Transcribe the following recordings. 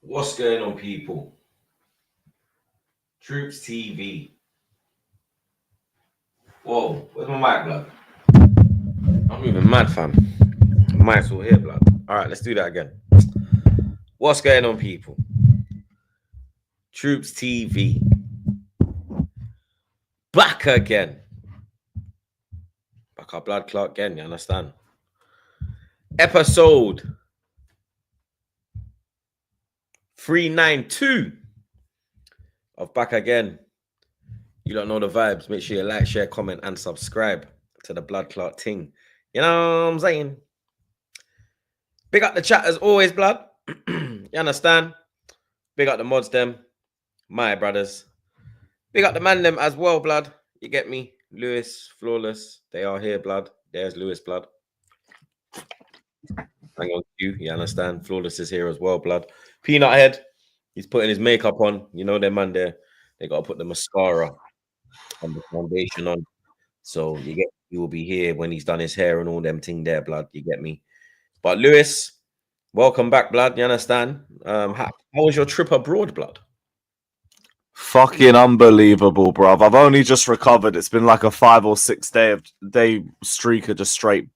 What's going on, people? TroopzTV. Whoa, where's my mic, blood? I'm moving mad, fam. Mic's all here, blood. All right, let's do that again. What's going on, people? TroopzTV. Back again. Back our blood clot again, you understand? Episode 392 of Back Again. You don't know the vibes. Make sure you like, share, comment, and subscribe to the blood clot ting. You know what I'm saying? Big up the chat as always, blood. You understand? Big up the mods, them. My brothers. Big up the man, them as well, blood. You get me? Lewis, Flawless. They are here, blood. There's Lewis, blood. Hang on, you understand? Flawless is here as well, blood. Peanut Head. He's putting his makeup on. You know them man there. They got to put the mascara and the foundation on. So he will be here when he's done his hair and all them thing there, blood. You get me? But Lewis, welcome back, blood. You understand? How was your trip abroad, blood? Fucking unbelievable, bruv. I've only just recovered. It's been like a 5 or 6 day streak of just straight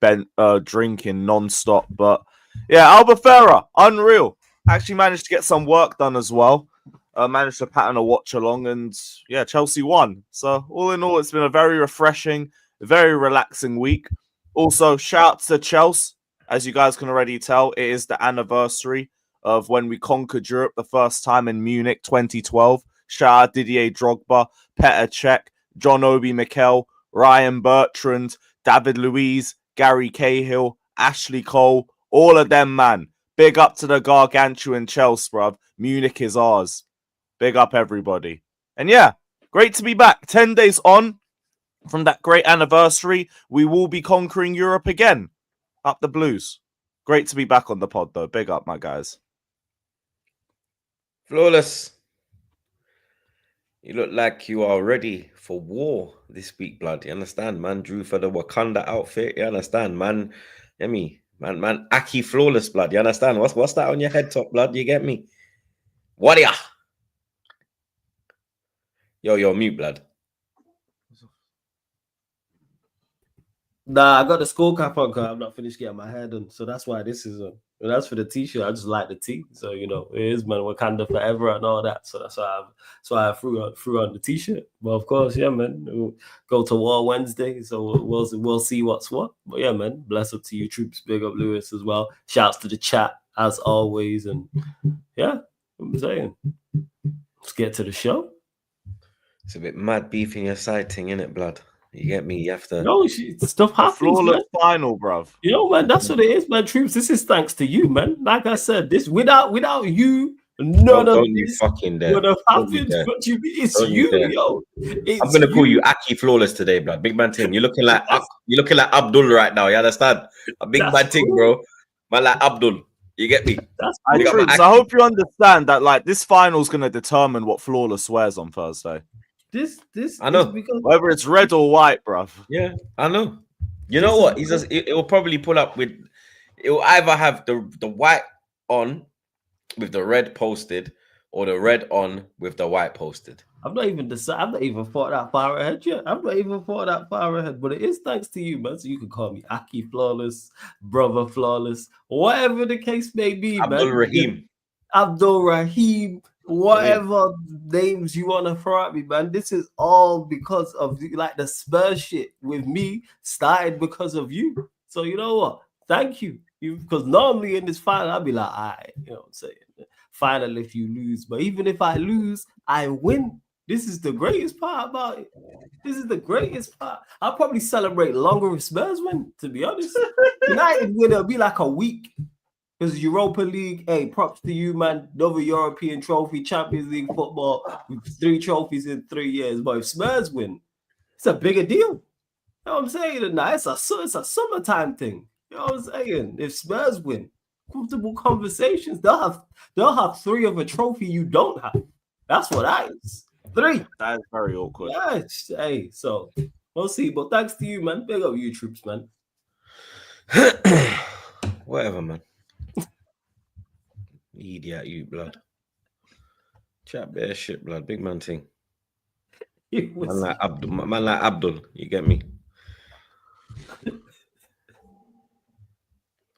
drinking non-stop. But yeah, Albufeira, unreal. Actually managed to get some work done as well. Managed to pattern a watch along, and yeah, Chelsea won. So all in all, it's been a very refreshing, very relaxing week. Also, shout to Chelsea. As you guys can already tell, it is the anniversary of when we conquered Europe the first time in Munich 2012. Shout out Didier Drogba, Petr Cech, John Obi Mikel, Ryan Bertrand, David Luiz, Gary Cahill, Ashley Cole, all of them, man. Big up to the gargantuan Chelsea, bruv. Munich is ours. Big up, everybody. And yeah, great to be back. 10 days on from that great anniversary. We will be conquering Europe again. Up the Blues. Great to be back on the pod, though. Big up, my guys. Flawless. You look like you are ready for war this week, blood. You understand? Man drew for the Wakanda outfit. You understand? Man, get me? Man, Aki Flawless, blood. You understand? What's that on your head top, blood? You get me? Warrior. You're mute, blood. Nah, I got the skull cap on because I'm not finished getting my hair done. So that's why this is on. And as for the t-shirt, I just like the tee. So, you know, it is, man, Wakanda forever and all that. So that's why I threw on the t-shirt. But of course, yeah, man, we'll go to war Wednesday. So we'll see what's what. But yeah, man, bless up to you, troops. Big up Lewis as well. Shouts to the chat as always. And yeah, I'm saying, let's get to the show. It's a bit mad beef in your sighting, innit, blood? You get me? You have to. No, stuff happens. Flawless man. final, bruv. You know, man, that's what it is, man. Troops, this is thanks to you, man. Like I said, this without you, none of this fucking would have happened. But it's you, yo. I'm gonna call you Aki Flawless today, blood. Big man thing. You're looking like Abdul right now. You understand? A big man thing, bro. Man, like Abdul. You get me? I hope you understand that, like, this final is gonna determine what Flawless wears on Thursday. This I know because whether it's red or white, bruv. Yeah, I know. You know what? It will probably pull up with. It will either have the white on with the red posted, or the red on with the white posted. I've not even thought that far ahead yet. But it is thanks to you, man. So you can call me Aki Flawless, Brother Flawless, whatever the case may be, Abdul Rahim. Whatever names you want to throw at me, man. This is all because of like the Spurs shit with me started because of you. So you know what? Thank you. Because normally in this final, I'd be like, all right, you know what I'm saying? Final if you lose. But even if I lose, I win. This is the greatest part about it. This is the greatest part. I'll probably celebrate longer if Spurs win, to be honest. United win, it'll be like a week. Because Europa League, hey, props to you, man. Another European trophy, Champions League football, with 3 trophies in 3 years. But if Spurs win, it's a bigger deal. You know what I'm saying? Nah, it's a summertime thing. You know what I'm saying? If Spurs win, comfortable conversations, they'll have 3 of a trophy you don't have. That's what that is. 3. That is very awkward. Yeah, hey, so we'll see. But thanks to you, man. Big up you, troops, man. Whatever, man. Idiot, you blood. Chat bare shit, blood. Big man thing. He was- Man like Abdul. You get me?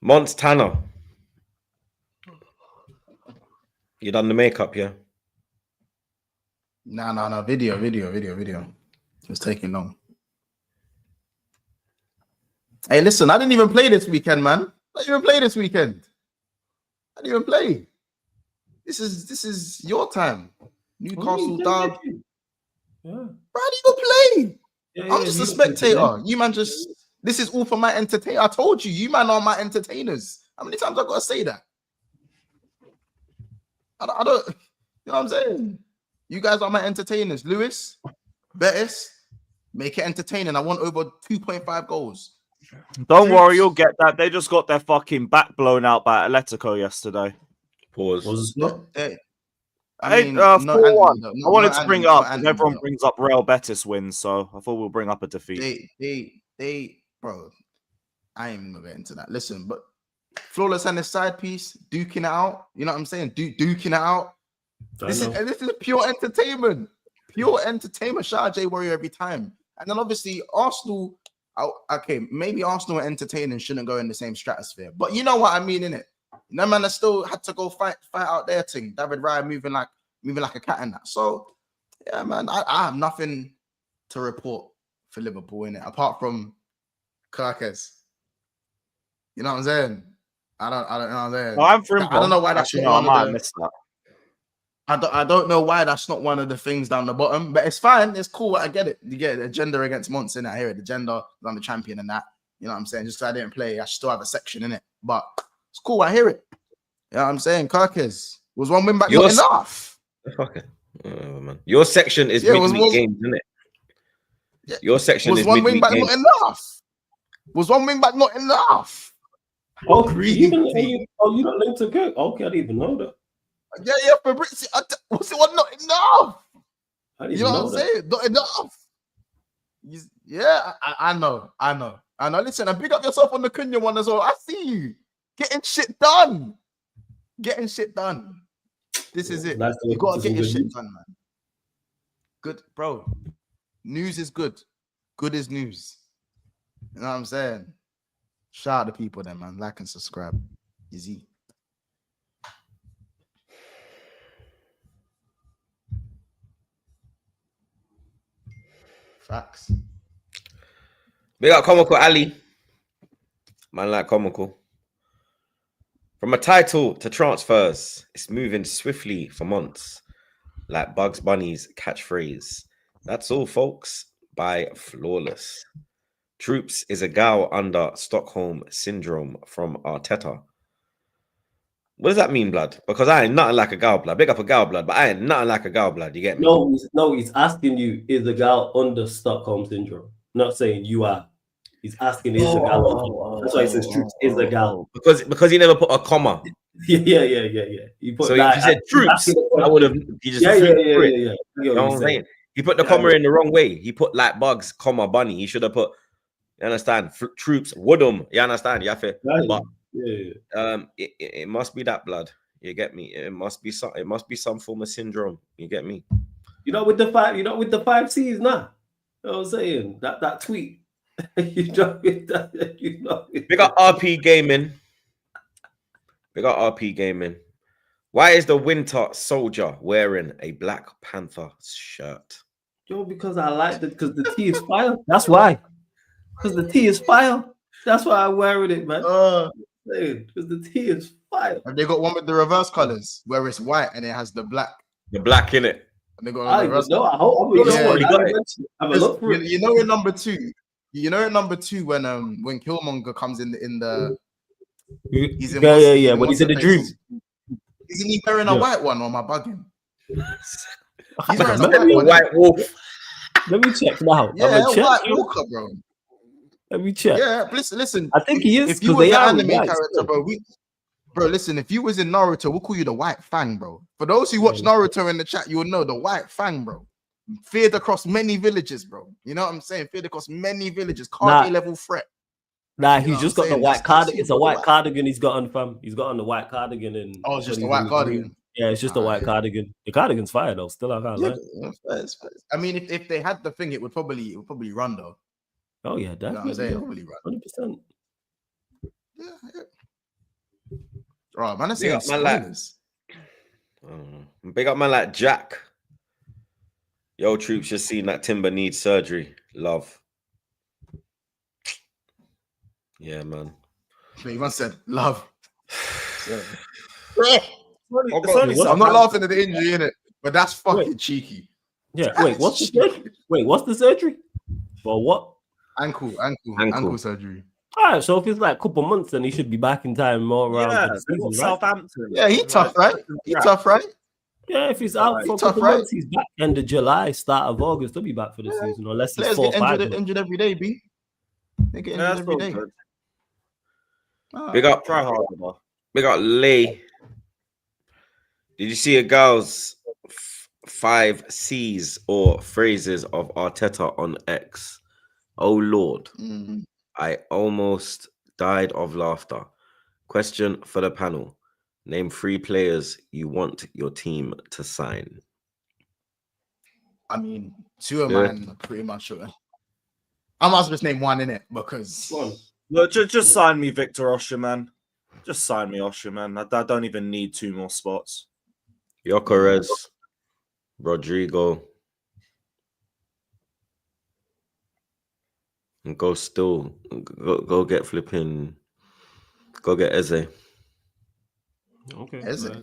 Mons Tanner. You done the makeup, yeah? No. Video. It's taking long. Hey, listen, I didn't even play this weekend, man. I didn't even play this weekend. I didn't even play. This is your time. Newcastle dub. Yeah. Bro, I didn't even play. Yeah, I'm just a spectator. You man just, this is all for my entertainment. I told you, you man are my entertainers. How many times I got to say that? I don't, you know what I'm saying? You guys are my entertainers. Lewis, Betis, make it entertaining. I want over 2.5 goals. Don't worry, you'll get that. They just got their fucking back blown out by Atletico yesterday. Pause. Was No, I mean, 4-1. no, I wanted to bring it up because Anthony, everyone no. brings up Real Betis wins, so I thought we'll bring up a defeat. They, bro, I ain't even gonna get into that. Listen, but Flawless and his side piece, duking it out. You know what I'm saying? Duking it out. This is pure entertainment. Pure entertainment. Shout out Jay Warrior every time. And then obviously Arsenal. Okay, maybe Arsenal are entertaining shouldn't go in the same stratosphere, but you know what I mean, innit? No man, I still had to go fight out their thing. David Raya moving like a cat in that. So yeah, man, I have nothing to report for Liverpool in it apart from Kerkez. You know what I'm saying? I don't know what I'm saying. No, I'm from. I don't know why that's Actually, not no, I one might of have the. missed that. I don't know why that's not one of the things down the bottom, but it's fine. It's cool. I get it. You get it. Agenda against Monts in it. I hear it. The agenda, I'm the champion and that. You know what I'm saying? Just because I didn't play, I still have a section in it. But it's cool. I hear it. You know what I'm saying? Kerkez was one win back not enough. Okay. Man. Your section is midweek games, isn't it? Yeah. Your section was is one win midweek back games. not enough. Was one win back not enough? you don't link to Kirk? Okay, I didn't even know that. Yeah, Fabrizio. Was it one not enough? I didn't You know know what I'm that. saying? Not enough. Yeah, I know. Listen, and big up yourself on the Cunha one as well. I see you getting shit done. This is it. Nice to You gotta listen get to your some shit good done, man. Good, bro. News is good. Good is news. You know what I'm saying? Shout out to people then, man. Like and subscribe. Easy. Facts. Big up Comical Ali. Man like Comical. From a title to transfers, it's moving swiftly for months, like Bugs Bunny's catchphrase. That's all, folks, by Flawless. Troops is a gal under Stockholm Syndrome from Arteta. What does that mean, blood? Because I ain't nothing like a gal, blood. Big up a gal, blood, but I ain't nothing like a gal, blood. You get me? No, he's asking you, is the gal under Stockholm Syndrome? Not saying you are. He's asking, is the gal under? That's why he says Troops is the gal. Because he never put a comma. Yeah. He put So that, if he said Troops, I would have. He just Yeah. You know what I'm saying? He put the comma in the wrong way. He put like Bugs, comma Bunny. He should have put. You understand? Troops, Woodham. You understand? Yeah, but it must be that, blood. You get me? It must be some form of syndrome. You get me? With the 5 C's now. You know what I'm saying? That tweet. Big up RP Gaming. Why is the Winter Soldier wearing a Black Panther shirt? Because I like it, because the T is fire. That's why. Because the T is fire. That's why I'm wearing it, man. Because the T is fire. Have they got one with the reverse colors where it's white and it has the black? The black in it. And they got the reverse. No, I hope I'm you know in number two. You know in number 2 when Killmonger comes in the he's in when he's in the dream. Isn't he wearing a white one or am I bugging? He's wearing a white wolf. Let me check now. Yeah, white Walker, bro. Let me check. Yeah, listen. I think he is. If you was an anime character, bro, listen. If you was in Naruto, we'll call you the White Fang, bro. For those who watch Naruto in the chat, you will know the White Fang, bro. Feared across many villages, bro. You know what I'm saying? Feared across many villages. Cardi level threat. Nah, he's just got the white cardigan. It's a white cardigan he's got on, fam. He's got on the white cardigan and. Oh, it's just a white cardigan. Yeah, it's just a white cardigan. The cardigan's fire though. Still, I can't lie. I mean, if they had the thing, it would probably run though. Oh yeah, definitely. You know what I'm saying? Probably run. 100%. Yeah. Right, man. I'm Big saying up man spoilers. Big up man like Jack. Yo, troops, just seen that Timber needs surgery. Love. Yeah, man. But man said love. So, I'm I'm not laughing at the injury, innit? But that's fucking cheeky. Yeah. Wait, what's the surgery? What's the surgery? For what? Ankle surgery. All right, so if it's like a couple months, then he should be back in time more around Yeah, the season, right? Southampton. Yeah, he tough, right? He tough, right? Yeah, if he's out for a couple months, he's back end of July, start of August. He'll be back for the season, unless it's Players 4 or 5 get injured every day, B. They get injured every day. Big up. Try harder. Big up Lee. Did you see a girl's 5 C's or phrases of Arteta on X? Oh Lord. I almost died of laughter. Question for the panel. Name 3 players you want your team to sign. I mean, 2 of mine are pretty much sure. I might as well just name 1 in it because. Look, just sign me Victor Osimhen. Just sign me Osimhen. I don't even need 2 more spots. Gyökeres, Rodrigo, and go get flipping. Go get Eze. Okay. Eze. Right.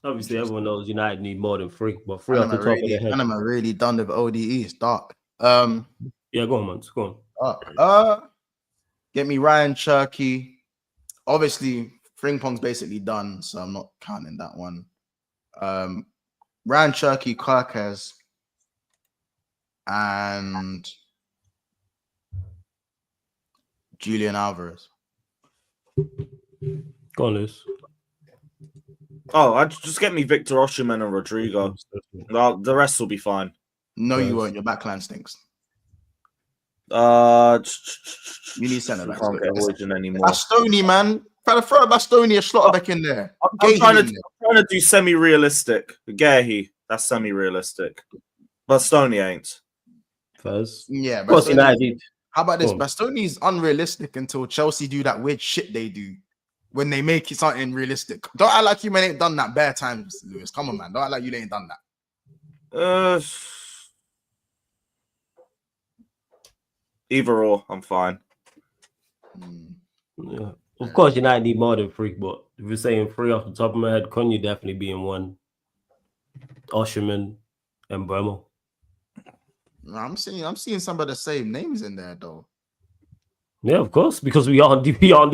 Obviously, everyone knows United need more than 3, but 3 off the top of their head. I'm really done with ODE. It's dark. Yeah, go on, man. Go on. Get me Ryan Cherky. Obviously, Frimpong's basically done, so I'm not counting that one. Ryan Cherky, Kerkez, and Julian Alvarez. Go on, Liz. Oh, I just get me Victor Osimhen and Rodrigo. Well, the rest will be fine. No, you won't. Your backline stinks. You need centre back. Can't get Origin anymore. Bastoni, man. Try to throw a Bastoni, a Schlotterbeck in there. I'm trying to do semi-realistic. Gehi, that's semi-realistic. Bastoni ain't. First. Yeah, of course, United. How about this? Bastoni's unrealistic until Chelsea do that weird shit they do when they make it something realistic. Don't act like you man ain't done that bare times, Lewis. Come on, man. Don't act like you ain't done that. Either or, I'm fine. Yeah. Of course, United need more than 3, but if you're saying 3 off the top of my head, Cunha definitely be in 1. Osimhen and Bremo. I'm seeing some of the same names in there though. Yeah, of course, because we aren't the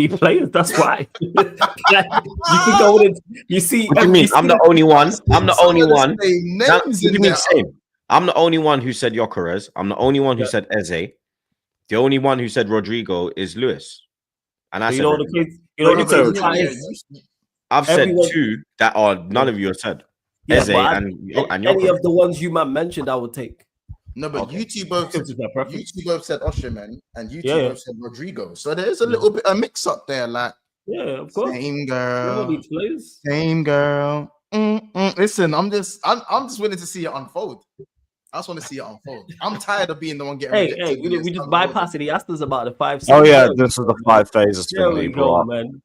players. That's why. You can go in. You see, what do you mean? I'm the only one. I'm the only one. What do you mean same? I'm the only one who said Gyökeres. I'm the only one who said Eze. The only one who said Rodrigo is Lewis. And I said, I've said 2 that are none of you have said. Eze and any of the ones you mentioned, I would take. No, but you two both said Osimhen and you two both said Rodrigo. So there is a little bit of mix up there, like of course. Same girl. Listen, I'm just willing to see it unfold. I just want to see it unfold. I'm tired of being the one getting. We just bypassed it. He asked us about the 5. Oh yeah, this is the 5 phases thing that you brought up, man.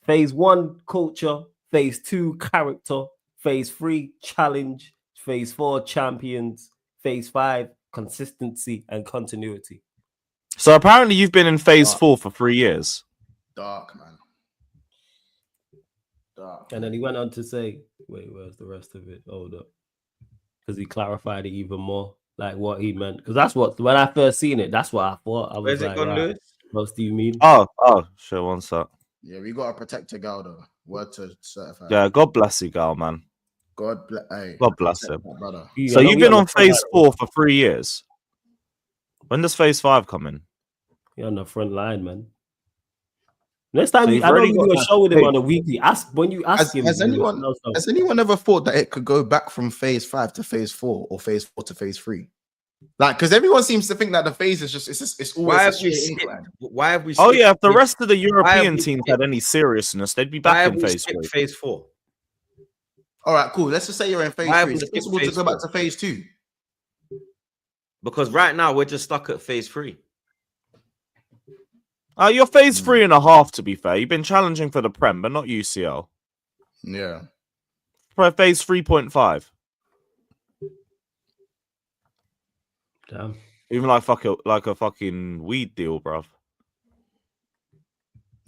Phase 1, culture. Phase 2, character. Phase 3, challenge. Phase 4, champions. Phase 5, consistency and continuity. So apparently you've been in phase 4 for 3 years. Dark, man. Dark. And then he went on to say, wait, where's the rest of it? Hold up. Because he clarified it even more, like what he meant. Because that's what, when I first seen it, that's what I thought. I was where's it gone, Lewis? What do you mean? Oh, sure, one sec. Yeah, we got to protect a girl, though. Word to certify. Yeah, God bless you, girl, man. God bless him. Brother. So you've been on phase 4 for 3 years. When does phase 5 come in? You're on the front line, man. Next time, I know you do a show with him on a weekly. Ask him. Has anyone ever thought that it could go back from phase 5 to phase 4 or phase 4 to phase 3? Like, because everyone seems to think that the phase is just it's always. Why have we? Oh yeah, if the rest of the European teams had any seriousness, they'd be back in phase 4. Phase 4. All right, cool. Let's just say you're in phase Why 3. haven't Is we it skipped possible to phase go back 4? to phase 2? Because right now we're just stuck at phase 3. You're phase 3.5, to be fair. You've been challenging for the Prem, but not UCL. Yeah. Phase 3.5. Damn. Even like a fucking weed deal, bruv.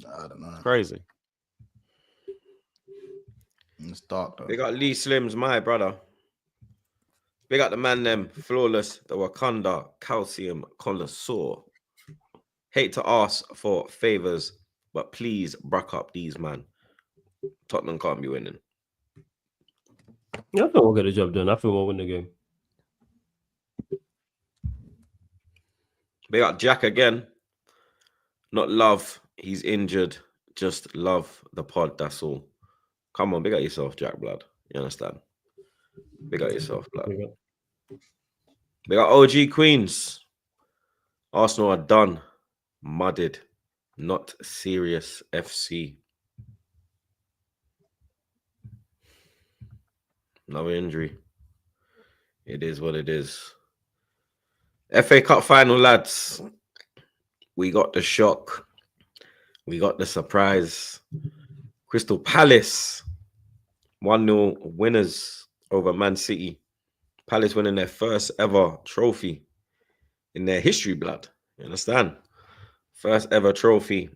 I don't know. Crazy. It's dark though. They got Lee Slims, my brother. Big up the man them, Flawless, the Wakanda, Calcium, Connoisseur. Hate to ask for favors, but please bruck up these, man. Tottenham can't be winning. Yeah, I think we'll get the job done. I think we'll win the game. Big up Jack again. Not love, he's injured. Just love the pod, that's all. Come on, big up yourself, Jack Blood. You understand? Big up yourself, Blood. Big up OG Queens. Arsenal are done. Mudded. Not serious FC. No injury. It is what it is. FA Cup final, lads. We got the shock. We got the surprise. Crystal Palace 1-0 winners over Man City. Palace winning their first ever trophy in their history, blood. You understand? First ever trophy.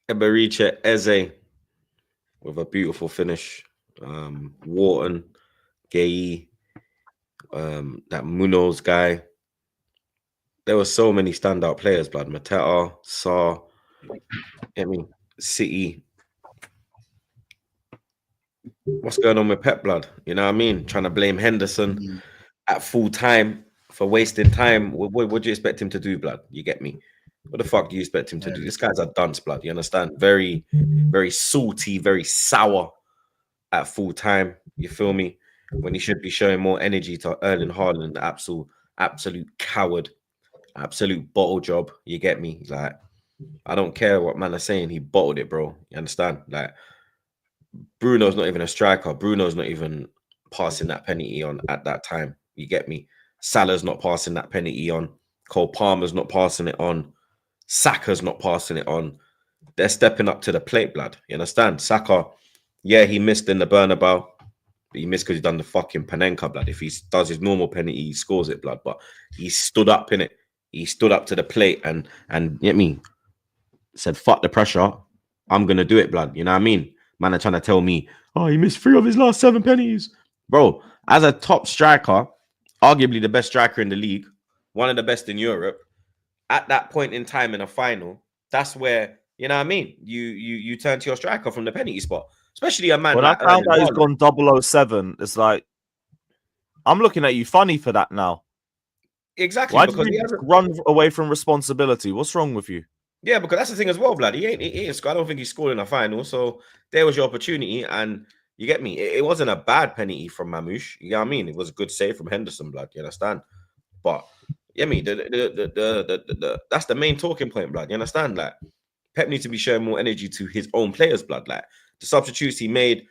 Eberiche Eze with a beautiful finish. Wharton, Gay, that Munoz guy. There were so many standout players, blood. Mateta, Sarr, City. What's going on with Pep, blood? You know what I mean? Trying to blame Henderson at full time for wasting time. What do you expect him to do, blood? You get me? What the fuck do you expect him to do? This guy's a dunce, blood. You understand? Very, very salty, very sour at full time. You feel me? When he should be showing more energy to Erling Haaland, the absolute coward, absolute bottle job. You get me? Like, I don't care what man are saying. He bottled it, bro. You understand? Like, Bruno's not even a striker. Bruno's not even passing that penalty on at that time. You get me? Salah's not passing that penalty on. Cole Palmer's not passing it on. Saka's not passing it on. They're stepping up to the plate, blood. You understand? Saka, yeah, he missed in the Bernabeu. But he missed because he done the fucking Panenka, blood. If he does his normal penalty, he scores it, blood. But he stood up in it. He stood up to the plate and you get me? Said, fuck the pressure. I'm going to do it, blood. You know what I mean? Man are trying to tell me, oh, he missed 3 of his last 7 penalties. Bro, as a top striker, arguably the best striker in the league, one of the best in Europe, at that point in time in a final, that's where, you know what I mean? You turn to your striker from the penalty spot. Especially a man when like I found Erling out he's gone 007, it's like, I'm looking at you funny for that now. Exactly. Why because did he you hasn't run away from responsibility? What's wrong with you? Yeah, because that's the thing as well, Vlad. He ain't I don't think he scored in a final. So there was your opportunity, and you get me. It wasn't a bad penalty from Mamouche. You know what I mean? It was a good save from Henderson, Vlad. You understand? But yeah, me that's the main talking point, Vlad. You understand? Like, Pep needs to be showing more energy to his own players, blood. Like, the substitutes he made,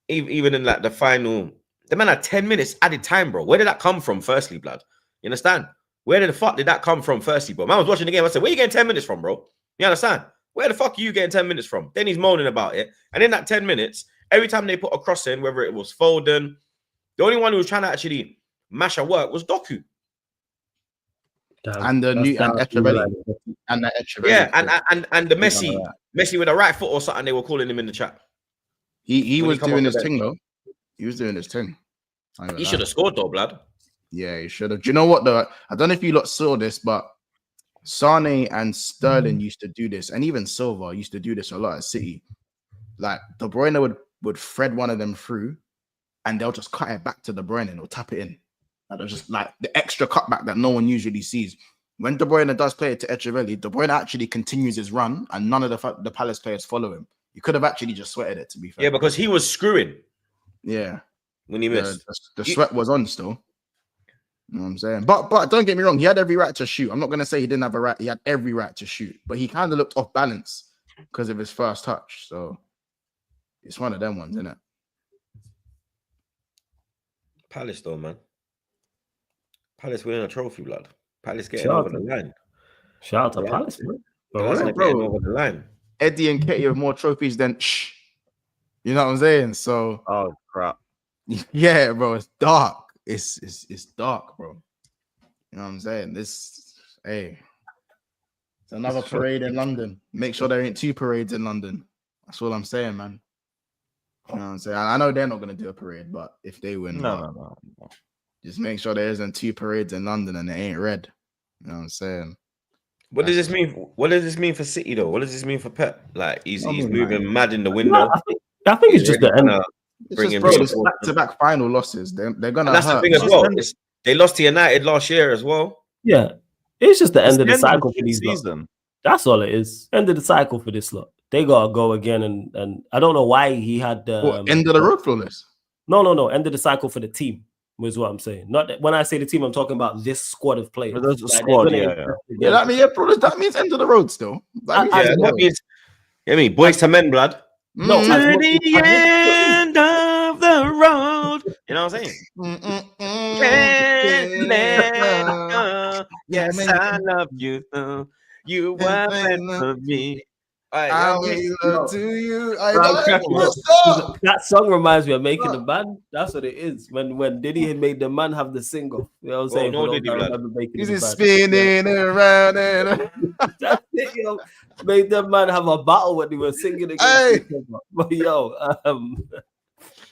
even in like the final, the man had 10 minutes added time, bro. Where did that come from? Firstly, blood. You understand? Where the fuck did that come from? Firstly, bro. Man was watching the game. I said, where you getting 10 minutes from, bro? You understand? Where the fuck are you getting 10 minutes from? Then he's moaning about it. And in that 10 minutes, every time they put a cross in, whether it was Foden, the only one who was trying to actually mash a work was Doku. And the new and Echeverri. And the Echeverri. Yeah, and the Messi with a right foot or something, they were calling him in the chat. He was doing his thing, though. He was doing his thing. He should have scored, though, blood. Yeah, he should have. Do you know what, though? I don't know if you lot saw this, but Sane and Sterling used to do this, and even Silva used to do this a lot at City. Like, De Bruyne would thread one of them through, and they'll just cut it back to De Bruyne and they'll tap it in. Like, they're just like the extra cutback that no one usually sees. When De Bruyne does play it to Echeverri, De Bruyne actually continues his run, and none of the Palace players follow him. You could have actually just sweated it, to be fair. Yeah, because he was screwing. Yeah. When he missed. The sweat was on still. You know what I'm saying? But don't get me wrong, he had every right to shoot. I'm not going to say he didn't have a right. He had every right to shoot. But he kind of looked off balance because of his first touch. So it's one of them ones, isn't it? Palace though, man. Palace winning a trophy, blood. Palace getting Shout over the line. Shout out to Yeah. Palace, man. Arsenal bro. getting over the line. Eddie and Ketty have more trophies than shh. You know what I'm saying? So Oh crap! yeah, bro, it's dark. It's dark, bro. You know what I'm saying? It's another parade in London. Make sure there ain't 2 parades in London. That's all I'm saying, man. You know what I'm saying? I know they're not gonna do a parade, but if they win, No. just make sure there isn't 2 parades in London and it ain't red. You know what I'm saying? What does this mean? What does this mean for City though? What does this mean for Pep? Like he's moving mad in the window. I think it's just the end. It's just, bro, it's back-to-back final losses. They're gonna. And that's the thing as well. They lost to United last year as well. Yeah, it's just the end of the cycle for these season. Lot. That's all it is. End of the cycle for this lot. They gotta go again, and I don't know why he had the end of the road flawless. No. End of the cycle for the team was what I'm saying. Not that, when I say the team, I'm talking about this squad of players. There's a squad, yeah. That means end of the road still. That means. I mean, boys to men, blood. No, to the end of the road. You know what I'm saying? Can't let go. Yes, I love you. You were meant for me. I will love to you. That song reminds me of Making the Band. That's what it is. When Diddy had made the man have the single. You know what I'm saying? No, Diddy, he's spinning around and that's it, yo. Made the man have a battle when they were singing against each other. But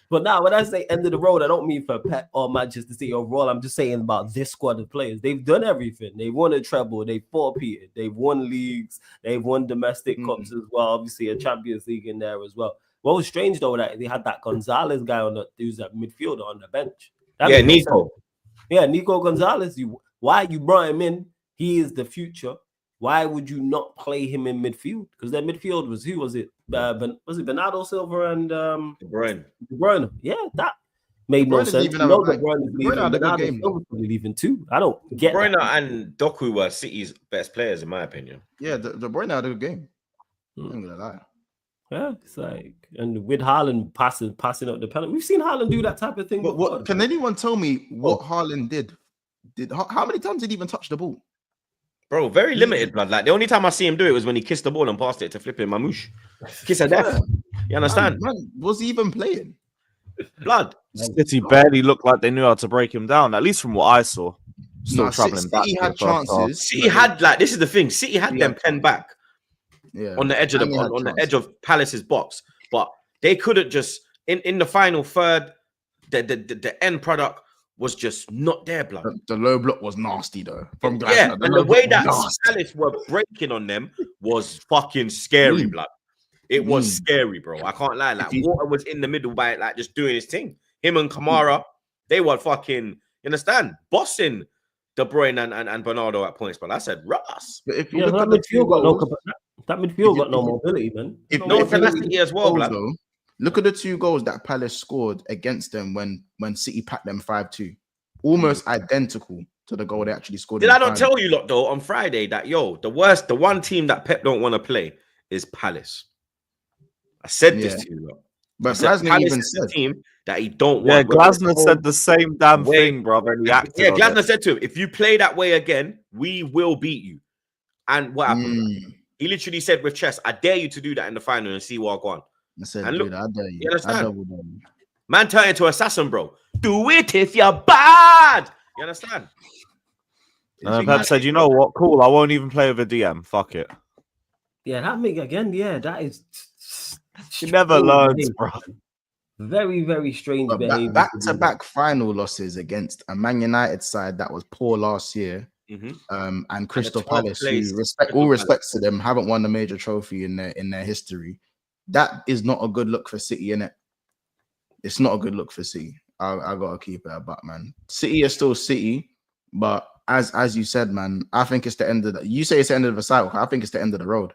but now when I say end of the road, I don't mean for Pep or Manchester City overall. I'm just saying about this squad of players. They've done everything. They won a treble. They four-peated. They've won leagues. They've won domestic cups as well. Obviously, a Champions League in there as well. What was strange though that they had that Gonzalez guy who's that midfielder on the bench. Nico. Yeah, Nico Gonzalez. Why you brought him in? He is the future. Why would you not play him in midfield? Because their midfield was who was it? Was it Bernardo Silva and De Bruyne? Yeah, that made no sense. De Bruyne is leaving. Bernardo Silva's probably leaving too. I don't get De Bruyne and Doku were City's best players, in my opinion. Yeah, De Bruyne had a good game. I'm gonna lie. Yeah, it's like, and with Haaland passing up the penalty, we've seen Haaland do that type of thing. But what can anyone tell me what Haaland did? How many times did he even touch the ball? Bro, very limited, blood. Like the only time I see him do it was when he kissed the ball and passed it to flipping Mamouche. Kiss of death. You understand? Man, was he even playing? Blood. City barely looked like they knew how to break him down, at least from what I saw. Still traveling back. City had chances. City had this is the thing. City had them pen back. Yeah. On the edge of the edge of Palace's box. But they couldn't just in the final third, the end product was just not there, blood. The low block was nasty though. From and the way that Palace were breaking on them was fucking scary, blood. It was scary, bro. I can't lie. Like Water was in the middle by like just doing his thing. Him and Kamara, they were fucking, you understand, bossing De Bruyne and Bernardo at points. But I said, Russ. But if you look at the that midfield got no mobility, man. No tenacity as well, blood. Look at the 2 goals that Palace scored against them when City packed them 5-2. Almost identical to the goal they actually scored. Did I not tell you lot though on Friday that the one team that Pep don't want to play is Palace? I said this to you lot. But Glasner even said team that he don't want. Yeah, Glasner said the same damn thing, brother. Glasner said to him, if you play that way again, we will beat you. And what happened? He literally said with chess, I dare you to do that in the final and see what I go on. I said, and look, I dare you. You understand? Man turn into assassin, bro. Do it if you're bad. You understand? Pep said, you know what? Cool. I won't even play with a DM. Fuck it. Yeah, that is. She never learns, bro. Very, very strange behavior. Back-to-back final losses against a Man United side that was poor last year. And Crystal Palace, who respects to them, haven't won a major trophy in their history. That is not a good look for City, innit? It's not a good look for City. I gotta keep it about, man. City is still City, but as you said, man, I think it's the end of the. You say it's the end of the cycle. I think it's the end of the road.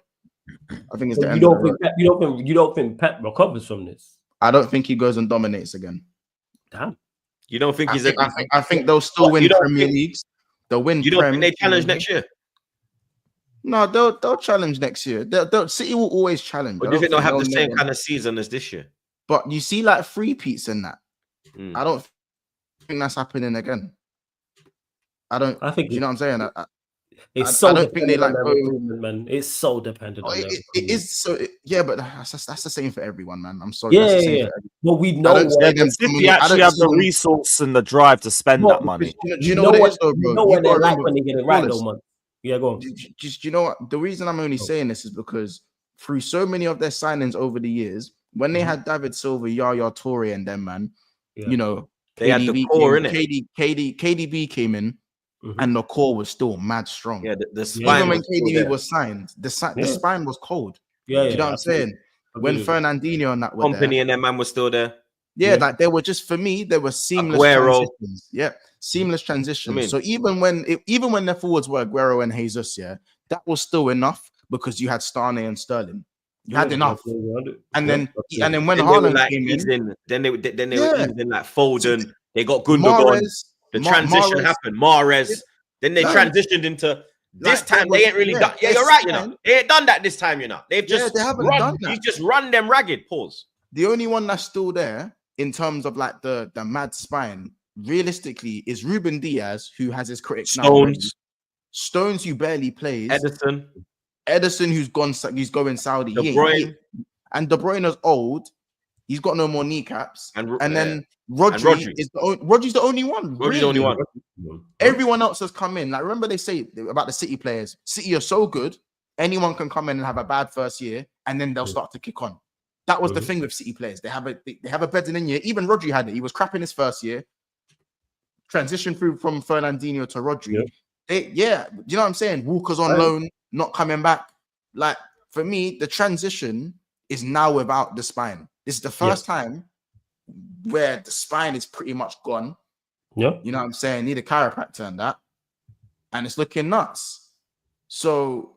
I think it's the end of the road. You don't think Pep recovers from this? I don't think he goes and dominates again. Damn. You don't think he's? I think they'll still win Premier Leagues. They'll win. You don't think they challenge next year? No, they'll challenge next year. City will always challenge. But do you think they'll have the same kind of season as this year? But you see, like 3-peats in that. I don't think that's happening again. I think do you know what I'm saying? it's so don't think they dependent on like their go. recruitment, man. It's so dependent on their It recruitment. is so. Yeah, but that's the same for everyone, man. I'm sorry. Yeah, That's the same yeah. for everyone. But we I know don't see what. them City coming in- I actually don't have see the them- resource and the drive to spend Well, that money. Do you know what it is, though, bro? You know You when gotta they're like remember, when they get it right, though, Flawless. man. Yeah, go on. Do you know what? The reason I'm only saying this is because through so many of their signings over the years, when they had David Silva, Yaya Toure, and them, man, Yeah. you know, They had the core, innit? KDB came in, and the core was still mad strong. Yeah, the spine. Even when was still KDB there. was signed, the spine was cold. Yeah, Do you know what I'm saying? When Fernandinho and that were Company there, and their man was still there. yeah, like they were just, for me, they were seamless Aguero. transitions. Yeah, seamless transitions. I mean- So even when their forwards were Aguero and Jesus, yeah, that was still enough because you had Stane and Sterling. You had enough. And then when Then they were Haaland like came in, easing, then they were Yeah. easing like Foden. They got Gundogan. The transition happened. Mahrez. Then they transitioned into this Like, time. they They ain't really done. Yeah, you're right. You know, they ain't done that this time. You know, they've just they haven't run. done that. He's just run them ragged. Pause. The only one that's still there in terms of like the mad spine, realistically, is Ruben Diaz, who has his critics now. already. Stones, who barely plays. Ederson, who's going Saudi. De Bruyne. And De Bruyne's old. He's got no more kneecaps. And then Rodri. Rodri's the only one. Rodri's the only one. Everyone else has come in. Like, remember they say about the City players, City are so good, anyone can come in and have a bad first year, and then they'll start to kick on. That was the thing with City players. They have a better than year. Even Rodri had it. He was crap in his first year. Transition through from Fernandinho to Rodri. Yeah. You know what I'm saying? Walker's on loan, not coming back. Like, for me, the transition is now without the spine. This is the first time where the spine is pretty much gone. Yeah. You know what I'm saying? Need a chiropractor and that. And it's looking nuts. So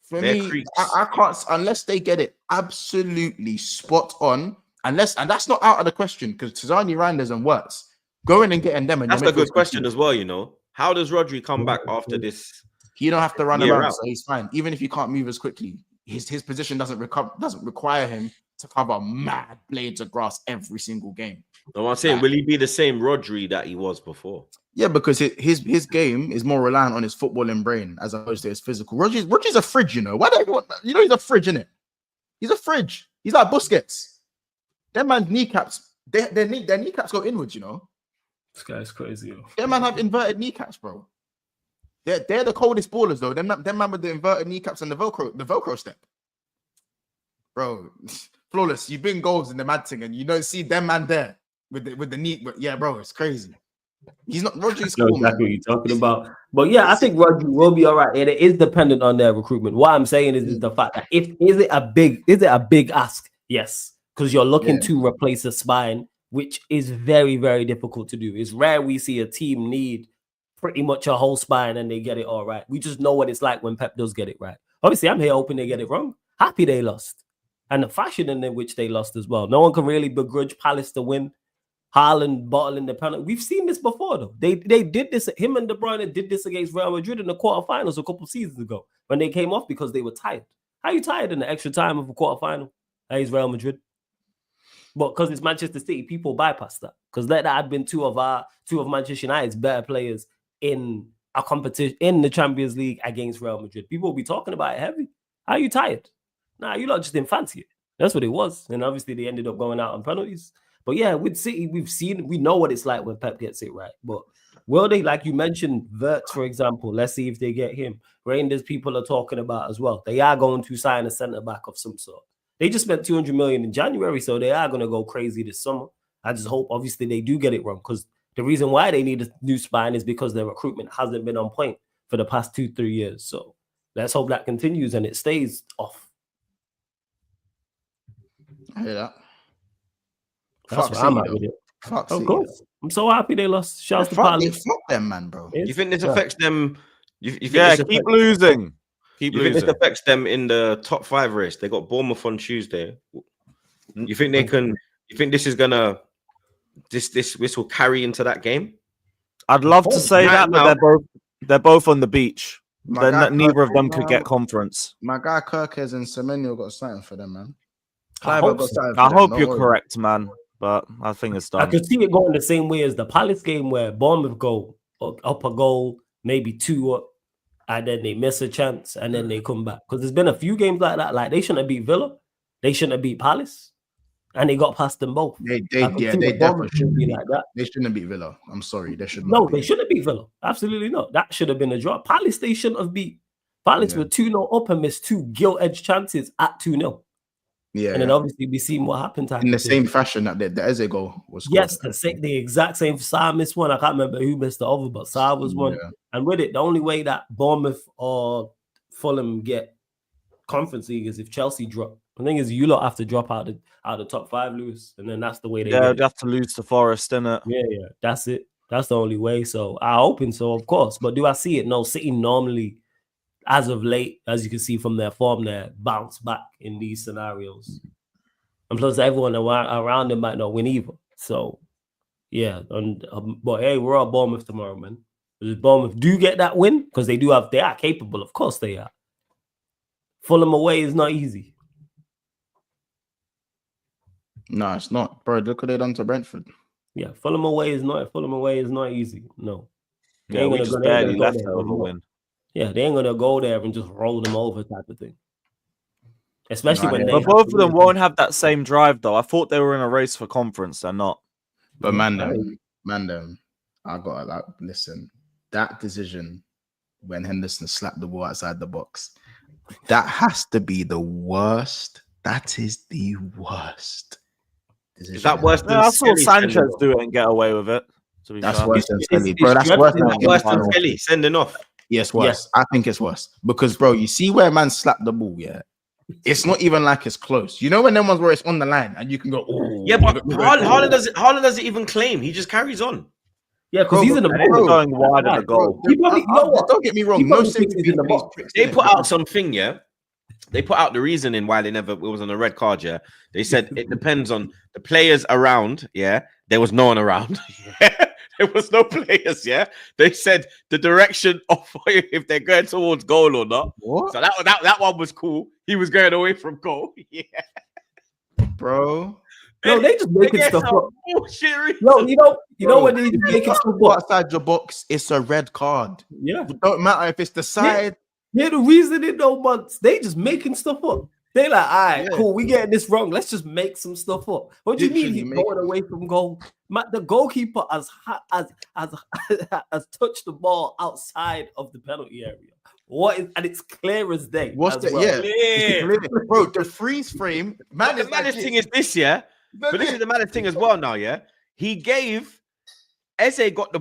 for me, I can't, unless they get it absolutely spot on, and that's not out of the question, because Tizani, Reinders, and Wirtz going and getting them. And that's a good question as well, you know. How does Rodri come back after this? You don't have to run around, so he's fine. Even if you can't move as quickly, his position doesn't require him to cover mad blades of grass every single game. No, I'm saying, will he be the same Rodri that he was before? Yeah, because his game is more reliant on his footballing brain as opposed to his physical. Rodri's a fridge, you know. Why don't you know he's a fridge, innit? He's a fridge. He's like Busquets. That man's kneecaps, their kneecaps go inwards, you know. This guy's crazy. Yo. That man have inverted kneecaps, bro. They're the coldest ballers, though. Them man with the inverted kneecaps and the Velcro step. Bro, Flawless, you've been goals in the mad thing, and you don't see them man there with the knee. But yeah, bro, it's crazy. He's not Rodri's cool, exactly what you're talking about. But yeah, I think Rodri will be all right. And it is dependent on their recruitment. What I'm saying is the fact that is it a big ask? Yes, because you're looking to replace a spine, which is very, very difficult to do. It's rare we see a team need pretty much a whole spine and they get it all right. We just know what it's like when Pep does get it right. Obviously, I'm here hoping they get it wrong. Happy they lost. And the fashion in which they lost as well. No one can really begrudge Palace to win. Haaland bottling the penalty. We've seen this before, though. They did this. Him and De Bruyne did this against Real Madrid in the quarterfinals a couple seasons ago when they came off because they were tired. How are you tired in the extra time of a quarterfinal? Against Real Madrid. But because it's Manchester City, people bypass that. Because that had been two of Manchester United's better players in a competition in the Champions League against Real Madrid. People will be talking about it heavy. How are you tired? Nah, you lot just didn't fancy it. That's what it was. And obviously they ended up going out on penalties. But yeah, with City, we know what it's like when Pep gets it right. But will they, like you mentioned, Wirtz, for example, let's see if they get him. Rangers people are talking about as well. They are going to sign a centre-back of some sort. They just spent 200 million in January, so they are going to go crazy this summer. I just hope, obviously, they do get it wrong, because the reason why they need a new spine is because their recruitment hasn't been on point for the past 2-3 years. So let's hope that continues and it stays off. I hear that. That's what I'm at with it. Fuck of course. I'm so happy they lost. Shouts to Palace. Fuck them, man, bro. You think this affects them? You think keep losing. Keep losing. Think this affects them in the top 5 race? They got Bournemouth on Tuesday. You think they can? You think this is gonna this will carry into that game? I'd love to say that, but they're both on the beach. Neither of them could get conference. My guy Kerkez and Semenyo got something for them, man. I hope you're correct, man. but I think it's I done. could see it going the same way as the Palace game where Bournemouth go up a goal, maybe 2 up, and then they miss a chance, and then they come back. Because there's been a few games like that. Like they shouldn't have beat Villa, they shouldn't have beat Palace, and they got past them both. They Bournemouth definitely should be beat. like that. They shouldn't beat Villa. I'm sorry, they should not. No, they shouldn't beat Villa. Absolutely not. That should have been a draw. Palace they shouldn't have beat. Palace were 2-0 up and missed 2 gilt-edged chances at 2-0. Yeah, and then obviously we seen what happened to in the same fashion that the Eze goal was scored. Yes, the exact same. Saar missed one. I can't remember who missed the other, but Saar was one. And with it, the only way that Bournemouth or Fulham get Conference League is if Chelsea drop. The thing is, you lot have to drop out the top 5, Lewis, and then that's the way they. Yeah, they have to lose to Forest, innit? Yeah, that's it. That's the only way. So I hoping so, of course. But do I see it? No. City normally, as of late, as you can see from their form, they bounce back in these scenarios. And plus, everyone around them might not win either. So, yeah. But hey, we're at Bournemouth tomorrow, man. If Bournemouth do get that win, because they are capable. Of course they are. Fulham away is not easy. No, it's not, bro. Look what they done to Brentford. Yeah, Fulham away is not easy. No. Yeah, we just barely left there with a win. Yeah, they ain't gonna go there and just roll them over type of thing. Especially when but both of them won't have that same drive though. I thought they were in a race for conference. They're not. But man, I gotta listen. That decision when Henderson slapped the ball outside the box, that has to be the worst. That is the worst. Is that worse than I saw Sanchez do it and get away with it. That's worse than Skelly, bro. That's worse than Skelly sending off. Yes, worse. Yes. I think it's worse because, bro, you see where man slapped the ball, yeah. It's not even like it's close. You know when them ones where it's on the line and you can go, oh, yeah, but Haaland doesn't even claim. He just carries on. Yeah, because he's in the ball going wide of the goal. Don't get me wrong. No sympathy in the box. They put out something, yeah. They put out the reasoning why it was on a red card, yeah. They said it depends on the players around, yeah. There was no one around. Yeah. There was no players, yeah. They said the direction of if they're going towards goal or not. What? So that one was cool. He was going away from goal. Yeah. Bro. No, they just making stuff up. Bullshit. No, you know when they making stuff up outside your box, it's a red card. Yeah. It don't matter if it's the side. Yeah, the reasoning though, months. They just making stuff up. They like, all right, cool, we getting this wrong. Let's just make some stuff up. What do you mean he's going away from goal? The goalkeeper has touched the ball outside of the penalty area. And it's clear as day. What's the bro? The freeze frame. Man, the maddest thing is this, yeah. But this is the maddest thing as well now, yeah. He gave Mitchell got the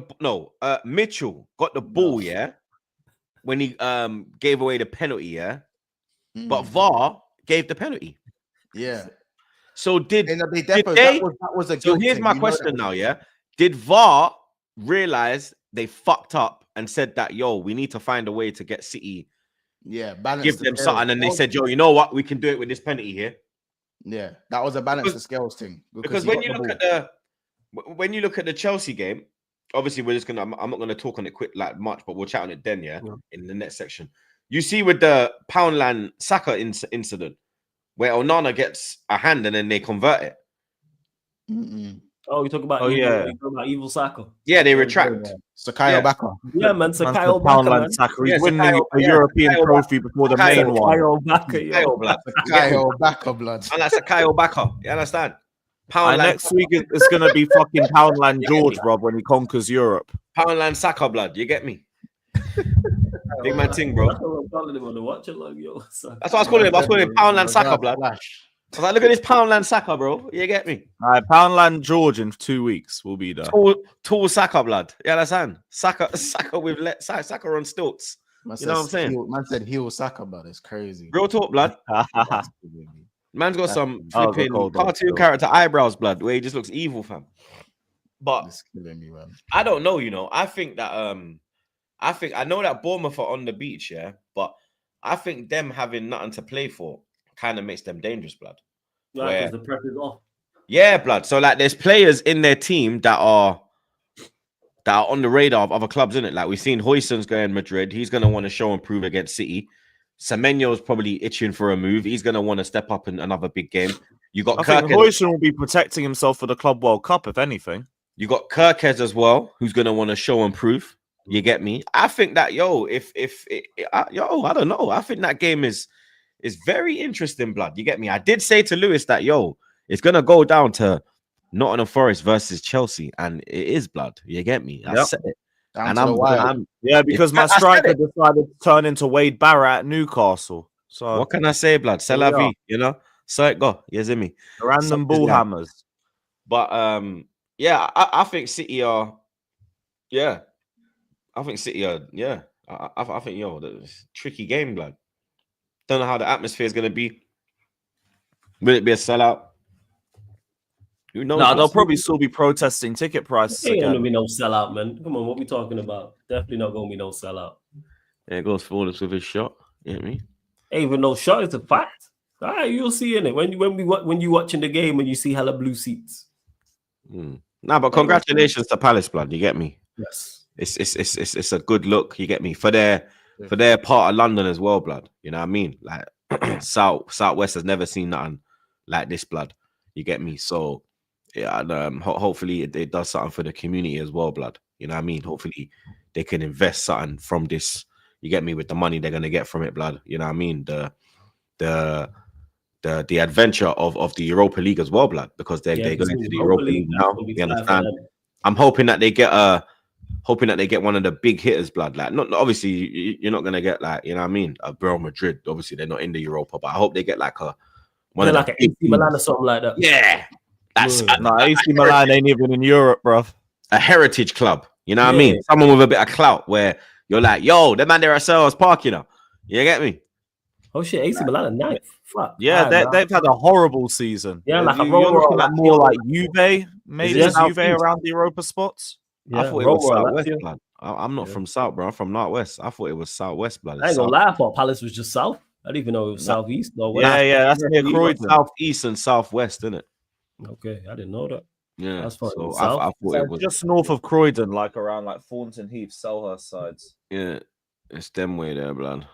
ball, yeah. When he gave away the penalty, yeah. But VAR gave the penalty. Yeah. So did they? That was a so here's my question now, yeah. Did VAR realize they fucked up and said that, yo, we need to find a way to get City, give them something, and they said, yo, you know what, we can do it with this penalty here. Yeah, that was a balance the scales thing. Because when you look at the Chelsea game, obviously I'm not gonna talk on it quick like much, but we'll chat on it then, in the next section. You see with the Poundland Saka incident where Onana gets a hand and then they convert it. Oh, you talk about evil Saka. Yeah, they retract. Sakayo Baka. Yeah, man, Sakayo Baka. He's winning a European trophy before the main one. Sakayo Baka blood. And that's Sakayo Baka. You understand? Next week it's gonna be fucking Poundland George, Rob, when he conquers Europe. Poundland Saka blood. You get me? Big man thing, bro. That's what I was calling him. I was calling him Poundland Saka blood. I was like, look at this Poundland Saka, bro. You get me? All right, Poundland George in 2 weeks will be there. Tall Saka blood. You understand? Saka with Saka on stilts. You know what I'm saying? Man said heel Saka blood. It's crazy. Real talk, blood. Man's got some flipping cartoon character eyebrows, blood, where he just looks evil, fam. But it's killing me, man. I don't know, I think that I know that Bournemouth are on the beach, yeah, but I think them having nothing to play for kind of makes them dangerous, blood. Right, because the pressure's off. Yeah, blood. So like, there's players in their team that are on the radar of other clubs, innit? Like we've seen Huijsen's going Madrid. He's gonna want to show and prove against City. Semenyo's probably itching for a move. He's going to want to step up in another big game. You got I think Kerkez. Huijsen will be protecting himself for the Club World Cup, if anything. You got Kerkez as well, who's going to want to show and prove. You get me? I think that, I don't know. I think that game is very interesting, blood. You get me? I did say to Lewis that, it's going to go down to Nottingham Forest versus Chelsea, and it is, blood. You get me? I said it. Down And to the wire. because my striker decided to turn into Wade Barrett at Newcastle. So what can I say, blood? C'est la vie, So it go. You see me? Random ball hammers. But I think City are. Yeah, I think City are. Yeah, I think it's a tricky game, blood. Don't know how the atmosphere is gonna be. Will it be a sellout? Who knows? No, they'll probably still be protesting ticket prices Ain't again. gonna be no sellout, man. Come on, what we talking about? Definitely not gonna be no sellout. There goes Flawless with his shot. You get me? Ain't even no shot. It's a fact. All right, you'll see in it when you watching the game and you see hella blue seats. Nah, but congratulations to Palace, blood. You get me? Yes, It's a good look. You get me for their part of London as well, blood. You know what I mean? Like Southwest has never seen nothing like this, blood. You get me? So yeah, and hopefully it does something for the community as well, blood. You know what I mean? Hopefully they can invest something from this. You get me? With the money they're gonna get from it, blood. You know what I mean? The adventure of the Europa League as well, blood, because they're going to the Europa League now. You understand? I'm hoping that they get one of the big hitters, blood. Like, not obviously you're not gonna get like, you know what I mean, a Real Madrid. Obviously they're not in the Europa, but I hope they get like one of like an AC Milan or something like that. Yeah, that's AC Milan ain't even in Europe, bro. A heritage club. You know what I mean? Someone with a bit of clout where you're like, yo, the man there at Selhurst Park, You get me? Oh shit, AC Milan are ninth. Fuck. Yeah, they've had a horrible season. Yeah, like a you're looking at more like Lazio. Juve, maybe Juve around the Europa spots. Yeah, I thought it was Southwest, Lazio. blood. I'm not from South, bro. I'm from Northwest. I thought it was Southwest, blood. I ain't gonna lie, I thought Palace was just south. I didn't even know it was southeast. No way. Yeah, that's near Croydon. Southeast and Southwest, isn't it? Okay, I didn't know that. Yeah, That's fine. so I South. thought it was just north of Croydon, like around like Thornton Heath, Selhurst sides. Yeah, it's them way there, blood.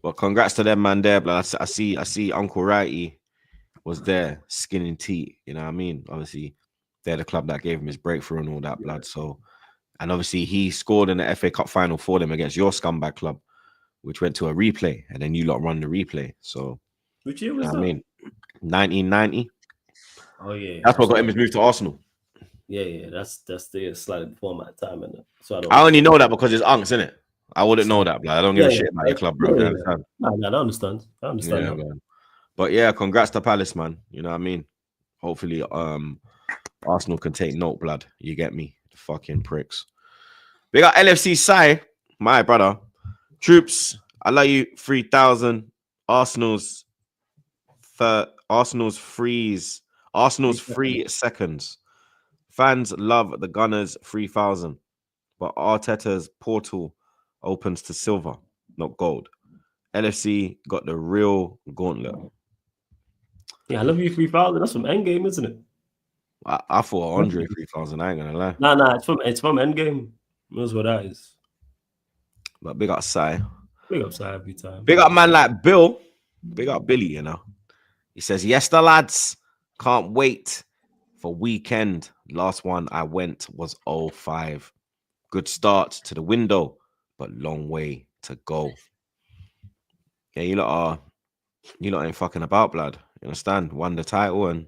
But congrats to them, man. There, blood. I see. Uncle Righty was there, skinning teeth. You know what I mean? Obviously, they're the club that gave him his breakthrough and all that, blood. So, and obviously, he scored in the FA Cup final for them against your scumbag club, which went to a replay, and then you lot run the replay. So, Which year was that? I mean, 1990. Oh yeah, That's what got him his move to Arsenal. Yeah. That's the slightly before my time, and so I only know that because it's Unks, isn't it? I wouldn't know that, blood. I don't give a shit about your club, bro. Yeah. You understand? No, I understand. I understand. Yeah, that. man. But yeah, congrats to Palace, man. You know what I mean? Hopefully, Arsenal can take note, blood. You get me? Fucking pricks. We got LFC Sai, my brother. Troops, I love you. 3,000. Arsenal's free seconds. Fans love the Gunners 3,000. But Arteta's portal opens to silver, not gold. LFC got the real gauntlet. Yeah, I love you 3,000. That's from Endgame, isn't it? I thought Andre 3,000. I ain't gonna lie. Nah, it's from Endgame. That's what that is. But big up Sai. Big up Sai every time. Big up man like Bill. Big up Billy, He says, yes, the lads. Can't wait for weekend. Last one I went was 05. Good start to the window, but long way to go. Yeah, you lot ain't fucking about, blood. You understand? Won the title, and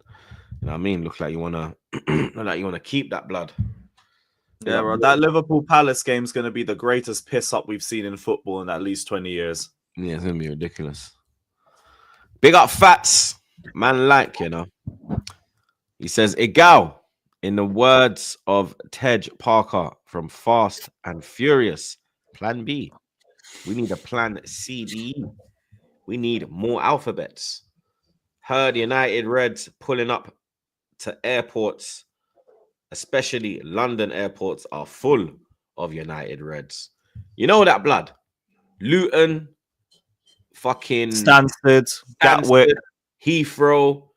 you know what I mean. Look like you wanna keep that, blood. Yeah, bro. That Liverpool Palace game is going to be the greatest piss up we've seen in football in at least 20 years. Yeah, it's gonna be ridiculous. Big up Fats, man. He says, "Egal." In the words of Tej Parker from Fast and Furious, Plan B. We need a Plan C, D, E. We need more alphabets. Heard United Reds pulling up to airports, especially London airports, are full of United Reds. You know that, blood? Luton, fucking Stansted, Gatwick, Heathrow.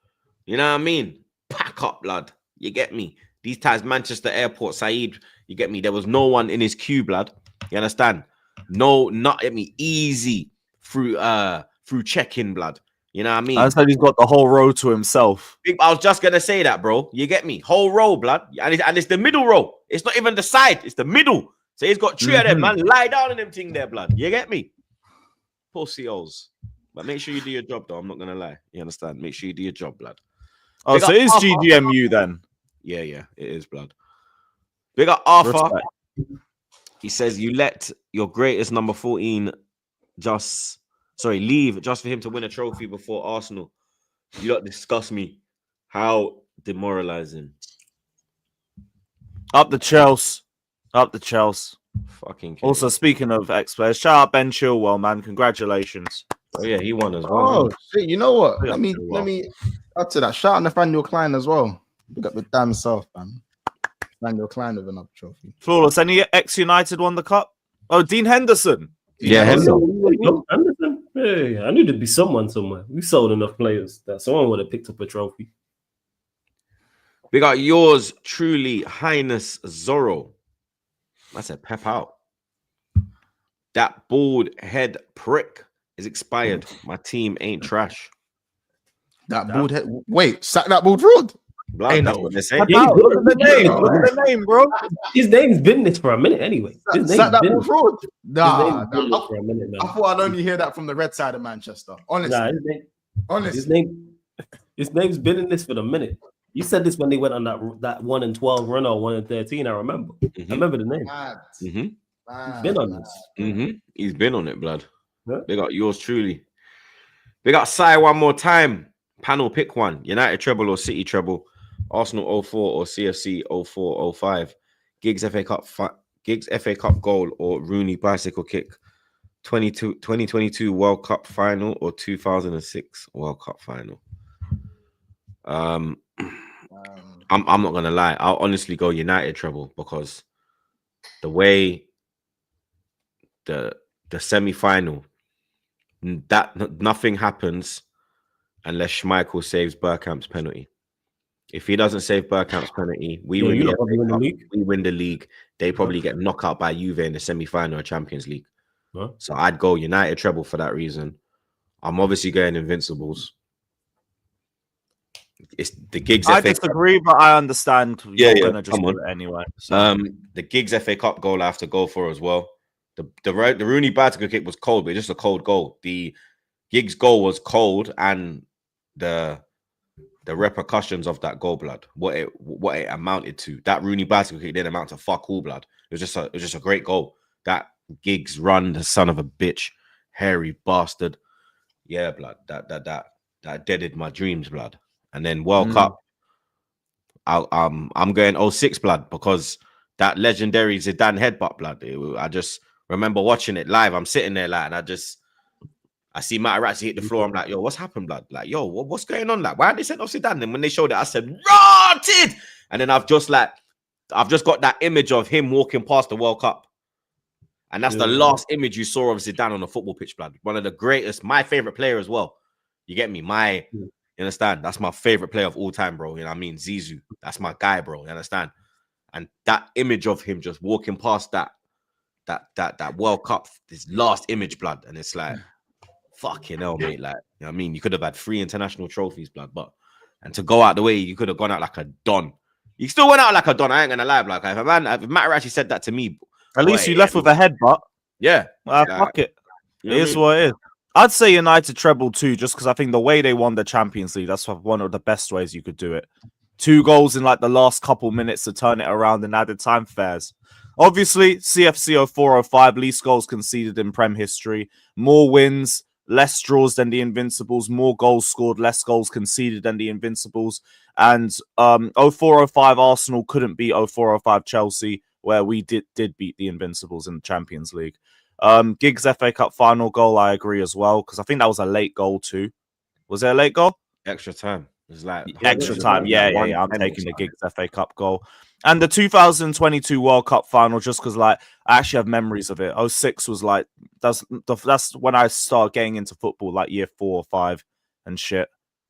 You know what I mean? Pack up, blood. You get me? These times, Manchester Airport, Saeed, you get me? There was no one in his queue, blood. You understand? No, not at me. Easy through check-in, blood. You know what I mean? I said he's got the whole row to himself. I was just gonna say that, bro. You get me? Whole row, blood, and it's the middle row. It's not even the side. It's the middle. So he's got 3 of them, man. Lie down in them thing there, blood. You get me? Poor COs. But make sure you do your job, though. I'm not gonna lie. You understand? Make sure you do your job, blood. Oh, so it is GGMU then? Yeah, it is, blood. Big up Arthur. Respect. He says you let your greatest number 14 leave just for him to win a trophy before Arsenal. You don't discuss me. How demoralizing. Up the Chelsea. Up the Chelsea. Fucking kidding. Also, speaking of ex-players, shout out Ben Chilwell, man. Congratulations. Oh yeah, he won as well. Oh shit! You know what? Yeah, Let me add to that. Shout out Nathaniel Klein as well. Pick up the damn self, man. Nathaniel Klein with another trophy. Flawless. Any ex-United won the cup? Oh, Dean Henderson. Yeah, Anderson. Hey, I knew there'd be someone somewhere. We sold enough players that someone would have picked up a trophy. We got yours truly, Highness Zorro. I said pep out. That bald head prick is expired. My team ain't trash. That bald head. Wait, sack that bald fraud. Blood, that's what they say. Look at the name. Look at the name, bro. His name's been this for a minute anyway. His name's Sack that been bald fraud. his Nah, name's been this for a minute, man. I thought I'd only hear that from the red side of Manchester. Honestly, Nah, honestly. his name's been in this for the minute. You said this when they went on that 1-12 run or 1-13. I remember. I remember the name. Mad. Mm-hmm. He's been on this. Mm-hmm. He's been on it, blood. Yeah. They got yours truly. They got Sai one more time. Panel pick one. United treble or City treble. Arsenal 04 or CFC 04-05. Giggs FA Cup goal or Rooney bicycle kick. 2022 World Cup final or 2006 World Cup final. I'm not gonna lie. I'll honestly go United treble because the way the semi-final, that nothing happens unless Schmeichel saves Bergkamp's penalty. If he doesn't save Bergkamp's penalty, we win the league. We win the league. They probably get knocked out by Juve in the semi-final of Champions League. Huh? So I'd go United treble for that reason. I'm obviously going Invincibles. It's the Giggs. I disagree, but I understand. You're gonna just do it anyway. So. The Giggs FA Cup goal I have to go for as well. The Rooney bicycle kick was cold, but just a cold goal. The Giggs goal was cold, and the repercussions of that goal, blood, what it amounted to. That Rooney bicycle kick didn't amount to fuck all, blood. It was just a great goal. That Giggs run, the son of a bitch, hairy bastard. Yeah, blood. That deaded my dreams, blood. And then World Cup, I'm going 06 blood because that legendary Zidane headbutt, blood. I just remember watching it live. I'm sitting there like, and I see Materazzi hit the floor. I'm like, yo, what's happened, blood? Like, yo, what's going on? Like, why did they send off Zidane? And when they showed it, I said, rotted. And then I've just got that image of him walking past the World Cup. And that's the last image you saw of Zidane on a football pitch, blood. One of the greatest, my favorite player as well. You get me? You understand? That's my favorite player of all time, bro. You know what I mean? Zizou. That's my guy, bro. You understand? And that image of him just walking past that World Cup, this last image, blood. And it's like, fucking hell, mate. Like, you know what I mean? You could have had 3 international trophies, blood, and to go out the way, you could have gone out like a don. You still went out like a don. I ain't gonna lie, like if Materazzi said that to me, at least you left with a headbutt. Yeah. Fuck it. It is what it is. I'd say United treble too, just because I think the way they won the Champions League, that's one of the best ways you could do it. 2 goals in like the last couple minutes to turn it around in added time fairs. Obviously, CFC 04-05, least goals conceded in Prem history. More wins, less draws than the Invincibles. More goals scored, less goals conceded than the Invincibles. And 04-05 Arsenal couldn't beat 04-05 Chelsea, where we did beat the Invincibles in the Champions League. Giggs FA Cup final goal, I agree as well, because I think that was a late goal too. Was there a late goal? Extra time. It's like extra time. Yeah. I'm taking the Giggs FA Cup goal. And the 2022 World Cup final, just because like I actually have memories of it. 06 was like that's when I started getting into football, like year 4 or 5 and shit.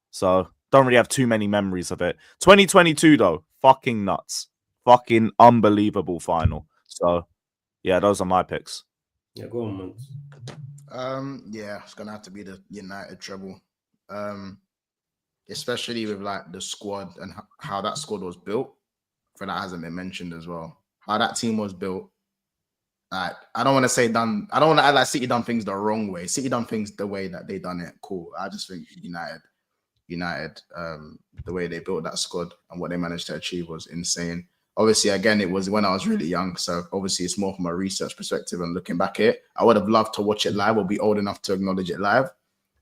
So don't really have too many memories of it. 2022 though, fucking nuts, fucking unbelievable final. So yeah, those are my picks. Yeah, go on, man. Yeah, it's gonna have to be the United treble. Especially with like the squad and how that squad was built. For that hasn't been mentioned as well. How that team was built. Like, I don't want to say done. I don't want to act like City done things the wrong way. City done things the way that they done it. Cool. I just think United, the way they built that squad and what they managed to achieve was insane. Obviously, again, it was when I was really young, so obviously it's more from a research perspective and looking back at it. I would have loved to watch it live or be old enough to acknowledge it live,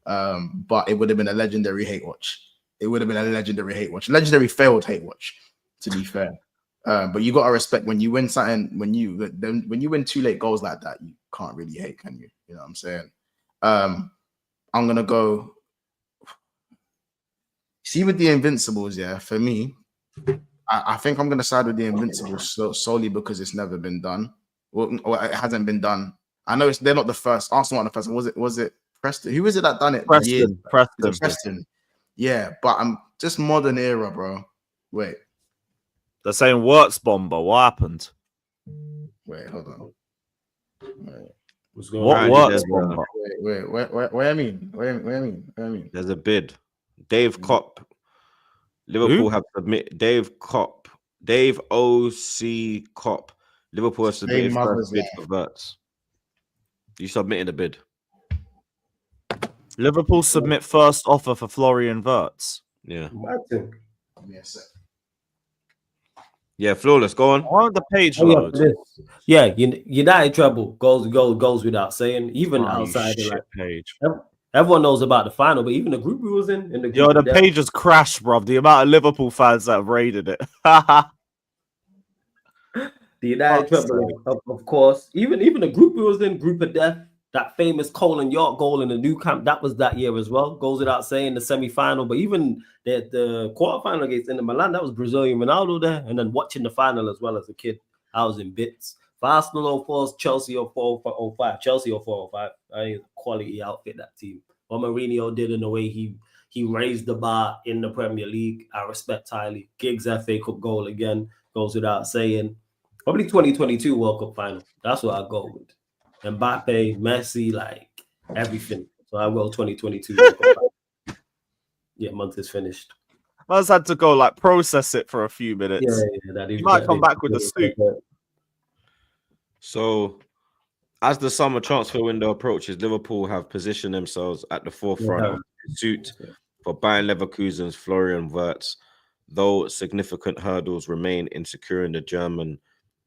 but it would have been a legendary hate watch. It would have been a legendary hate watch, legendary failed hate watch, to be fair. But you got to respect when you win something, when you win 2 late goals like that, you can't really hate, can you? You know what I'm saying? I'm gonna go. See, with the Invincibles, yeah, for me, I think I'm gonna side with the Invincibles solely because it's never been done, or it hasn't been done. I know they're not the first. Arsenal aren't the first. Was it Preston? Who was it that done it? Preston. Yeah, but I'm just modern era, bro. Wait. They're saying Wirtz Bomba. What happened? Wait, hold on. Wait. What's going What on? Wirtz Bomba? Wait. What I mean? There's a bid. Dave Kopp. Liverpool have submitted. Dave O.C. Kopp. Liverpool has submitted first bid for Wirtz. You submitted a bid. Liverpool submit first offer for Florian Wirtz. Yeah. Martin. Yes. Yeah, flawless. Go on. Why would the page Oh, load? yeah, United treble goes without saying. Even outside the like, page. everyone knows about the final, but even the group we was in the group. Yo, the page has crashed, bruv. The amount of Liverpool fans that have raided it. The United treble, of course. Even the group we was in, group of death. That famous Colin York goal in the new camp, that was that year as well. Goes without saying, the semi-final. But even the quarterfinal against Inter Milan, that was Brazilian Ronaldo there. And then watching the final as well as a kid, I was in bits. For Arsenal 04, Chelsea 04-05. Chelsea 04-05. I mean, quality outfit, that team. What Mourinho did in the way he raised the bar in the Premier League, I respect highly. Giggs FA Cup goal again, goes without saying. Probably 2022 World Cup final. That's what I go with. Mbappe, Messi, like everything. So I will 2022. Yeah, month is finished. I just had to go like process it for a few minutes. Yeah, you might come back with the suit. So, as the summer transfer window approaches, Liverpool have positioned themselves at the forefront of the pursuit for Bayern Leverkusen's Florian Wirtz, though significant hurdles remain in securing the German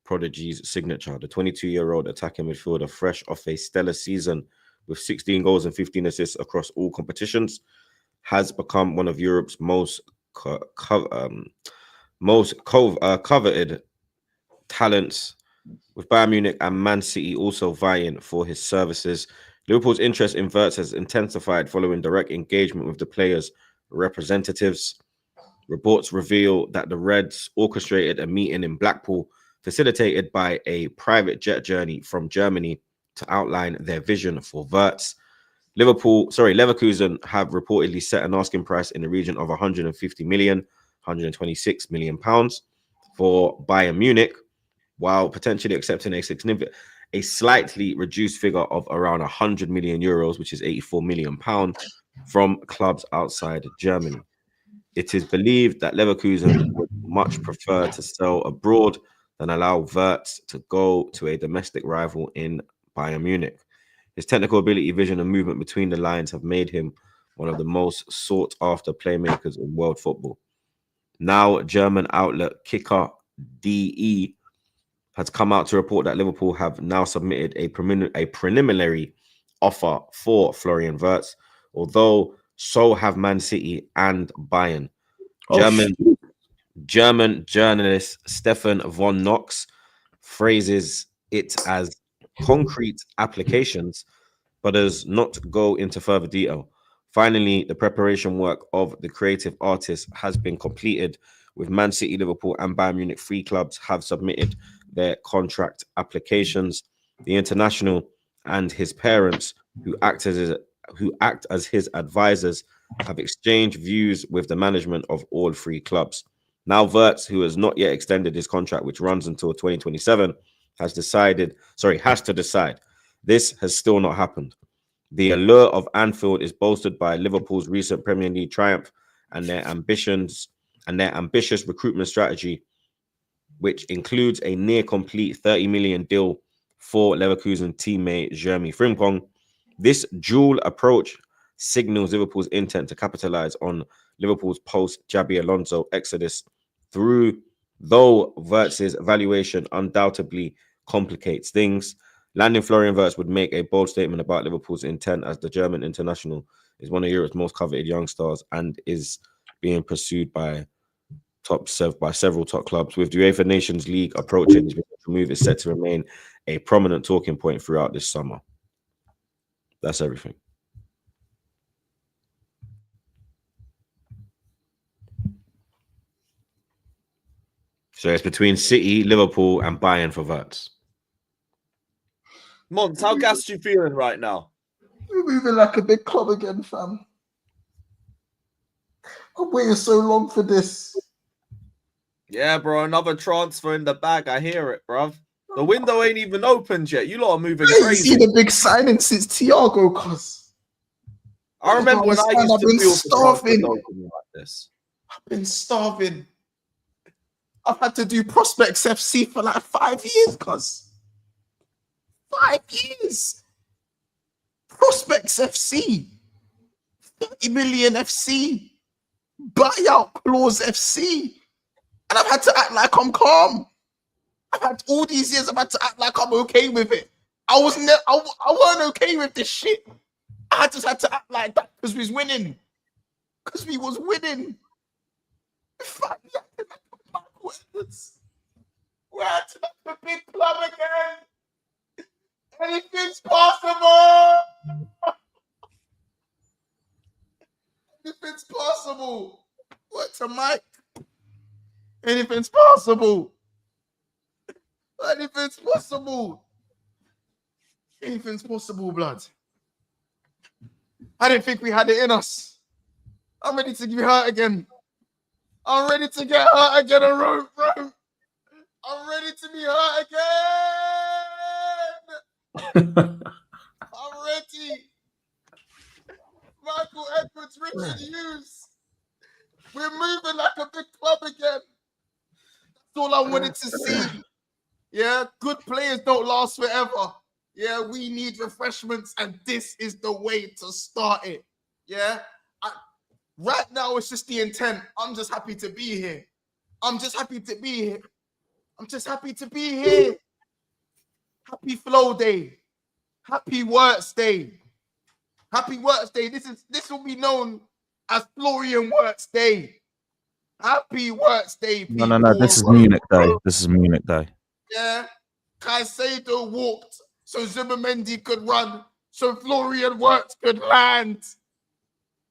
prodigy's signature. The 22-year-old attacking midfielder, fresh off a stellar season with 16 goals and 15 assists across all competitions, has become one of Europe's most coveted talents, with Bayern Munich and Man City also vying for his services. Liverpool's interest in Wirtz has intensified following direct engagement with the players' representatives. Reports reveal that the Reds orchestrated a meeting in Blackpool, facilitated by a private jet journey from Germany, to outline their vision for Wirtz. Leverkusen have reportedly set an asking price in the region of 150 million, 126 million pounds for Bayern Munich, while potentially accepting a slightly reduced figure of around 100 million euros, which is 84 million pounds, from clubs outside Germany. It is believed that Leverkusen would much prefer to sell abroad than allow Wirtz to go to a domestic rival in Bayern Munich. His technical ability, vision, and movement between the lines have made him one of the most sought-after playmakers in world football. Now, German outlet Kicker DE has come out to report that Liverpool have now submitted a preliminary offer for Florian Wirtz, although so have Man City and Bayern. German journalist Stefan von Knox phrases it as concrete applications, but does not go into further detail. Finally, the preparation work of the creative artist has been completed, with Man City, Liverpool, and Bayern Munich. 3 clubs have submitted their contract applications. The international and his parents, who act as his advisors, have exchanged views with the management of all 3 clubs. Now, Wirtz, who has not yet extended his contract, which runs until 2027, has to decide This has still not happened. The allure of Anfield is bolstered by Liverpool's recent Premier League triumph and their ambitious recruitment strategy, which includes a near complete 30 million deal for Leverkusen teammate Jeremy Frimpong. This dual approach signals Liverpool's intent to capitalize on Liverpool's post-Xabi Alonso exodus though Wirtz's valuation undoubtedly complicates things. Landing Florian Wirtz would make a bold statement about Liverpool's intent, as the German international is one of Europe's most coveted young stars and is being pursued by several top clubs. With the UEFA Nations League approaching, the move is set to remain a prominent talking point throughout this summer. That's everything. So it's between City, Liverpool, and Bayern for Wirtz. Mons, how gassed you feeling right now? We're moving like a big club again, fam. I'm waiting so long for this. Yeah, bro, another transfer in the bag. I hear it, bruv. The window ain't even opened yet. You lot are moving I ain't crazy. seen a big signing since Thiago, cuz. I remember when I used I've to been feel for starving. transfers like this. I've been starving. I've had to do Prospects FC for like 5 years, cuz. 5 years. Prospects FC. 30 million FC. Buyout clause FC. And I've had to act like I'm calm. I've had all these years, I've had to act like I'm okay with it. I weren't okay with this shit. I just had to act like that because we was winning. Because we was winning. We're acting like a big club again. Anything's possible. Anything's possible. What to Mike? Anything's possible. Anything's possible. Anything's possible, blood. I didn't think we had it in us. I'm ready to get hurt again. I'm ready to get hurt again, bro. I'm ready to be hurt again. I'm ready. Michael Edwards, Richard Hughes. We're moving like a big club again. That's all I wanted to see. Yeah, good players don't last forever. Yeah, we need refreshments, and this is the way to start it. Yeah, right now it's just the intent. I'm just happy to be here. I'm just happy to be here. I'm just happy to be here. Happy Flow Day. Happy Wirtz Day. Happy Wirtz Day. This will be known as Florian Wirtz Day. Happy Wirtz Day, people. No. This is Munich Day. This is Munich Day. Yeah. Caicedo walked so Zubimendi could run, so Florian Wirtz could land.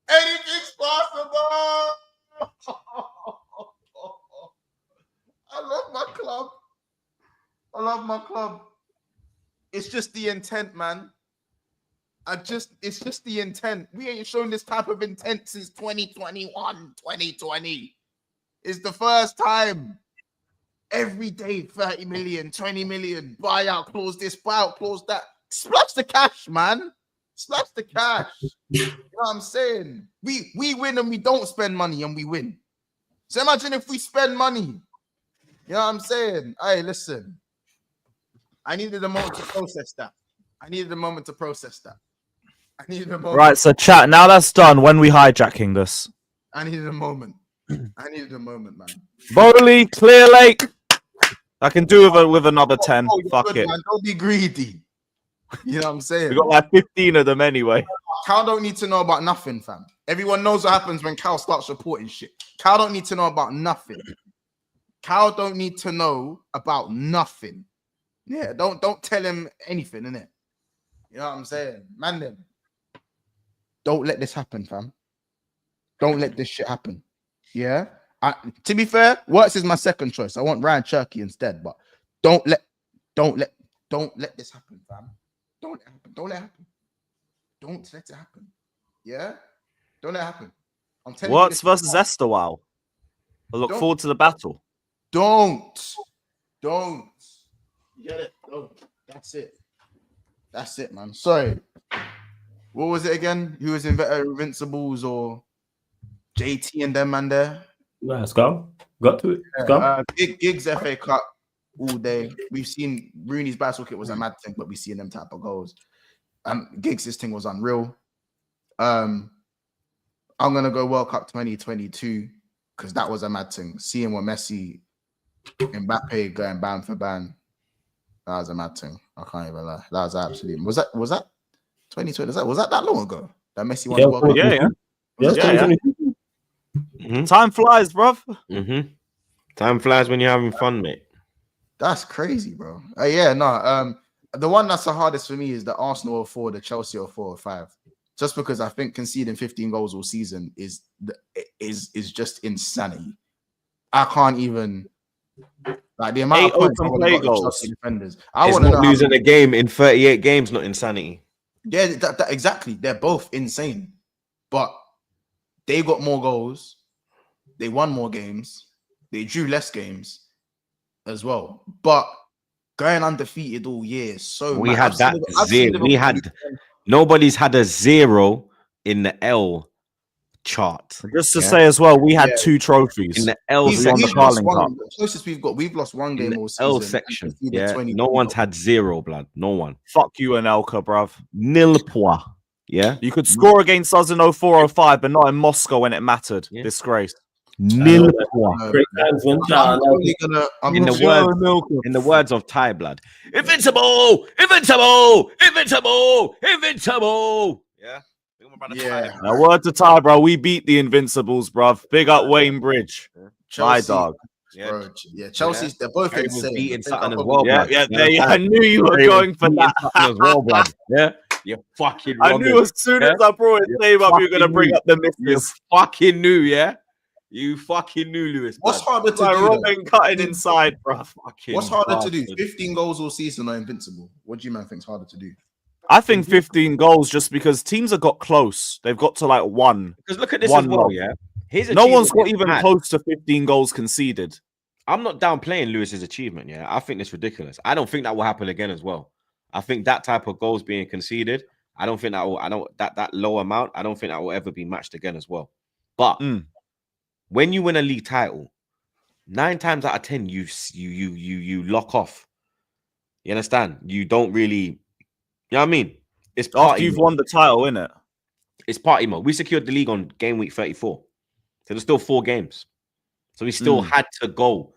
Anything's possible. I love my club. I love my club. It's just the intent, man. It's just the intent. We ain't shown this type of intent since 2021, 2020. It's the first time. Every day, 30 million, 20 million, buyout clause this, buyout clause that. Splash the cash, man. Splash the cash. You know what I'm saying? We win and we don't spend money and we win. So imagine if we spend money. You know what I'm saying? Hey, listen. I needed a moment to process that. I needed a moment. Right, so chat, now that's done. When we hijacking this? I needed a moment. Man. Bowley, Clear Lake. I can do with another 10. Fuck good, it. Man. Don't be greedy. You know what I'm saying? We got like 15 of them anyway. Cal don't need to know about nothing, fam. Everyone knows what happens when Cal starts reporting shit. Cal don't need to know about nothing. Yeah, don't tell him anything, innit? You know what I'm saying? Man, them. Don't let this happen, fam. Don't let this shit happen. Yeah? To be fair, Wirtz is my second choice. I want Ryan Cherky instead, but don't let this happen, fam. Don't let it happen. Yeah? Don't let it happen. I'm telling you. Wirtz versus Esterwal. I look forward to the battle. Don't. You get it? Don't. That's it. That's it, man. Sorry. What was it again? Who was Invincibles or JT and them man there? Let's go. Got to it. Let's go. Giggs FA Cup all day. We've seen Rooney's bicycle kick was a mad thing, but we've seen them type of goals. Giggs' thing was unreal. I'm gonna go World Cup 2022 because that was a mad thing. Seeing what Messi, Mbappe going ban for ban, that was a mad thing. I can't even lie. That was absolutely. Was that 2020? Was that long ago that Messi won the World Cup? Yeah. Mm-hmm. Time flies, bruv. Mm-hmm. Time flies when you're having fun, mate. That's crazy, bro. The one that's the hardest for me is the Arsenal 04, the Chelsea 04, 05. Just because I think conceding 15 goals all season is just insanity. I can't even like the amount of points I play got goals. Defenders. It's not losing a game in 38 games, not insanity. Yeah, that exactly. They're both insane, but they got more goals. They won more games. They drew less games as well. But going undefeated all year is so. We had that zero. Nobody's had a 0 in the L chart. Just to say as well, we had 2 trophies in the L section. The closest we've lost one game all season. L section. Yeah, no one's had 0 blood. No one. Fuck you and Elka, bruv. Nil point. Yeah, you could score against us in 04-05, but not in Moscow when it mattered. Yeah. Disgrace. Nil point. In the words of Thai blood, invincible. Yeah. Now, word to Ty, bro. We beat the Invincibles, bruv. Big up Wayne Bridge. My dog. Yeah, Chelsea's they're both insane. Beating something as well. I knew you were going for that as well, blood. Yeah, you fucking. I knew as soon as I brought his name up, you were gonna bring up the missus. You fucking knew, yeah. You fucking knew, Lewis. What's harder to do? Robin cutting inside, bruv. What's harder to do? 15 goals all season or Invincible? What do you man think's harder to do? I think 15 goals just because teams have got close. They've got to like one. Because look at this as well, yeah. No one's got even close to 15 goals conceded. I'm not downplaying Lewis's achievement, yeah. I think it's ridiculous. I don't think that will happen again as well. I think that type of goals being conceded, I don't think that will, that low amount, I don't think that will ever be matched again as well. But when you win a league title, 9 times out of 10, you lock off. You understand? You don't really, you know what I mean? It's after you've won the title, innit? It's party mode. We secured the league on game week 34. So there's still 4 games. So we still had to go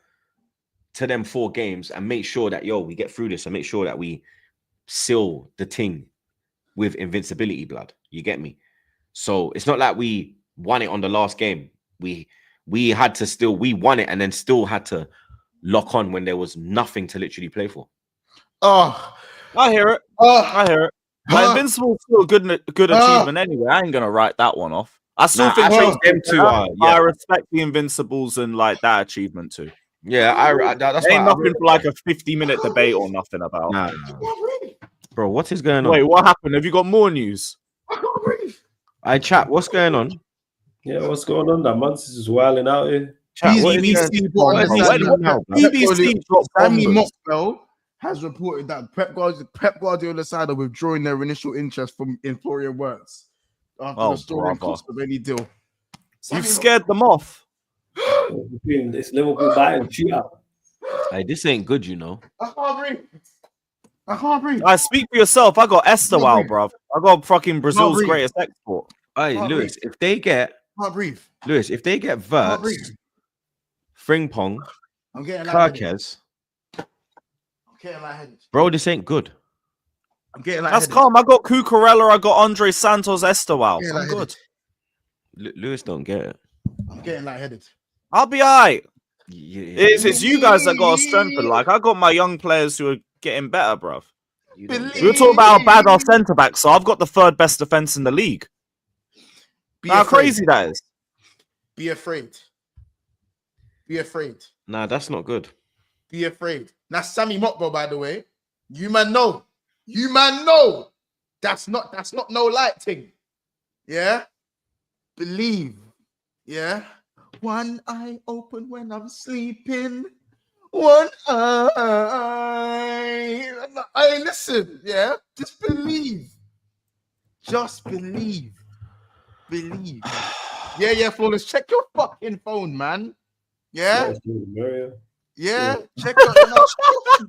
to them 4 games and make sure that, we get through this and make sure that we seal the thing with invincibility, blood. You get me? So it's not like we won it on the last game. We had to still, we won it and then still had to lock on when there was nothing to literally play for. Oh, I hear it. I hear it. But Invincible's still a good achievement anyway. I ain't gonna write that one off. I still think them two are. I respect the Invincibles and like that achievement too. Yeah, that's ain't nothing for like a 50-minute debate or nothing about. Nah. Bro, what is going on? Wait, what happened? Have you got more news? I can't breathe. I chat. What's going on? Yeah, what's going on? That Manchester is wilding out here. Chat, BBC dropped Sammy Mockbell has reported that Pep Guardiola side are withdrawing their initial interest from in Florian Wirtz after the story and cost of any deal. You've scared them off. It's Liverpool buying shootout. Hey, this ain't good, you know. I can't breathe. I speak for yourself. I got Estewao, bruv. I got fucking Brazil's greatest export. Hey, Lewis, if they get Wirtz, Frimpong, Kerkez, bro, this ain't good. I'm getting that's calm. I got Cucurella. I got Andre Santos, Estewao. I'm good. Lewis don't get it. I'm getting lightheaded. I'll be alright. It's you guys that got to strengthen. Like I got my young players who are getting better, bruv. We were talking about how bad our centre backs are. I've got the 3rd best defense in the league. How crazy that is. Be afraid. Be afraid. Nah, that's not good. Be afraid. Now, Sammy Mockbell, by the way, you man know. That's not no light thing. Yeah? Believe. Yeah? One eye open when I'm sleeping. one eye. I listen, yeah. Just believe. Just believe. Believe. Yeah, Flawless. Check your fucking phone, man. Yeah. Yeah. Check your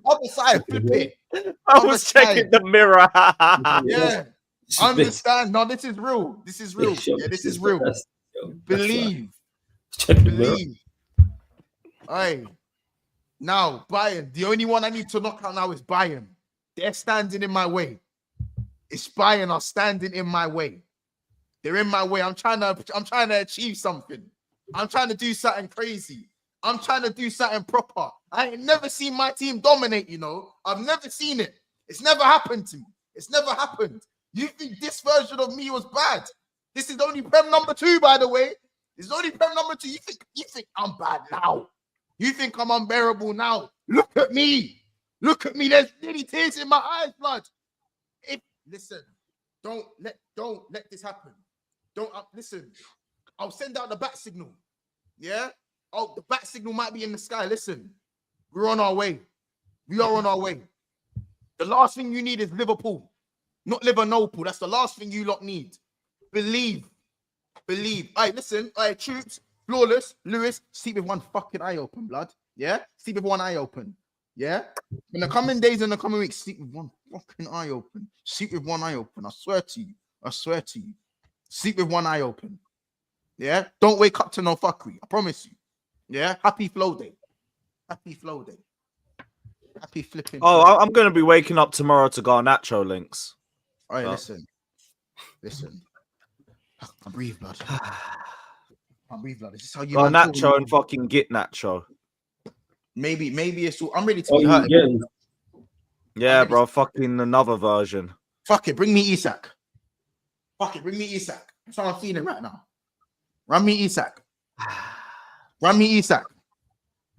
other side. Flip it. I was checking the mirror. Yeah. Understand. No, this is real. This is real. Yeah, this is real. Believe. Believe. Aye. Now, Bayern. The only one I need to knock out now is Bayern. They're standing in my way. It's Bayern are standing in my way. They're in my way. I'm trying to achieve something. I'm trying to do something crazy. I'm trying to do something proper. I ain't never seen my team dominate, you know. I've never seen it. It's never happened to me. It's never happened. You think this version of me was bad? This is only Prem number 2, by the way. This is only Prem number 2. You think I'm bad now? You think I'm unbearable now? Look at me. Look at me. There's nearly tears in my eyes, blood. Listen, don't let this happen. Don't listen. I'll send out the bat signal. Yeah. Oh, the bat signal might be in the sky. Listen, we're on our way. We are on our way. The last thing you need is Liverpool, not Liverpool. That's the last thing you lot need. Believe. All right, listen. All right, Troops, Flawless, Lewis, sleep with one fucking eye open, blood. Yeah, sleep with one eye open. Yeah. In the coming days and the coming weeks, sleep with one fucking eye open. Sleep with one eye open. I swear to you. Sleep with one eye open. Yeah. Don't wake up to no fuckery. I promise you. Yeah. Happy flow day. Happy flipping. Oh, I'm going to be waking up tomorrow to Garnacho links. All right, listen. I breathe, blood. This is how you Garnacho and fucking Git Nacho. Maybe it's all. I'm ready to be hurt. Yeah, bro. Fucking another version. Fuck it. Bring me Isak. That's how I'm feeling right now. Run me Isak.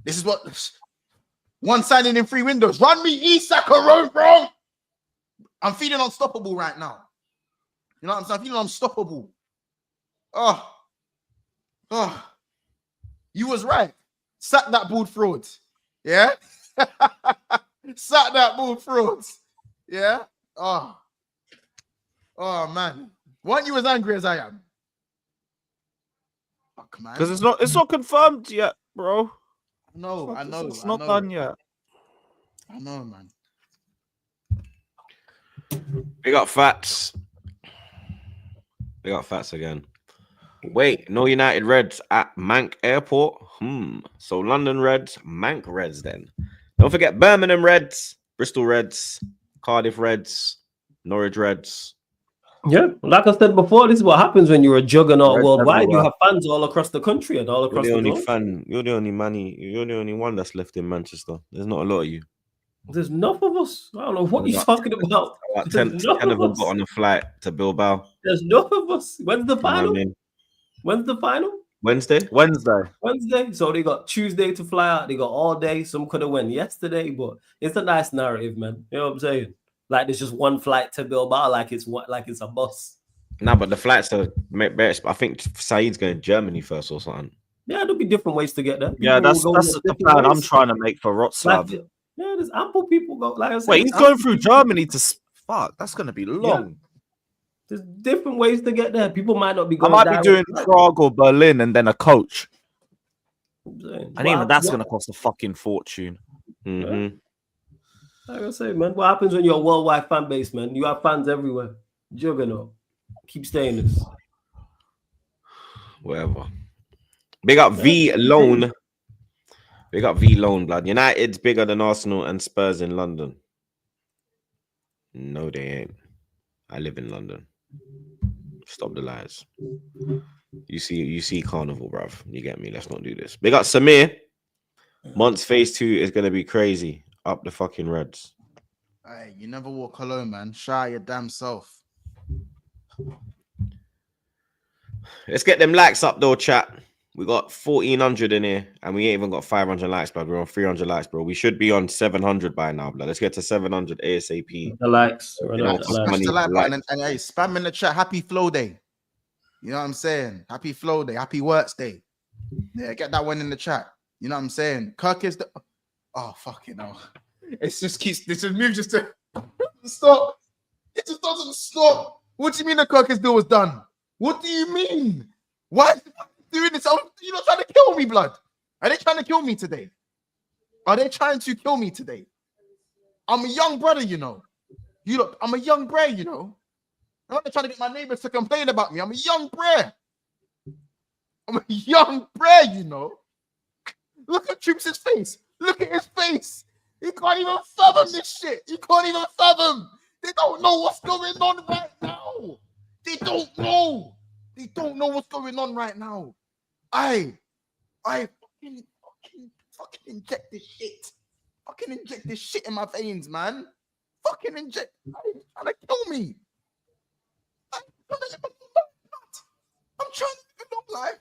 This is what one signing in 3 windows. Run me Isak, bro. I'm feeling unstoppable right now. You know what I'm saying? I'm feeling unstoppable. Oh. You was right. Sack that bald fraud. Yeah? Sack that bald fraud. Yeah? Oh, man. Weren't you as angry as I am? Fuck, man. Because it's not confirmed yet, bro. No, I know. It's not done yet. I know, man. We got Fats again. Wait, no United Reds at Mank Airport. So London Reds, Mank Reds then. Don't forget Birmingham Reds, Bristol Reds, Cardiff Reds, Norwich Reds. Yeah, like I said before, this is what happens when you're a juggernaut worldwide. You have fans all across the country and all across the globe. You're the only one that's left in Manchester. There's not a lot of you. There's enough of us. I don't know what you're talking about. 10 of them got on a flight to Bilbao. There's enough of us. When's the final? When's the final? Wednesday. So they got Tuesday to fly out. They got all day. Some could have went yesterday, but it's a nice narrative, man. You know what I'm saying? Like there's just one flight to Bilbao, like it's a bus. Nah, but the flights are. I think Saeed's going to Germany first or something. Yeah, there'll be different ways to get there. Yeah, that's the plan I'm trying to make for Wrocław. Yeah, there's ample people go. Like I said, wait, he's going through Germany to fuck. That's going to be long. Yeah. There's different ways to get there. People might not be going. I might be doing Prague or Berlin and then a coach. And even that's going to cost a fucking fortune. Mm-hmm. Like I say, man, what happens when you're a worldwide fan base, man? You have fans everywhere. Juggernaut. Keep staying this. Whatever. Big up V Loan. Big up V Loan, blood. United's bigger than Arsenal and Spurs in London. No, they ain't. I live in London. Stop the lies. You see Carnival, bruv. You get me? Let's not do this. Big up Samir. Months phase 2 is going to be crazy. Up the fucking Reds. Hey, you never walk alone, man. Shy your damn self. Let's get them likes up, though, chat. We got 1,400 in here, and we ain't even got 500 likes, bro. We're on 300 likes, bro. We should be on 700 by now, bro. Let's get to 700 ASAP. The likes. Smash the like button and hey, spam in the chat. Happy flow day. You know what I'm saying? Happy flow day. Happy Wirtz day. Yeah, get that one in the chat. You know what I'm saying? Kerkez Oh, fucking hell. It's just keeps, this move just to stop. It just doesn't stop. What do you mean the Kerkez deal was done? What do you mean? Why is he doing this? You're not trying to kill me, blood. Are they trying to kill me today? Are they trying to kill me today? I'm a young brother, you know. I'm a young bray, you know. I'm not trying to get my neighbors to complain about me. I'm a young bray. I'm a young bray, you know. Look at Troops' face. Look at his face. He can't even fathom this shit. He can't even fathom. They don't know what's going on right now. They don't know. They don't know what's going on right now. I fucking inject this shit. Fucking inject this shit in my veins, man. Fucking inject. Trying to kill me. I'm trying to live a long life.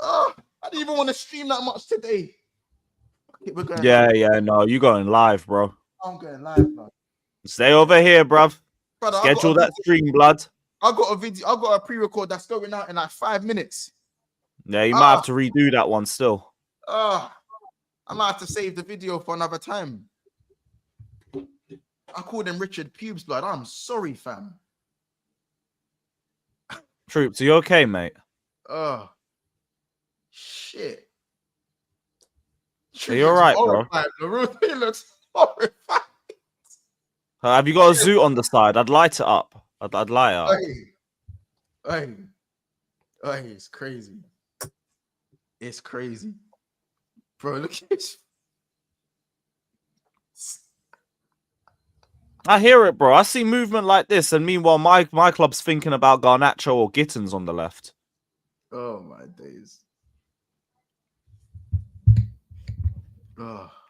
I didn't even want to stream that much today. Okay, we're going Yeah, no, you going live, bro. I'm going live, bro. Stay over here, bruv. Brother, Schedule that stream, blood. I got a video. I got a pre-record that's going out in like 5 minutes. Yeah, you might have to redo that one still. I might have to save the video for another time. I called him Richard Pubes, blood. I'm sorry, fam. Troops, are you okay, mate? Shit. Are you all right, bro? He looks horrified. Have you got a zoot on the side? I'd light it up. I'd light it up. Hey, it's crazy. It's crazy. Bro, look at this. I hear it, bro. I see movement like this, and meanwhile, my club's thinking about Garnacho or Gittins on the left. Oh, my days.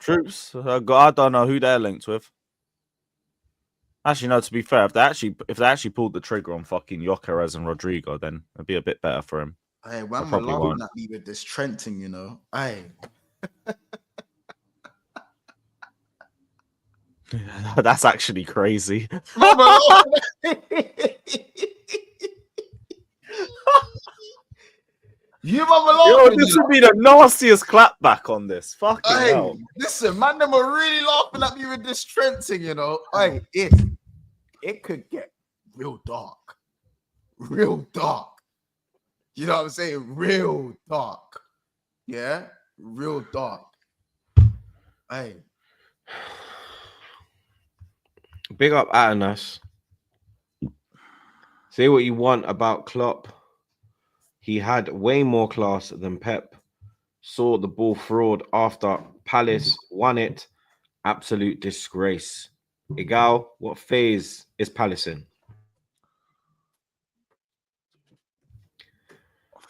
Troops, I don't know who they're linked with. Actually, no, to be fair, if they actually pulled the trigger on fucking Gyökeres and Rodrigo, then it'd be a bit better for him. Hey, when we're laughing at me with this Trenting, you know, hey. That's actually crazy. Yo, this would be the nastiest clapback on this. Fucking hell. Listen, man, them are really laughing at me with this Trenting, you know. Hey, it could get real dark. Real dark. You know what I'm saying? Real dark. Yeah? Real dark. Hey. Big up Atanas. Say what you want about Klopp. He had way more class than Pep. Saw the ball fraud after Palace won it. Absolute disgrace. Igal, what phase is Palace in?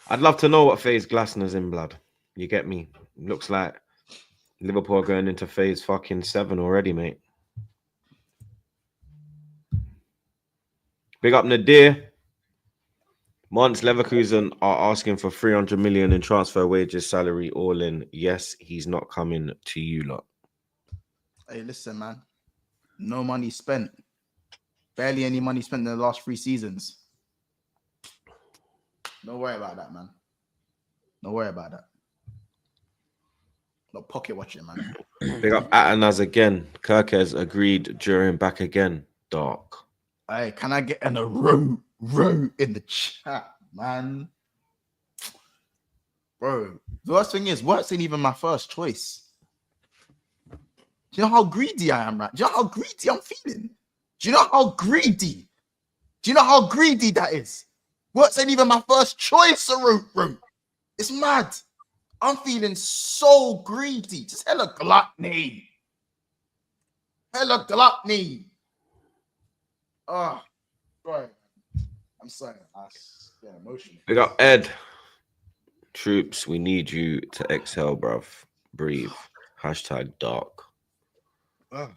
I'd love to know what phase Glasner's in, blood. You get me? Looks like Liverpool are going into phase fucking 7 already, mate. Big up Nadir. Mons Leverkusen are asking for 300 million in transfer wages, salary, all in. Yes, he's not coming to you lot. Hey, listen, man. No money spent. Barely any money spent in the last 3 seasons. Don't worry about that, man. Don't worry about that. No pocket watching, man. Big up Atanas again. Kerkez agreed during back again. Dark. Hey, can I get in a row in the chat, man? Bro, the worst thing is, Wirtz ain't even my first choice. Do you know how greedy I am, right? Do you know how greedy I'm feeling? Do you know how greedy? Do you know how greedy that is? Wirtz ain't even my first choice, root. It's mad. I'm feeling so greedy. Just hella gluttony. Hella gluttony. Oh, sorry. I'm sorry. I get emotional. Big up Ed. Troops, we need you to exhale, bruv. Breathe. Hashtag dark. Oh.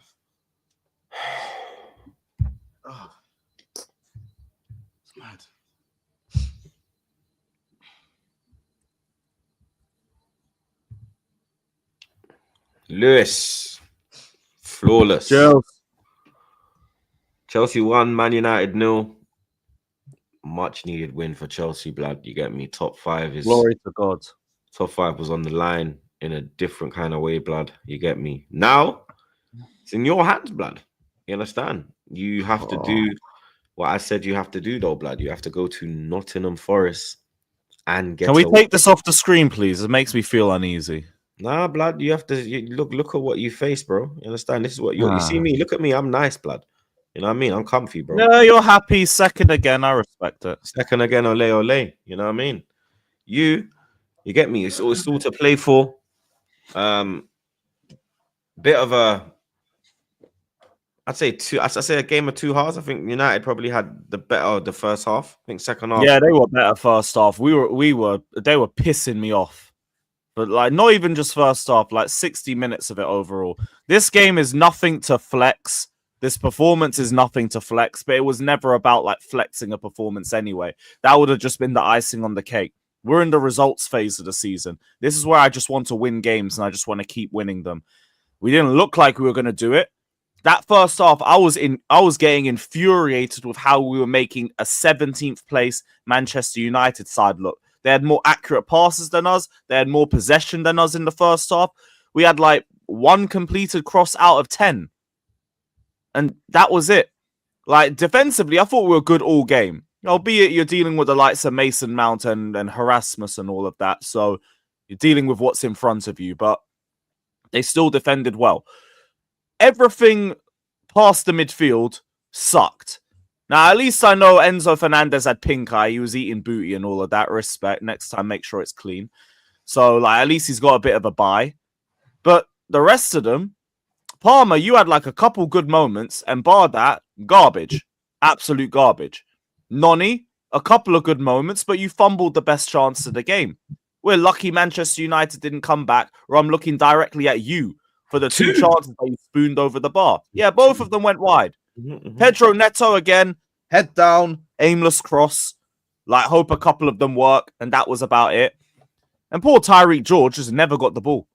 It's mad. Lewis. Flawless. Chelsea 1, Man United 0. Much needed win for Chelsea, blood. You get me? Top 5 is Glory to God. top 5 was on the line in a different kind of way, blood. You get me? Now it's in your hands, blood. You understand? You have to do what I said you have to do, though, blood. You have to go to Nottingham Forest and get. Can we take this off the screen, please? It makes me feel uneasy. Nah, blood. You have to look at what you face, bro. You understand? This is what you see me. Look at me. I'm nice, blood. You know what I mean? I'm comfy, bro. No, you're happy. Second again. I respect it. Second again, ole. You know what I mean? You get me? It's all to play for. Bit of a, I'd say a game of two halves. I think United probably had the better the first half. I think second half. Yeah, they were better first half. They were pissing me off. But like not even just first half, like 60 minutes of it overall. This game is nothing to flex. This performance is nothing to flex, but it was never about like flexing a performance anyway. That would have just been the icing on the cake. We're in the results phase of the season. This is where I just want to win games and I just want to keep winning them. We didn't look like we were going to do it. That first half, I was getting infuriated with how we were making a 17th place Manchester United side look. They had more accurate passes than us. They had more possession than us in the first half. We had like 1 completed cross out of 10. And that was it. Like defensively, I thought we were good all game. Albeit you're dealing with the likes of Mason Mount and Erasmus and all of that. So you're dealing with what's in front of you. But they still defended well. Everything past the midfield sucked. Now, at least I know Enzo Fernandez had pink eye. He was eating booty and all of that. Respect. Next time, make sure it's clean. So, like, at least he's got a bit of a bye. But the rest of them, Palmer, you had like a couple good moments, and bar that, garbage. Absolute garbage. Noni, a couple of good moments, but you fumbled the best chance of the game. We're lucky Manchester United didn't come back, or I'm looking directly at you for the 2 chances that you spooned over the bar. Yeah, both of them went wide. Pedro Neto again, head down, aimless cross. Like, hope a couple of them work, and that was about it. And poor Tyreek George just never got the ball.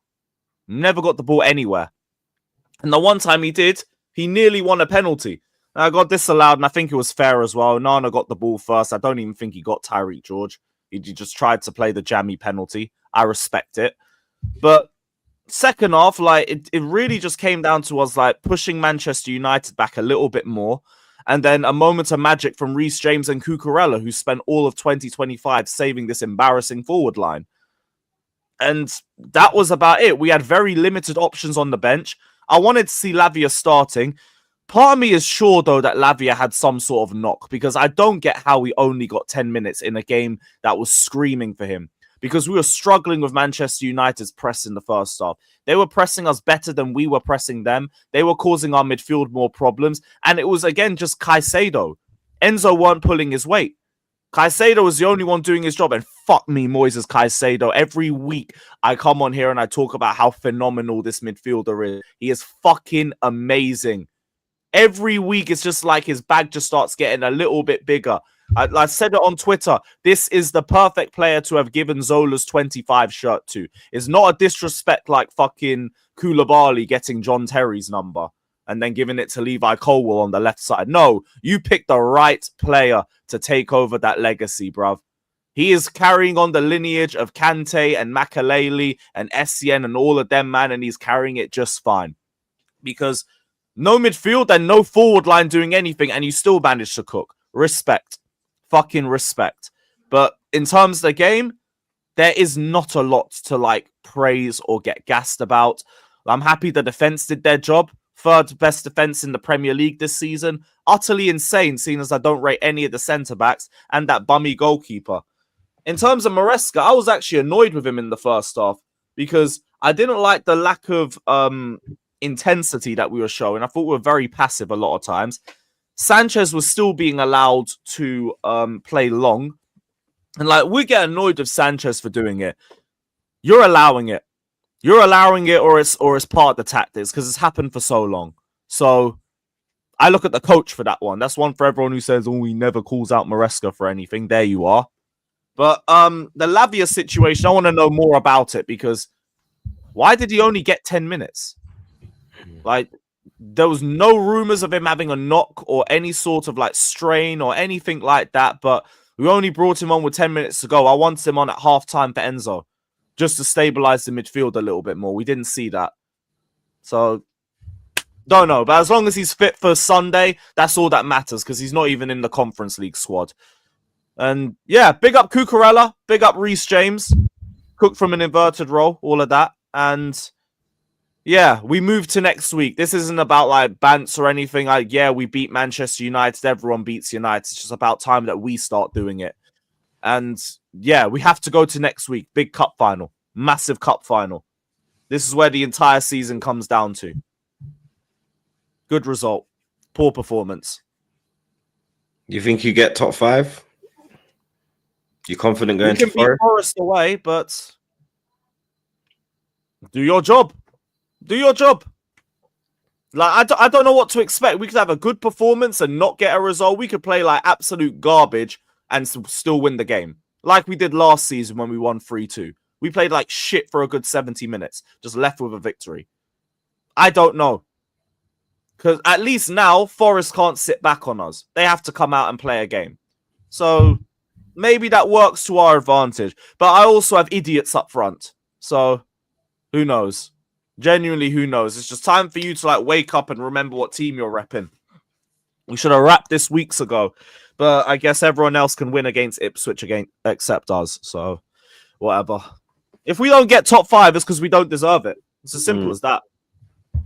Never got the ball anywhere. And the one time he did, he nearly won a penalty. I got disallowed, and I think it was fair as well. Nana got the ball first. I don't even think he got Tyreek George. He just tried to play the jammy penalty. I respect it. But second half, like it really just came down to us like pushing Manchester United back a little bit more. And then a moment of magic from Reece James and Cucurella, who spent all of 2025 saving this embarrassing forward line. And that was about it. We had very limited options on the bench. I wanted to see Lavia starting. Part of me is sure, though, that Lavia had some sort of knock, because I don't get how he only got 10 minutes in a game that was screaming for him. Because we were struggling with Manchester United's press in the first half. They were pressing us better than we were pressing them. They were causing our midfield more problems. And it was, again, just Caicedo. Enzo weren't pulling his weight. Caicedo was the only one doing his job. And fuck me, Moises Caicedo. Every week I come on here and I talk about how phenomenal this midfielder is. He is fucking amazing. Every week it's just like his bag just starts getting a little bit bigger. I said it on Twitter. This is the perfect player to have given Zola's 25 shirt to. It's not a disrespect like fucking Koulibaly getting John Terry's number and then giving it to Levi Colwill on the left side. No, you picked the right player to take over that legacy, bruv. He is carrying on the lineage of Kante and Makaleli and Essien and all of them, man, and he's carrying it just fine. Because no midfield and no forward line doing anything, and you still managed to cook. Respect. Fucking respect. But in terms of the game, there is not a lot to like praise or get gassed about. I'm happy the defense did their job. 3rd best defense in the Premier League this season. Utterly insane, seeing as I don't rate any of the centre-backs and that bummy goalkeeper. In terms of Maresca, I was actually annoyed with him in the first half because I didn't like the lack of intensity that we were showing. I thought we were very passive a lot of times. Sanchez was still being allowed to play long. And like, we get annoyed with Sanchez for doing it. You're allowing it. You're allowing it, or it's part of the tactics, because it's happened for so long. So I look at the coach for that one. That's one for everyone who says, oh, he never calls out Maresca for anything. There you are. But the Lavia situation, I want to know more about it, because why did he only get 10 minutes? Like, there was no rumors of him having a knock or any sort of like strain or anything like that, but we only brought him on with 10 minutes to go. I wanted him on at halftime for Enzo. just to stabilize the midfield a little bit more. We didn't see that. So, don't know. But as long as he's fit for Sunday, that's all that matters because he's not even in the Conference League squad. And yeah, big up Cucurella, big up Reece James, cooked from an inverted role, all of that. And yeah, we move to next week. This isn't about like bants or anything. Like, yeah, we beat Manchester United. Everyone beats United. It's just about time that we start doing it. And yeah, we have to go to next week. Big cup final, massive cup final. This is where the entire season comes down to. Good result, poor performance. You think you get top 5? You confident going You can to beat Forest away, but do your job. Do your job. Like I don't know what to expect. We could have a good performance and not get a result. We could play like absolute garbage and still win the game. Like we did last season when we won 3-2. We played like shit for a good 70 minutes. Just left with a victory. I don't know. Because at least now, Forest can't sit back on us. They have to come out and play a game. So maybe that works to our advantage. But I also have idiots up front. So who knows? Genuinely, who knows? It's just time for you to like wake up and remember what team you're repping. We should have wrapped this weeks ago. But I guess everyone else can win against Ipswich except us. So whatever. If we don't get top 5, it's because we don't deserve it. It's as simple as that.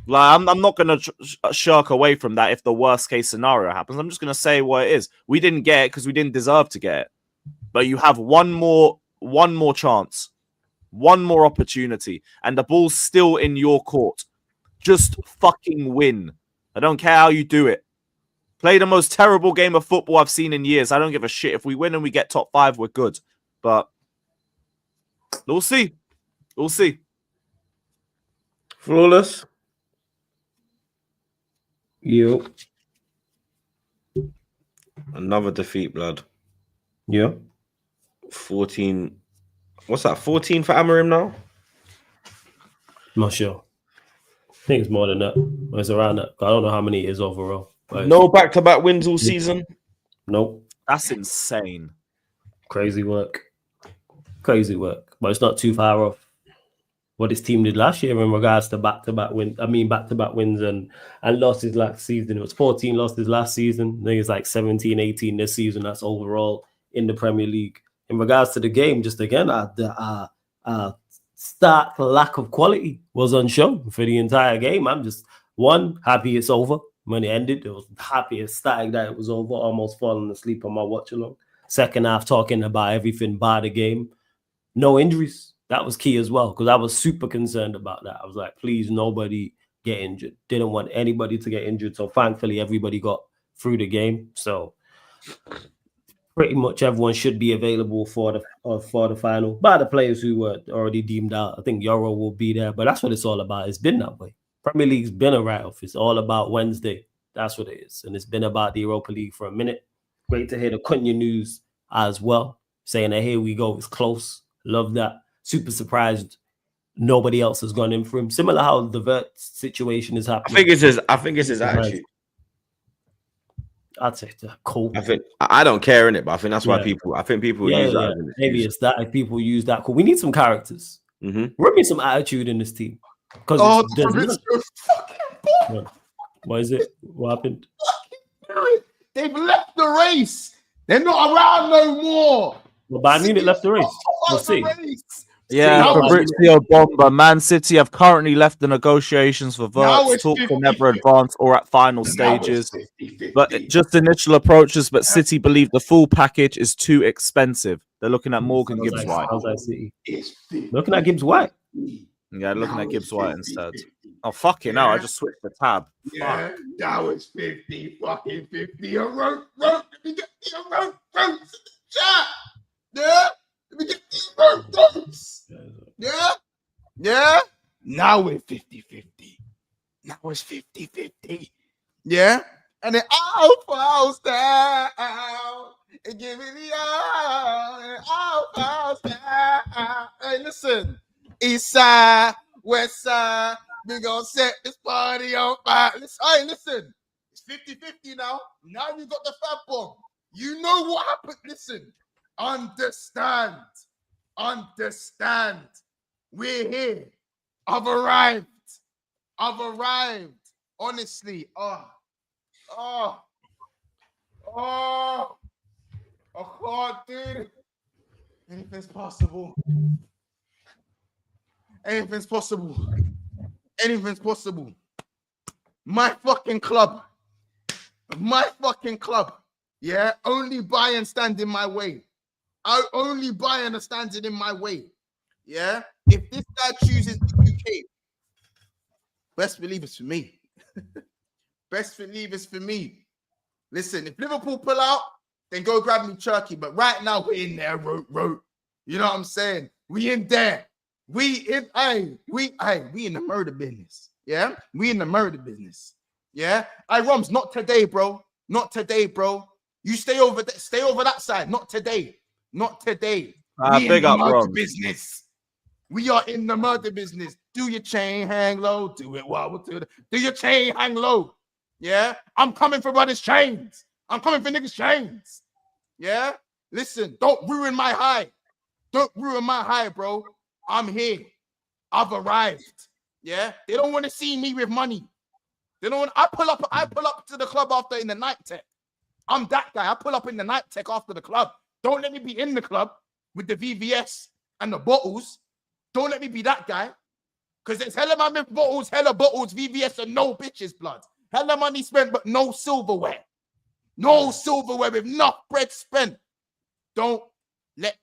Like I'm not going to shirk away from that if the worst case scenario happens. I'm just going to say what it is. We didn't get it because we didn't deserve to get it. But you have one more chance. One more opportunity. And the ball's still in your court. Just fucking win. I don't care how you do it. Play the most terrible game of football I've seen in years. I don't give a shit. If we win and we get top 5, we're good. But we'll see. We'll see. Flawless. You. Another defeat, blood. Yeah. 14. What's that? 14 for Amorim now? Not sure. I think it's more than that. It's around that. I don't know how many it is overall. No back-to-back wins all season? Nope. That's insane. Crazy work. Crazy work. But it's not too far off what his team did last year in regards to back-to-back wins. I mean, back-to-back wins and losses last season. It was 14 losses last season. I think it's like 17, 18 this season. That's overall in the Premier League. In regards to the game, just again, the stark lack of quality was on show for the entire game. I'm just, happy it's over. When it ended, it was happy, ecstatic that it was over, almost falling asleep on my watch along. Second half, talking about everything by the game. No injuries. That was key as well, because I was super concerned about that. I was like, please, nobody get injured. Didn't want anybody to get injured. So thankfully, everybody got through the game. So pretty much everyone should be available for the final by the players who were already deemed out. I think Euro will be there, but that's what it's all about. It's been that way. Premier League's been a write-off. It's all about Wednesday. That's what it is. And it's been about the Europa League for a minute. Great to hear the Cunha news as well, saying that here we go, it's close. Love that. Super surprised nobody else has gone in for him. Similar how the Wirtz situation is happening. I think it's his attitude. I'd say cool. I don't care in it, but I think that's why people use that. Maybe it's that if people use that. Cool. We need some characters. Mm-hmm. Run me some attitude in this team. Because what is it? What happened? They've left the race. They're not around no more. Well, but I mean, it left the race. We'll see. Yeah, Fabrizio Bomba. Man City have currently left the negotiations for Wirtz. Talks are never advanced or at final stages. But just initial approaches. But City believe the full package is too expensive. They're looking at Morgan Gibbs White. Looking at Gibbs White. Yeah, looking at Gibbs White instead. Oh, fucking hell. I just switched the tab. Yeah, that was 50, fucking 50. Let me get the chat. Yeah, let me get the Yeah. Now we're 50-50. Now it's 50-50. Yeah. And then I'll down and give me the all. And I'll down. Hey, listen. East side, west side, we gonna set this party on fire. Listen, it's 50-50 now. Now you got the fab bomb. You know what happened. Listen, understand. We're here. I've arrived. Honestly. I can't, dude. Anything's possible. My fucking club. Yeah, only Bayern stand in my way. Only Bayern stands in my way. Yeah, if this guy chooses the UK, best believe it's for me. Listen, if Liverpool pull out, then go grab me Turkey. But right now we're in there, rote. You know what I'm saying? We in there. We in the murder business. Yeah, we in the murder business. Yeah, Roms, not today, bro. You stay over that side. Not today. Big up, murder Roms. business. We are in the murder business. Do your chain hang low? Do it while we're doing it. Do your chain hang low? Yeah, I'm coming for brothers' chains. I'm coming for niggas' chains. Yeah, listen, don't ruin my high. Bro. I'm here. I've arrived. Yeah, they don't want to see me with money. I pull up to the club after in the night tech. I'm that guy. I pull up in the night tech after the club. Don't let me be in the club with the VVS and the bottles. Don't let me be that guy. Because there's hella man with bottles, VVS, and no bitches, blood. Hella money spent, but no silverware. No silverware with enough bread spent. Don't let,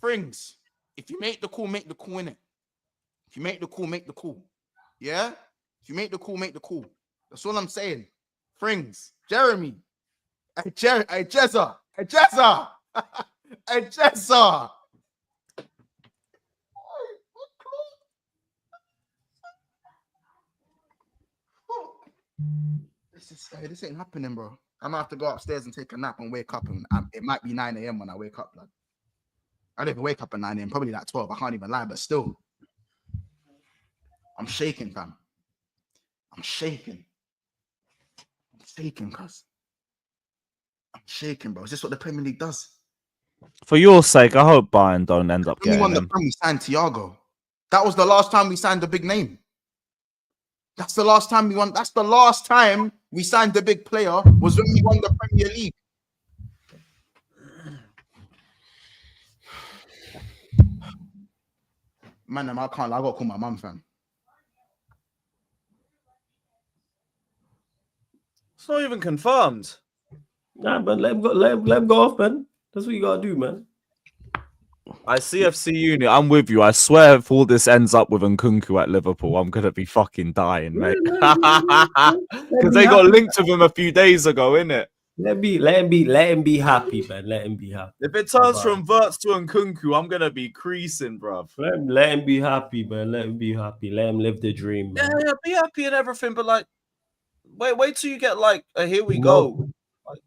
Frings, if you make the call, innit? If you make the call, yeah? If you make the call, That's all I'm saying. Frings, Jeremy, Jezza. This ain't happening, bro. I'm gonna have to go upstairs and take a nap and wake up, and it might be 9 a.m. when I wake up, blood. I don't even wake up at 9 a.m. Probably like 12. I can't even lie, but still, I'm shaking, fam. I'm shaking, cuz. I'm shaking, bro. Is this what the Premier League does? For your sake, I hope Bayern don't end up When we getting won the him. Premier, we signed Thiago. That was the last time we signed a big name. That's the last time we won. That's the last time we signed a big player was when we won the Premier League. Man, I can't. I gotta call my mum, fam. It's not even confirmed. Nah, man, let him go off, man. That's what you gotta do, man. I CFC Uni, I'm with you. I swear if all this ends up with Nkunku at Liverpool, I'm going to be fucking dying, mate. Because they got linked with him a few days ago, innit? Let him be happy, man. Let him be happy. If it turns from Wirtz to Nkunku, I'm going to be creasing, bruv. Let him be happy, man. Let him be happy. Let him live the dream, man. Yeah, be happy and everything, but like, wait till you get like a here we go. Like,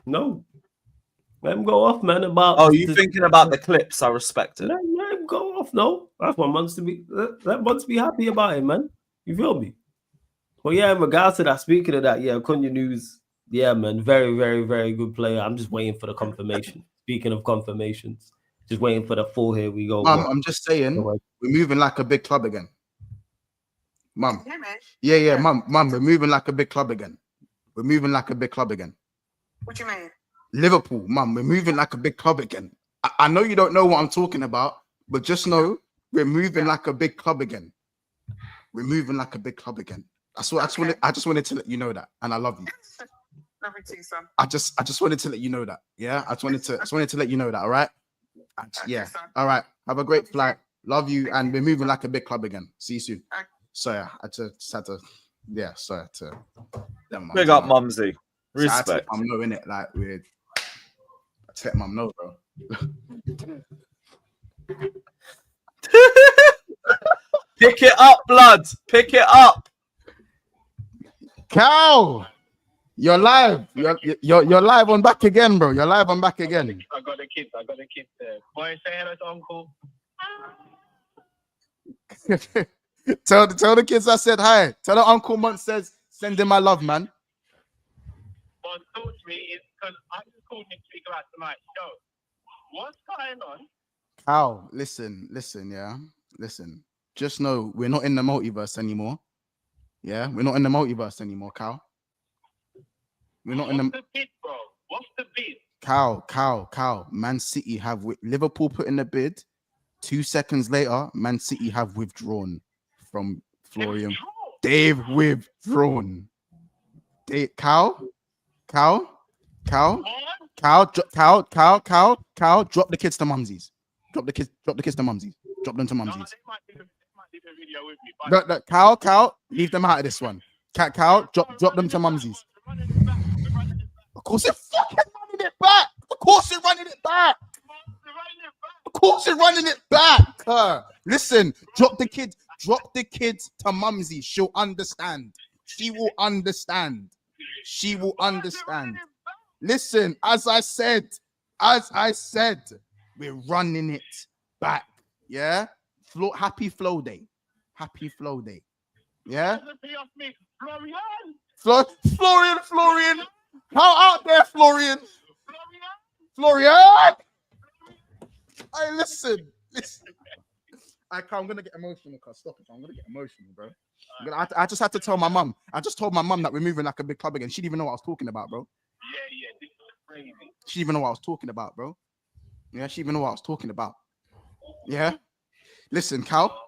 no. Let him go off, man. You thinking about the clips? I respect it. Let him go off. No, that's what wants to be. That wants to be happy about it, man. You feel me? Well, yeah. In regards to that, speaking of that, yeah, Cunha News, yeah, man, very, very, very good player. I'm just waiting for the confirmation. Speaking of confirmations, just waiting for the full. Here we go. Mum, I'm just saying, we're moving like a big club again. Mum, yeah, mum, we're moving like a big club again. What do you mean? Liverpool, mum, we're moving like a big club again. I know you don't know what I'm talking about, but just know we're moving like a big club again. That's what I just wanted to let you know that, and I love you. Love you too, son. I just wanted to let you know that. Yeah, I just wanted to let you know that. All right. Yeah. All right. Have a great flight. Love you, and we're moving like a big club again. See you soon. So yeah, I just had to. Yeah. So to. Big up, Mumsy. Respect. I'm knowing it like weird. I let mum know, bro. Pick it up, blood. Pick it up. Cow, you're live. You're live on back again, bro. You're live on back again. I got the kids there. Boy, say hello to Uncle. tell the kids I said hi. Tell the Uncle Munt says send him my love, man. Well, talk to me is because I just called him to speak about tonight's show. What's going on? Cal, listen, yeah. Listen. Just know we're not in the multiverse anymore. Yeah, we're not in the multiverse anymore, Cal. We're not in the bid, bro? What's the bid? Cal. Man City have Liverpool put in the bid. 2 seconds later, Man City have withdrawn from Florian. They've withdrawn. Cal, drop the kids to mumsies. Drop the kids to mumsies. Drop them to mumsies. No, they might do the video with me. No, Cal, leave them out of this one. Cal, drop them to mumsies. Of course they're fucking running it back. Of course they're running it back. Of course they're running it back. Listen, drop the kids to mumsy. She'll understand. She will understand. Listen, as I said, we're running it back. Yeah? Happy flow day. Yeah? Florian. How out there, Florian? Hey, listen. I'm gonna get emotional, cuz. Stop it. I'm gonna get emotional, bro. I just had to tell my mum. I just told my mum that we're moving like a big club again. She didn't even know what I was talking about, bro. Yeah, this is crazy. She didn't even know what I was talking about, bro. Yeah, she didn't even know what I was talking about. Yeah. Listen, Cal,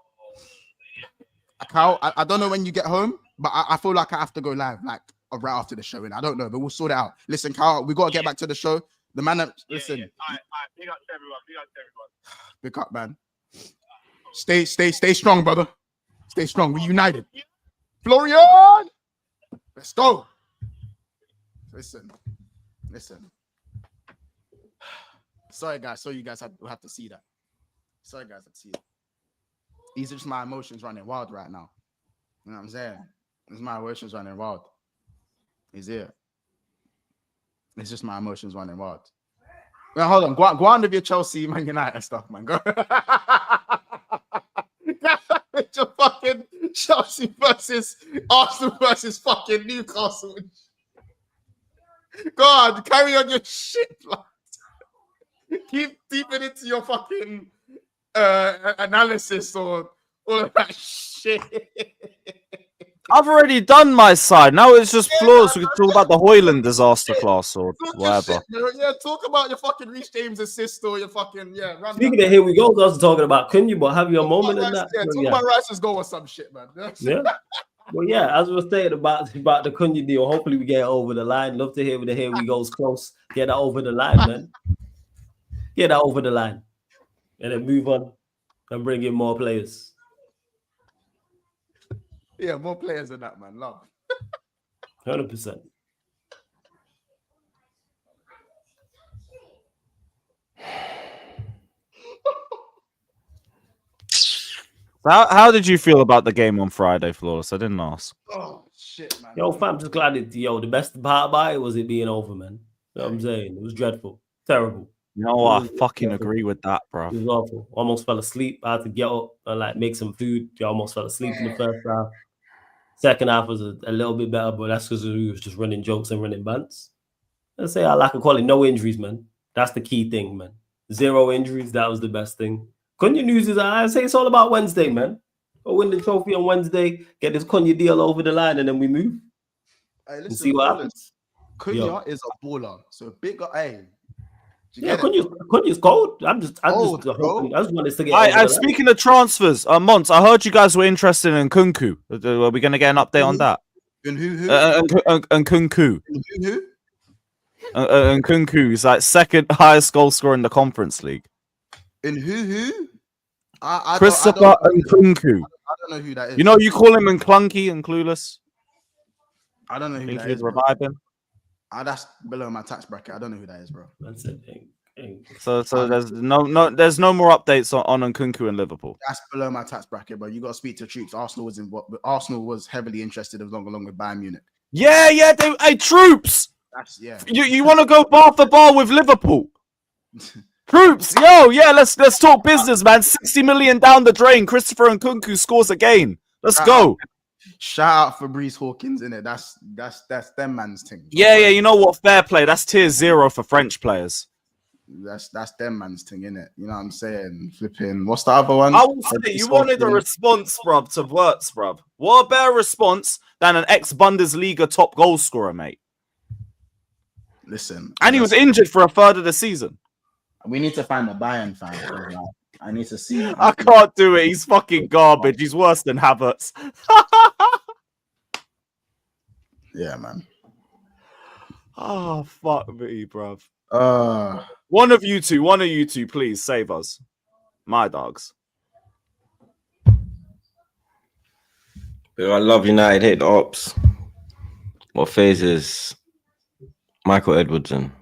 I don't know when you get home, but I feel like I have to go live, like right after the show, and I don't know, but we'll sort it out. Listen, Cal, we gotta get back to the show. The man, listen. Yeah. All right. Big up to everyone. Big up, man. Stay strong, brother. Stay strong. We united. Florian, let's go. Listen. Sorry, guys. So you guys have to see that. Sorry, guys, have to see it. These are just my emotions running wild right now. You know what I'm saying? It's my emotions running wild. He's here. It's just my emotions running wild. Well, hold on. Go on with your Chelsea, Man United stuff, man. Go. It's your fucking Chelsea versus Arsenal versus fucking Newcastle. Go on, carry on your shit, lad. Keep deeping into your fucking analysis or all of that shit. I've already done my side. Now it's just flaws. We can talk about the Hoyland disaster class or whatever. Shit, talk about your fucking Reece James assist or your fucking Speaking of here we go, I was talking about Cunha, but have your moment in that. Talk about Rice's goal or some shit, man. Yeah. Well, yeah, as we were saying about the Cunha deal, hopefully we get it over the line. Love to hear the here we goes close. Get that over the line, man. Get that over the line. And then move on and bring in more players. Yeah, more players than that, man. Love. 100%. How did you feel about the game on Friday, Flawless? I didn't ask. Oh, shit, man. Yo, fam, just glad the best part about it was it being over, man. You know what I'm saying? It was dreadful. Terrible. No, I fucking agree with that, bro. It was awful. Almost fell asleep. I had to get up and make some food. I almost fell asleep in the first half. Second half was a little bit better, but that's because we was just running jokes and running bants. Let's say I like to call it no injuries, man. That's the key thing, man. 0 injuries. That was the best thing. Cunha news is I say it's all about Wednesday, man. Go win the trophy on Wednesday, get this Cunha deal over the line, and then we move. Hey, listen, and see what happens. Cunha is a baller, so big. Hey, yeah, Cunha's cold. I just want this to get. Speaking of transfers, Mons, I heard you guys were interested in Kunku. Are we going to get an update on that? In who? And Kunku. Who? And Kunku is like second highest goal scorer in the Conference League. In who? Christopher and Kunku. I don't know who that is. You know, you call him and clunky and clueless. I don't know who that is. Revive him. That's below my tax bracket. I don't know who that is, bro. That's it. So there's no more updates on Nkunku and Liverpool. That's below my tax bracket, bro. You got to speak to Troops. Arsenal was heavily interested along with Bayern Munich. Yeah. Hey, Troops. You want to go bar for bar with Liverpool? Troops, let's talk business, man. 60 million down the drain. Christopher Nkunku scores again. Let's go. Shout out Fabrice Hawkins, innit? That's them man's thing. Yeah. You know what? Fair play. That's tier 0 for French players. that's them man's thing, innit? You know what I'm saying? Flipping. What's the other one? I will say, you wanted a response, bruv, to Wirtz, bruv. What a better response than an ex-Bundesliga top goal scorer, mate. Listen. And he was injured for a third of the season. We need to find a Bayern fan. I need to see. I can't do it. He's fucking garbage. He's worse than Havertz. Yeah, man. Oh, fuck me, bruv. One of you two, please save us. My dogs. I love United, hate the ops. What phase is Michael Edwardson?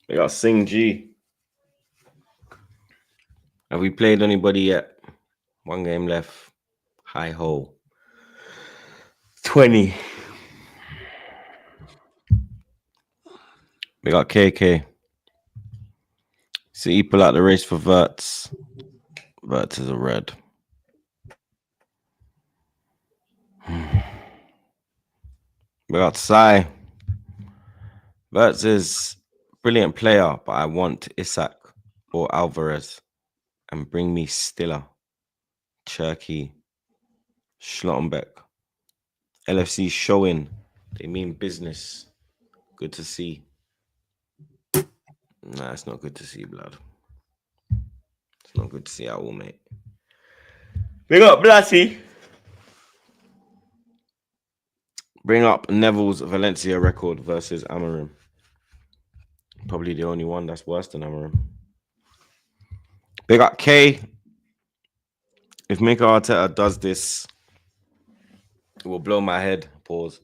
We got Sing G. Have we played anybody yet? 1 game left. High hole. 20. We got KK. City pull out the race for Wirtz. Wirtz is a red. We got Sai. Wirtz is brilliant player, but I want Isak or Alvarez. And bring me Stiller, Cherky, Schlottenbeck. LFC showing they mean business. Good to see. Nah, it's not good to see, blood. It's not good to see at all, mate. We got Blassie. Bring up Neville's Valencia record versus Amorim. Probably the only one that's worse than Amorim. Big up K. If Mikel Arteta does this, it will blow my head. Pause.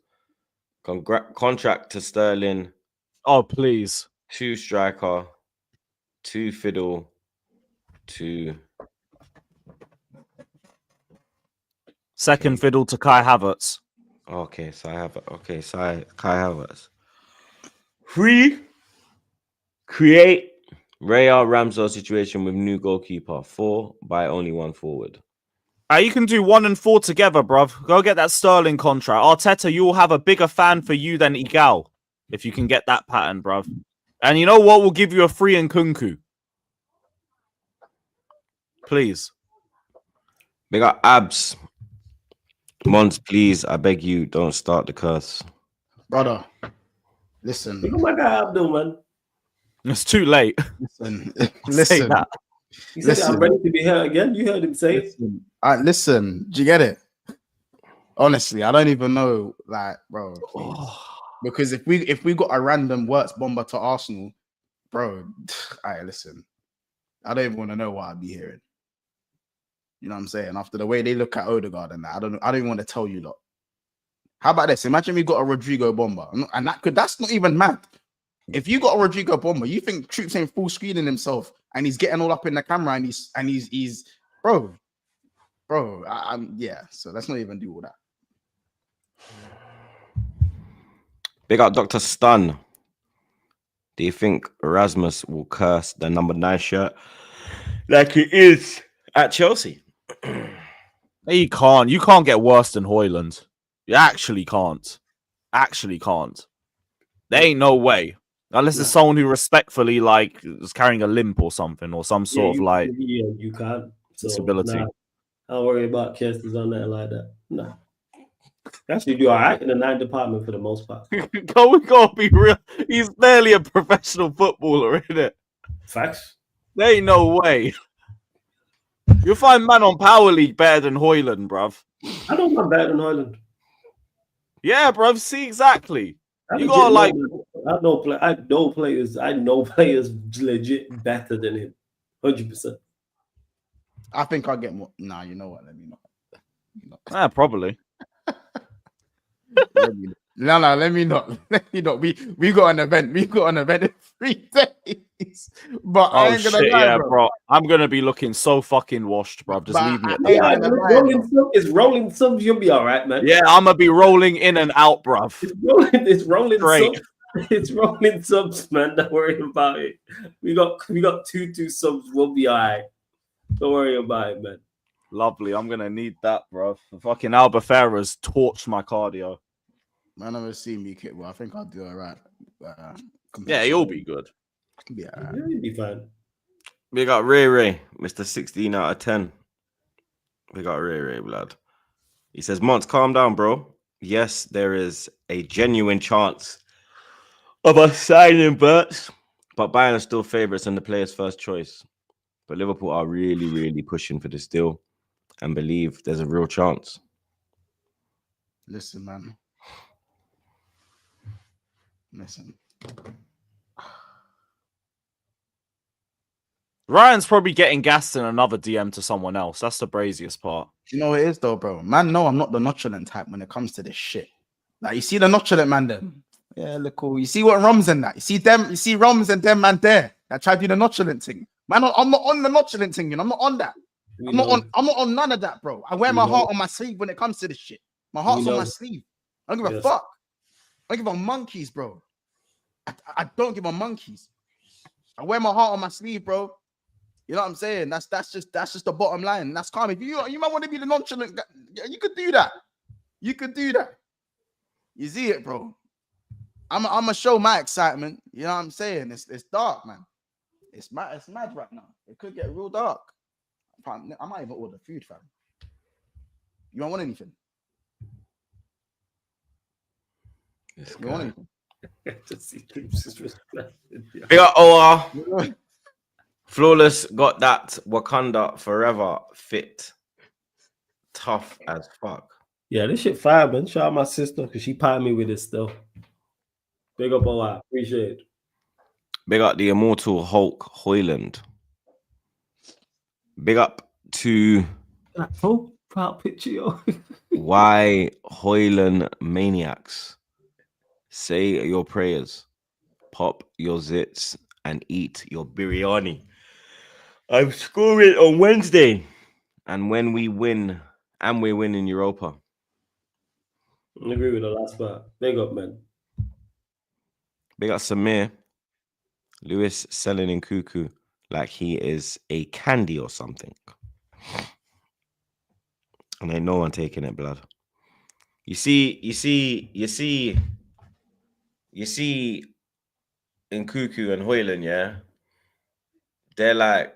Contract to Sterling. Oh, please. 2 striker. 2 fiddle. 2. Second fiddle to Kai Havertz. Okay, so I have. Okay, so Kai Havertz. 3. Create Real Ramsdale situation with new goalkeeper. 4. Buy only 1 forward. You can do 1 and 4 together, bruv. Go get that Sterling contract. Arteta, you will have a bigger fan for you than Igal if you can get that pattern, bruv. And you know what? We'll give you a free Nkunku. Please. We got Abs. Mons, please, I beg you, don't start the curse. Brother, listen. Look at my guy Abdul, man. It's too late. Listen. Say that. He said, I'm ready to be here again. You heard him say it. Listen, do you get it? Honestly, I don't even know, like, bro. Because if we got a random Wirtz bomber to Arsenal, bro, listen. I don't even want to know what I'd be hearing. You know what I'm saying? After the way they look at Odegaard and that, I don't even want to tell you lot. How about this? Imagine we got a Rodrigo bomber, and that's not even mad. If you got a Rodrigo bomber, you think Troops ain't full screening himself and he's getting all up in the camera and he's bro. Yeah. So let's not even do all that. Big up Dr. Stun. Do you think Erasmus will curse the number 9 shirt like it is at Chelsea? You can't. You can't get worse than Højlund. You actually can't. There ain't no way. Unless it's someone who respectfully, like, is carrying a limp or something, or some sort of, like, you can't. So, disability. Nah, I don't worry about Kirsty's on that like that. No. Actually, do all right in the 9 department for the most part. We gotta be real. He's barely a professional footballer, isn't it? Facts. There ain't no way. You'll find man on Power League better than Højlund, bruv. I don't want better than Højlund. Yeah, bruv. See, exactly. You gotta like. I know players legit better than him. 100%. I think I'll get more. Nah, you know what? Let me not. Probably. Let me not. We got an event. We got an event in 3 days. But I ain't gonna lie, bro. I'm gonna be looking so fucking washed, bro. Just leave me. It's rolling subs. You'll be all right, man. Yeah, I'm gonna be rolling in and out, bro. It's rolling Great. subs. It's rolling subs, man. Don't worry about it. We got 2 subs. We'll be all right. Don't worry about it, man. Lovely. I'm gonna need that, bro. Fucking Albufeira's torched my cardio. Man, never seen me kick. Well, I think I'll do all right. Yeah, you'll be good. Yeah. Yeah, you'll be fine. We got Ray, Mr. 16 out of 10. We got Ray, blood. He says, Monts, calm down, bro. Yes, there is a genuine chance of us signing Wirtz, but Bayern are still favourites and the player's first choice. But Liverpool are really, really pushing for this deal and believe there's a real chance. Listen, man. Listen. Ryan's probably getting gassed in another DM to someone else. That's the braziest part. You know what it is though, bro? Man, no, I'm not the nonchalant type when it comes to this shit. Like, you see the nonchalant man then? Yeah, look cool. You see what Roms and that? You see them? You see Roms and them man there that try to do the nonchalant thing? Man, I'm not on the nonchalant thing, you know? I'm not on that. I'm not on none of that, bro. I wear my heart on my sleeve when it comes to this shit. My heart's on my sleeve. I don't give a fuck. I don't give a monkeys, bro. I don't give a monkeys. I wear my heart on my sleeve, bro. You know what I'm saying? That's just the bottom line. That's calm. If you might want to be the nonchalant guy, you could do that. You could do that. You see it, bro. I'm gonna show my excitement. You know what I'm saying? It's dark, man. It's mad right now. It could get real dark. I might even order food, fam. You don't want anything? You want anything? Big up OR. Flawless got that Wakanda forever fit. Tough as fuck. Yeah, this shit fire, man. Shout out my sister because she piped me with this stuff. Big up OR. Appreciate it. Big up the immortal Hulk Hoyland. Big up to Proud picture, yo. Why Hoyland Maniacs. Say your prayers, pop your zits, and eat your biryani. I'm scoring on Wednesday. And when we win, and we win in Europa. I agree with the last part. Big up, man. Big up Samir. Lewis selling in Cuckoo like he is a candy or something. And ain't no one taking it, blood. You see in Cuckoo and Hoyland, yeah? They're like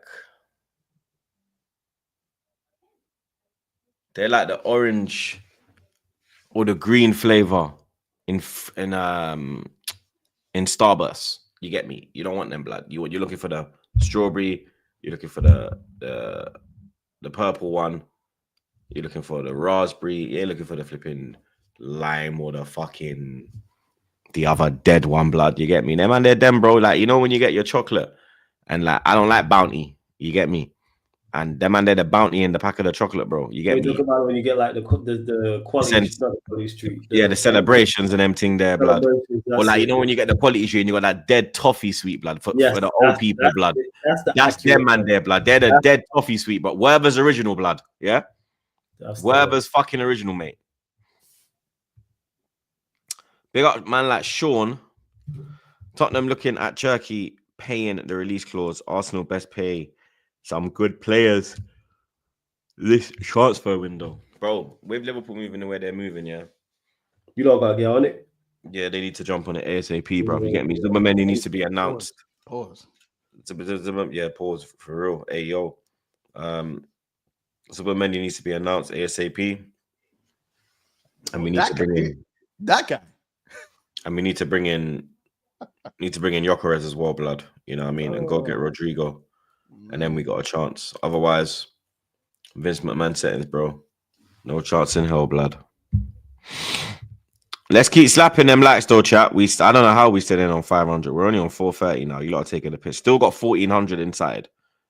the orange or the green flavor in Starburst. You get me? You don't want them, blood. You're looking for the strawberry. You're looking for the purple one. You're looking for the raspberry. You're looking for the flipping lime or the other dead one, blood. You get me? Them and they're them, bro. Like, you know when you get your chocolate and like I don't like Bounty. You get me? And them and they're the Bounty in the pack of the chocolate, bro. You get me? Talk about when you get like the quality street. The celebrations and them thing there, blood. Or like, you know when you get the quality street and you got that dead toffee sweet, blood, for the old people, blood. That's them man there, blood. They're the dead toffee sweet, but whatever's original, blood. Yeah? Whatever's fucking original, mate. Big up man like Sean. Tottenham looking at Turkey paying the release clause. Arsenal best pay some good players this transfer window. Bro, with Liverpool moving the way they're moving, yeah. You don't gotta get on it. Yeah, they need to jump on it ASAP, bro. You get me? Zubamendi needs to be announced. Pause. Yeah, pause for real. Hey, yo. Zubamendi needs to be announced ASAP. And we need to bring in that guy. And we need to bring in Gyökeres as well, blood. You know what I mean? And go get Rodrigo. And then we got a chance. Otherwise, Vince McMahon settings, bro. No chance in hell, blood. Let's keep slapping them likes, though, chat. I don't know how we stayed in on 500. We're only on 430 now. You lot are taking the piss. Still got 1400 inside.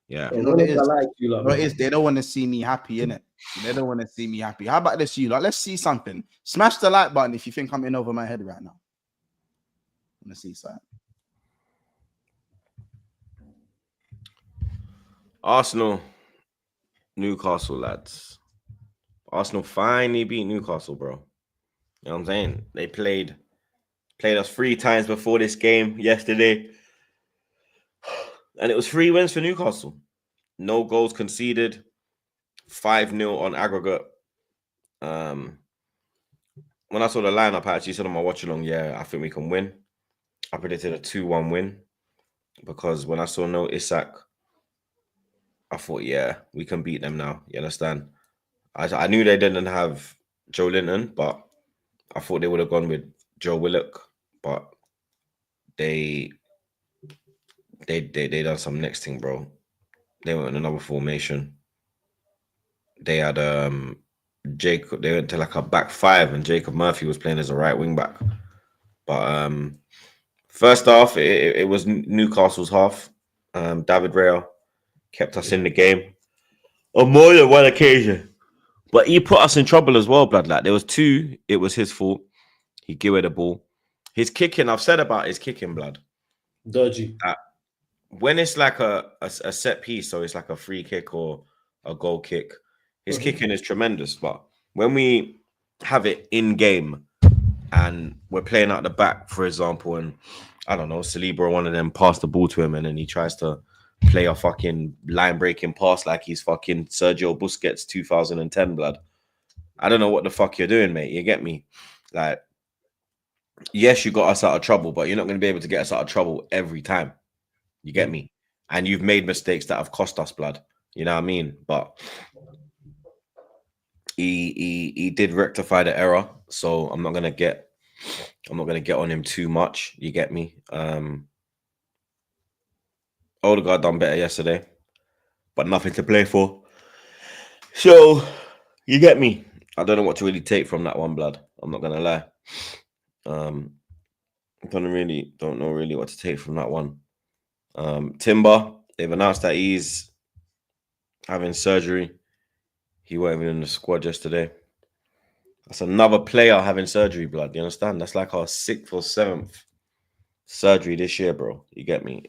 Yeah. You know what it is? They don't want to see me happy, innit? They don't want to see me happy. How about this, you lot? Let's see something. Smash the like button if you think I'm in over my head right now. I want to see something. Arsenal, Newcastle, lads. Arsenal finally beat Newcastle, bro. You know what I'm saying? They played us 3 times before this game yesterday. And it was 3 wins for Newcastle. No goals conceded. 5-0 on aggregate. When I saw the lineup, I actually said on my watch along, yeah, I think we can win. I predicted a 2-1 win because when I saw no Isak, I thought, yeah, we can beat them now. You understand? I knew they didn't have Joe Linton, but I thought they would have gone with Joe Willock, but they done some next thing, bro. They went in another formation. They had Jacob. They went to like a back five, and Jacob Murphy was playing as a right wing back. But first half, it was Newcastle's half. David Raya kept us in the game on more than one occasion. But he put us in trouble as well, blood. Like there was 2, it was his fault. He gave away the ball. His kicking, I've said about his kicking, blood. Dodgy. When it's like a set piece, so it's like a free kick or a goal kick, his kicking is tremendous. But when we have it in game and we're playing out the back, for example, and I don't know, Saliba or one of them pass the ball to him and then he tries to play a fucking line breaking pass like he's fucking Sergio Busquets 2010, blood. I don't know what the fuck you're doing, mate. You get me? Like, yes, you got us out of trouble, but you're not going to be able to get us out of trouble every time. You get me? And you've made mistakes that have cost us, blood. You know what I mean? But he did rectify the error, so I'm not gonna get on him too much. You get me? Odegaard done better yesterday, but nothing to play for. So you get me? I don't know what to really take from that one, blood. I'm not gonna lie. Don't know really what to take from that one. Timber, they've announced that he's having surgery. He wasn't even in the squad yesterday. That's another player having surgery, blood. You understand? That's like our 6th or 7th surgery this year, bro. You get me?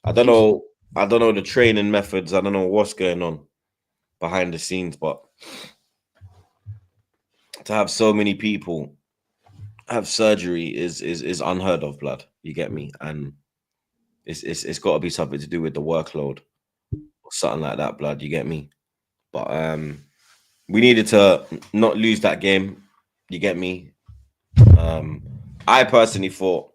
I don't know the training methods. I don't know what's going on behind the scenes, but to have so many people have surgery is unheard of, blood. You get me? And it's got to be something to do with the workload or something like that, blood. You get me? But we needed to not lose that game. You get me? I personally thought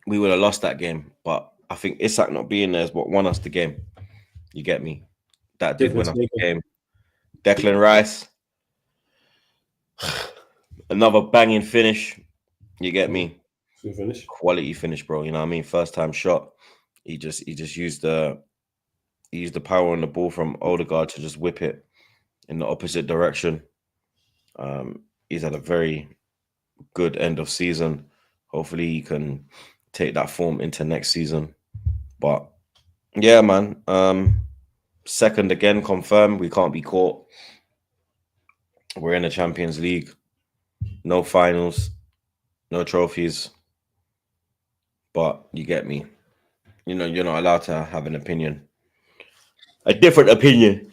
we would have lost that game, but I think Isak not being there is what won us the game. You get me? That did win us the game. Declan Rice, another banging finish. You get me? Good finish. Quality finish, bro. You know what I mean? First time shot. He just used the power on the ball from Odegaard to just whip it in the opposite direction. He's had a very good end of season. Hopefully he can take that form into next season. But yeah, man. Second again, confirmed. We can't be caught. We're in the Champions League. No finals. No trophies. But you get me. You know, you're not allowed to have an opinion. A different opinion.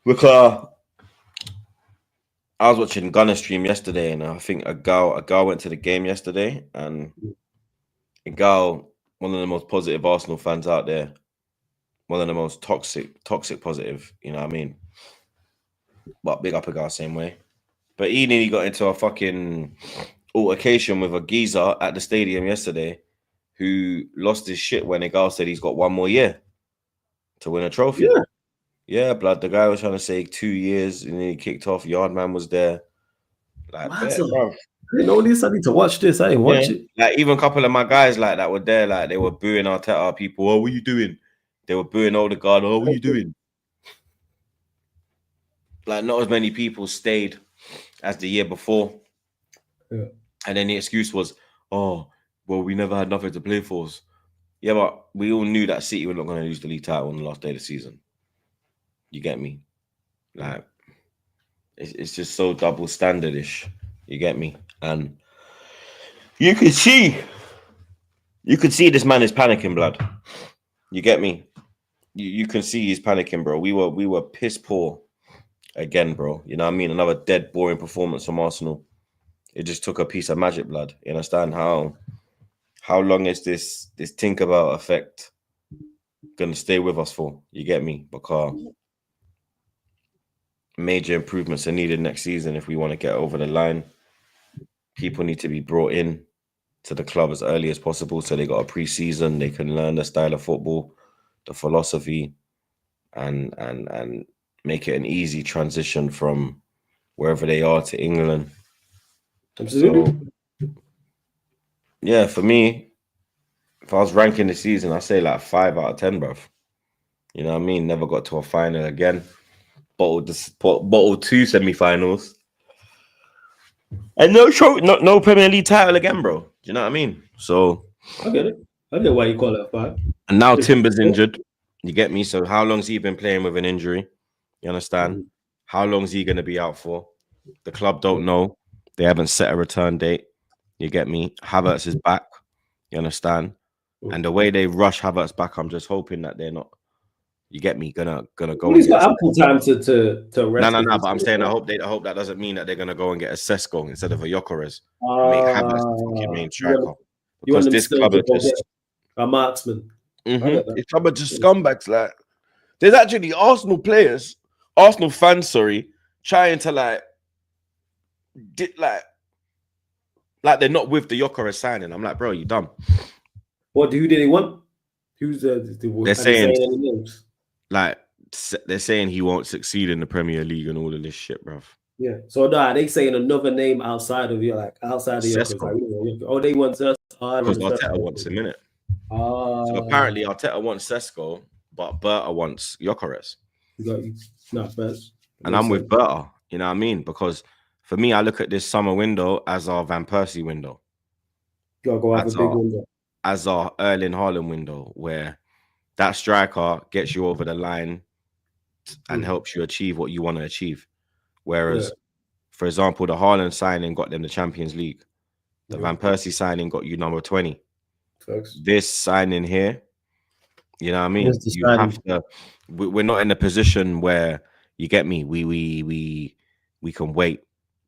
Because I was watching Gunner stream yesterday, and I think a gal went to the game yesterday, and a gal, one of the most positive Arsenal fans out there, one of the most toxic positive, you know what I mean? But big up a gal same way. But he nearly got into a fucking altercation with a geezer at the stadium yesterday who lost his shit when a gal said he's got 1 more year to win a trophy. Yeah, blood. The guy was trying to say 2 years and then he kicked off. Yardman was there. Like, bro. I didn't know this. I need to watch this. I didn't watch it. Like, even a couple of my guys like that were there. Like, they were booing Arteta people. Oh, what are you doing? They were booing Odegaard. Oh, what are you doing? Like, not as many people stayed as the year before. Yeah. And then the excuse was, oh, well, we never had nothing to play for. Yeah, but we all knew that City were not going to lose the league title on the last day of the season. You get me? Like, it's just so double standardish. You get me? And you could see this man is panicking, blood. You get me? You can see he's panicking, bro. We were piss poor again, bro. You know what I mean? Another dead, boring performance from Arsenal. It just took a piece of magic, blood. You understand how long is this Tinkerbell effect gonna stay with us for. You get me? Because major improvements are needed next season if we want to get over the line. People need to be brought in to the club as early as possible, so they got a pre-season, they can learn the style of football, the philosophy, and make it an easy transition from wherever they are to England. Absolutely. So, yeah, for me, if I was ranking the season, I'd say like 5 out of 10, bruv. You know what I mean? Never got to a final again. Bottled 2 semi-finals. And no Premier League title again, bro. Do you know what I mean? So I get it. I get why you call it a 5. and now Timber's injured. You get me? So how long's he been playing with an injury? You understand? How long's he gonna be out for? The club don't know. They haven't set a return date. You get me? Havertz is back. You understand? And the way they rush Havertz back, I'm just hoping that they're not. You get me? Gonna go. Well, he's got ample time to rest. No. But I'm saying I hope that doesn't mean that they're gonna go and get a Sesko instead of a Gyökeres. Make Havertz the fucking main striker. Because this club are just a marksman. It's some of just scumbags. Like there's actually Arsenal players, Arsenal fans, trying to like they're not with the Gyökeres signing. I'm like, bro, you dumb. What? Who did they want? Who's they're saying like they're saying he won't succeed in the Premier League and all of this shit, bruv. Yeah. So are they saying another name outside of outside of Gyökeres? Oh, they want us because Arteta wants him in it. So apparently Arteta wants Sesko, but Berta wants Gyökeres. And I'm with Berta. You know what I mean? Because for me, I look at this summer window as our Van Persie window. Gotta go have a big window. As our Erling Haaland window, where that striker gets you over the line and helps you achieve what you want to achieve. Whereas, for example, the Haaland signing got them the Champions League. The Van Persie signing got you number 20. Thanks. This signing here, you know what I mean? You have to. We're not in a position where you get me. We can wait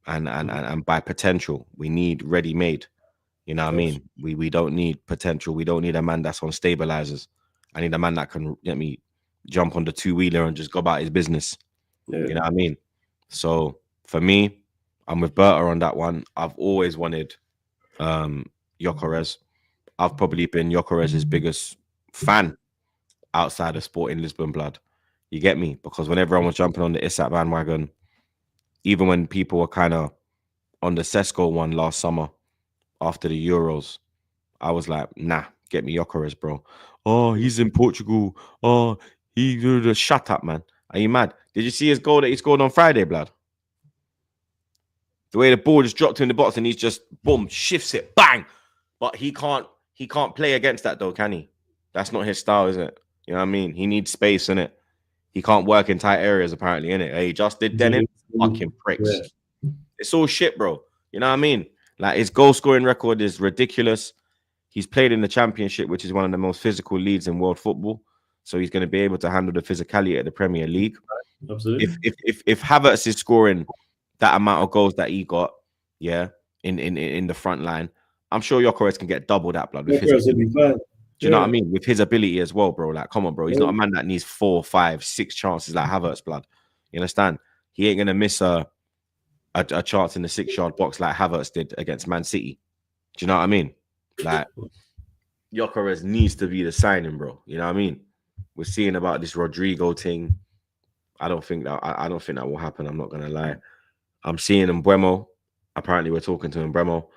and buy potential. We need ready-made. You know what I mean? We don't need potential. We don't need a man that's on stabilizers. I need a man that can get me jump on the two-wheeler and just go about his business. Yeah. You know what I mean? So for me, I'm with Berta on that one. I've always wanted Gyökeres. I've probably been Gyökeres' biggest fan outside of Sporting Lisbon blood. You get me? Because when everyone was jumping on the Isak bandwagon, even when people were kind of on the Sesko one last summer after the Euros, I was like, nah, get me Gyökeres, bro. Oh, he's in Portugal. Oh, he shut up, man. Are you mad? Did you see his goal that he scored on Friday, blood? The way the ball just dropped in the box and he's just boom, shifts it, bang. But he can't play against that though, can he? That's not his style, is it? You know what I mean? He needs space in it. He can't work in tight areas, apparently, innit? Hey, just did Denim. Fucking pricks. Yeah. It's all shit, bro. You know what I mean? Like his goal scoring record is ridiculous. He's played in the Championship, which is one of the most physical leagues in world football. So he's going to be able to handle the physicality at the Premier League. Absolutely. If Havertz is scoring that amount of goals that he got, in the front line, I'm sure Gyökeres can get double that, blood. With his ability. Do you know what I mean? With his ability as well, bro. Like, come on, bro. He's not a man that needs 4, 5, 6 chances like Havertz, blood. You understand? He ain't gonna miss a chance in the 6-yard box like Havertz did against Man City. Do you know what I mean? Like, Gyökeres needs to be the signing, bro. You know what I mean? We're seeing about this Rodrigo thing. I don't think that will happen. I'm not gonna lie. I'm seeing Mbeumo. Apparently, we're talking to Mbeumo.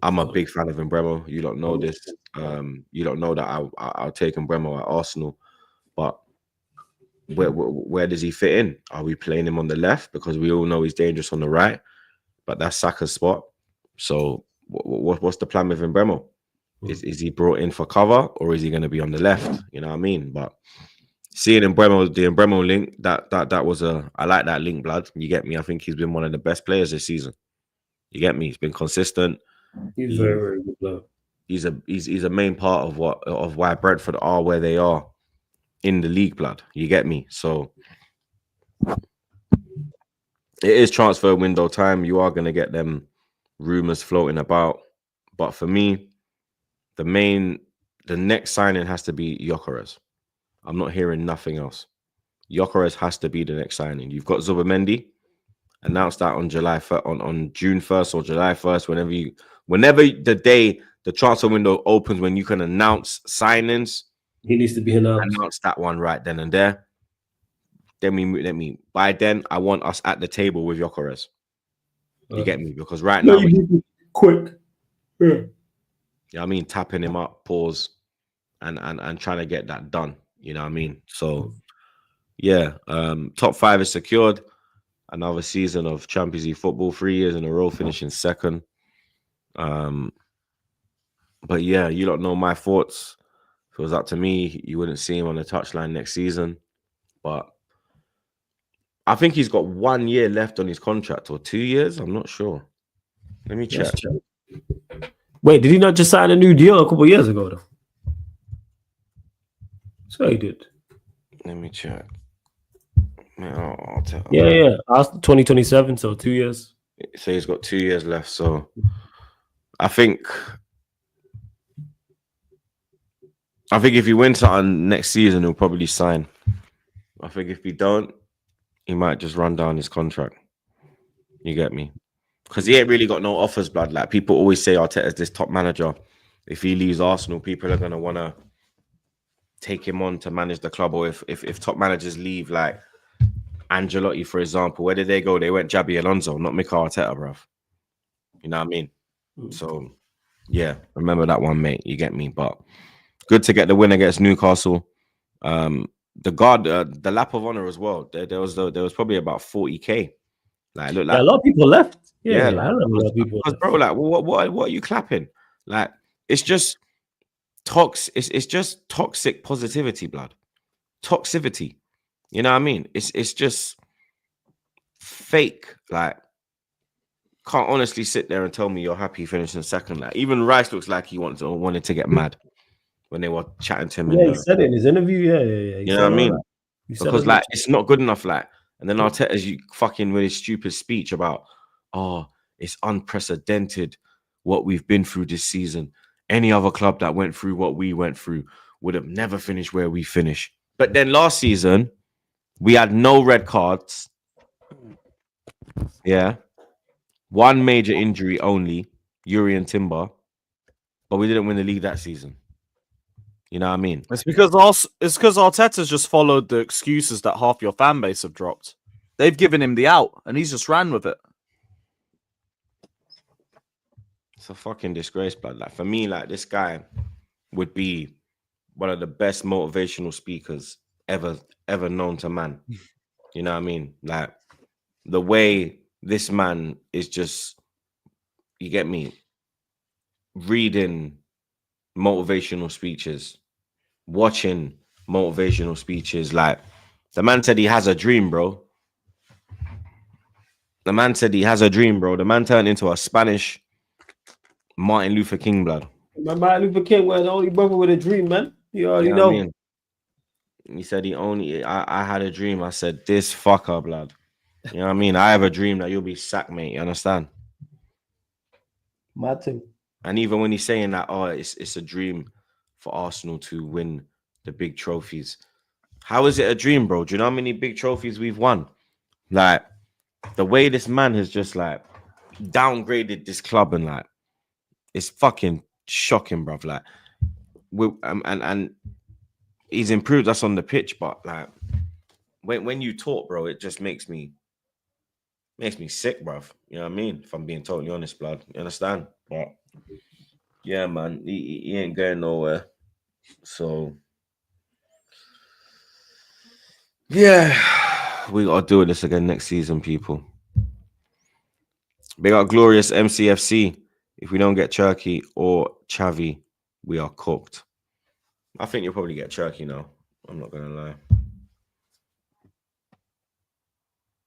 I'm a big fan of Mbeumo. You don't know this. You don't know that I'll take Mbeumo at Arsenal. But where does he fit in? Are we playing him on the left? Because we all know he's dangerous on the right. But that's Saka's spot. So what's the plan with Mbeumo? Is he brought in for cover or is he going to be on the left? You know what I mean? But seeing Mbeumo, the Mbeumo link, that was I like that link, blood. You get me? I think he's been one of the best players this season. You get me? He's been consistent. He's very, very good player. He's a main part of why Brentford are where they are in the league, blood. You get me? So it is transfer window time. You are going to get them rumors floating about. But for me, the next signing has to be Gyökeres. I'm not hearing nothing else. Gyökeres has to be the next signing. You've got Zubimendi. Announced that on on June 1st or July 1st, whenever the day the transfer window opens, when you can announce signings, He needs to be announced. announce that one right then and there. Then by then I want us at the table with Gyökeres. You get me? Because right now, quick. Yeah. Yeah, I mean, tapping him up, pause, and trying to get that done. You know what I mean? So yeah, top 5 is secured. Another season of Champions League football, 3 years in a row, finishing second. But yeah, you don't know my thoughts. If it was up to me, you wouldn't see him on the touchline next season. But I think he's got 1 year left on his contract, or 2 years. I'm not sure. Let me check. Wait, did he not just sign a new deal a couple of years ago, though? So he did. Let me check. I'll tell. Yeah. 2027, so 2 years. So he's got 2 years left. So I think if he wins something next season, he'll probably sign. I think if he don't, he might just run down his contract. You get me? Because he ain't really got no offers, blood. Like, people always say Arteta's this top manager. If he leaves Arsenal, people are gonna want to take him on to manage the club. Or if top managers leave, like Ancelotti, for example, where did they go? They went Xabi Alonso, not Mikel Arteta, bruv. You know what I mean? So yeah, remember that one, mate. You get me? But good to get the win against Newcastle. The lap of honor as well. There was probably about 40k. Like, look, like a lot of people left. Yeah, like, like, a lot of people. because, bro, like, what are you clapping? Like, it's just it's just toxic positivity, blood. Toxicity. You know what I mean? It's just fake. Like, can't honestly sit there and tell me you're happy finishing second. Like, even Rice looks like he wanted to get mad when they were chatting to him. Yeah, he said it in his interview. Yeah. You know what I mean? Because, like, it's not good enough. Like, and then Arteta's fucking with his stupid speech about, oh, it's unprecedented what we've been through this season. Any other club that went through what we went through would have never finished where we finished. But then last season, we had no red cards. Yeah. One major injury only, Yuri and Timber. But we didn't win the league that season. You know what I mean? It's because Arteta's just followed the excuses that half your fan base have dropped. They've given him the out, and he's just ran with it. It's a fucking disgrace, blood. Like, for me, like, this guy would be one of the best motivational speakers ever known to man. You know what I mean? Like, the way this man is just, you get me, reading motivational speeches, watching motivational speeches. Like, the man said he has a dream, bro. The man said he has a dream, bro. The man turned into a Spanish Martin Luther King, blood. Martin Luther King was the only brother with a dream, man. You already know. I mean? He said I had a dream. I said, this fucker, blood. You know what I mean? I have a dream that you'll be sacked, mate. You understand? My too. And even when he's saying that, oh, it's a dream for Arsenal to win the big trophies. How is it a dream, bro? Do you know how many big trophies we've won? Like, the way this man has just, like, downgraded this club, and, like, it's fucking shocking, bruv. Like, and he's improved us on the pitch, but, like, when you talk, bro, it just makes me sick, bruv. You know what I mean? If I'm being totally honest, blood. You understand? But yeah, man, he ain't going nowhere. So yeah, we gotta do this again next season, people. Big up glorious MCFC. If we don't get Cherky or Chavi, we are cooked. I think you'll probably get Cherky now. I'm not gonna lie.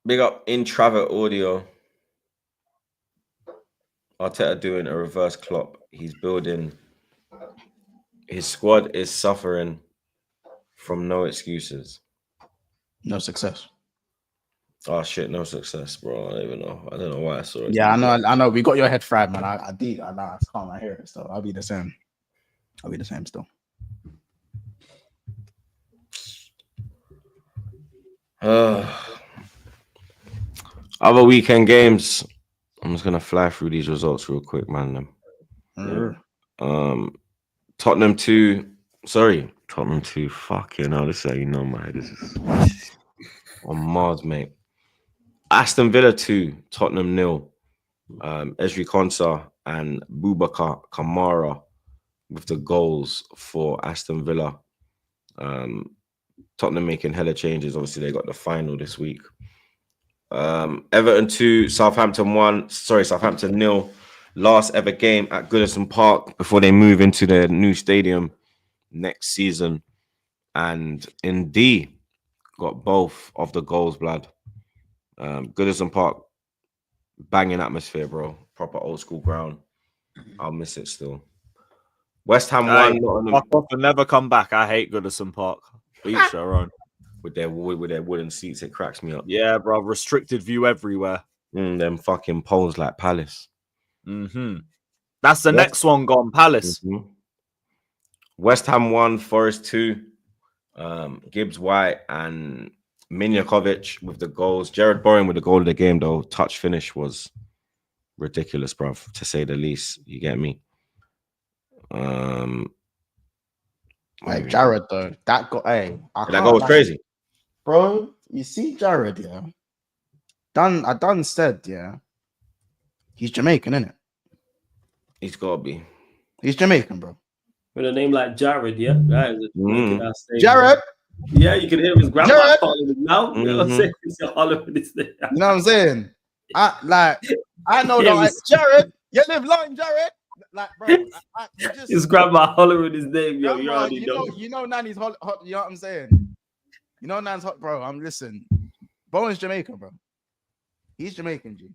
Big up Intravert Audio. Arteta doing a reverse Klopp. He's building. His squad is suffering from no excuses. No success. Oh shit, no success, bro. I don't even know. I don't know why I saw it. Yeah, I know. We got your head fried, man. I know. I can't hear it. So I'll be the same. Still. Other weekend games. I'm just gonna fly through these results real quick, man. Tottenham 2. Sorry, Tottenham 2. Fucking hell, this is how you know my head is on Mars, mate. Aston Villa 2, Tottenham 0. Ezri Konsa and Boubacar Kamara with the goals for Aston Villa. Tottenham making hella changes. Obviously, they got the final this week. Everton 2, Southampton 1. Sorry, Southampton 0. Last ever game at Goodison Park before they move into their new stadium next season. And indeed, got both of the goals, blood. Goodison Park, banging atmosphere, bro. Proper old school ground. I'll miss it still. West Ham 1. Fuck off and never come back. I hate Goodison Park. Each their own. With their wooden seats, it cracks me up. Yeah, bro. Restricted view everywhere. Them fucking poles like Palace. That's the next one gone. Palace. West Ham 1, Forest 2. Gibbs White and Minjakovic with the goals. Jared Bowen with the goal of the game, though. Touch finish was ridiculous, bro, to say the least. You get me? Like Jared though, that goal was crazy, bro. You see Jared, yeah. I done said, yeah. He's Jamaican, isn't it? He's gotta be. He's Jamaican, bro. With a name like Jared, yeah. That is Jared. Yeah, you can hear his grandma calling him now. You know what I'm saying? He's hollering his name. You know what I'm saying? I know that. Jared, you live long, Jared. Like, bro, his grandma hollering his name, yo. You already know. You know, Nanny's hot. You know what I'm saying? You know, Nan's hot, bro. Listen. Bowen's Jamaican, bro. He's Jamaican, G.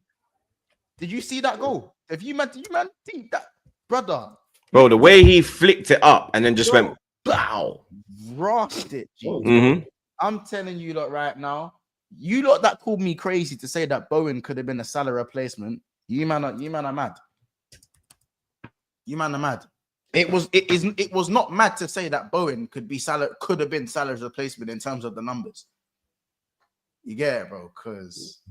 Did you see that goal? If you man, see that, brother. Bro, the way he flicked it up and then just went, bow. Rossed it, G. I'm telling you, lot, right now. You lot that called me crazy to say that Bowen could have been a Salah replacement. You man are mad. You man are mad. It was not mad to say that Bowen could have been Salah's replacement in terms of the numbers. You get it, bro? Because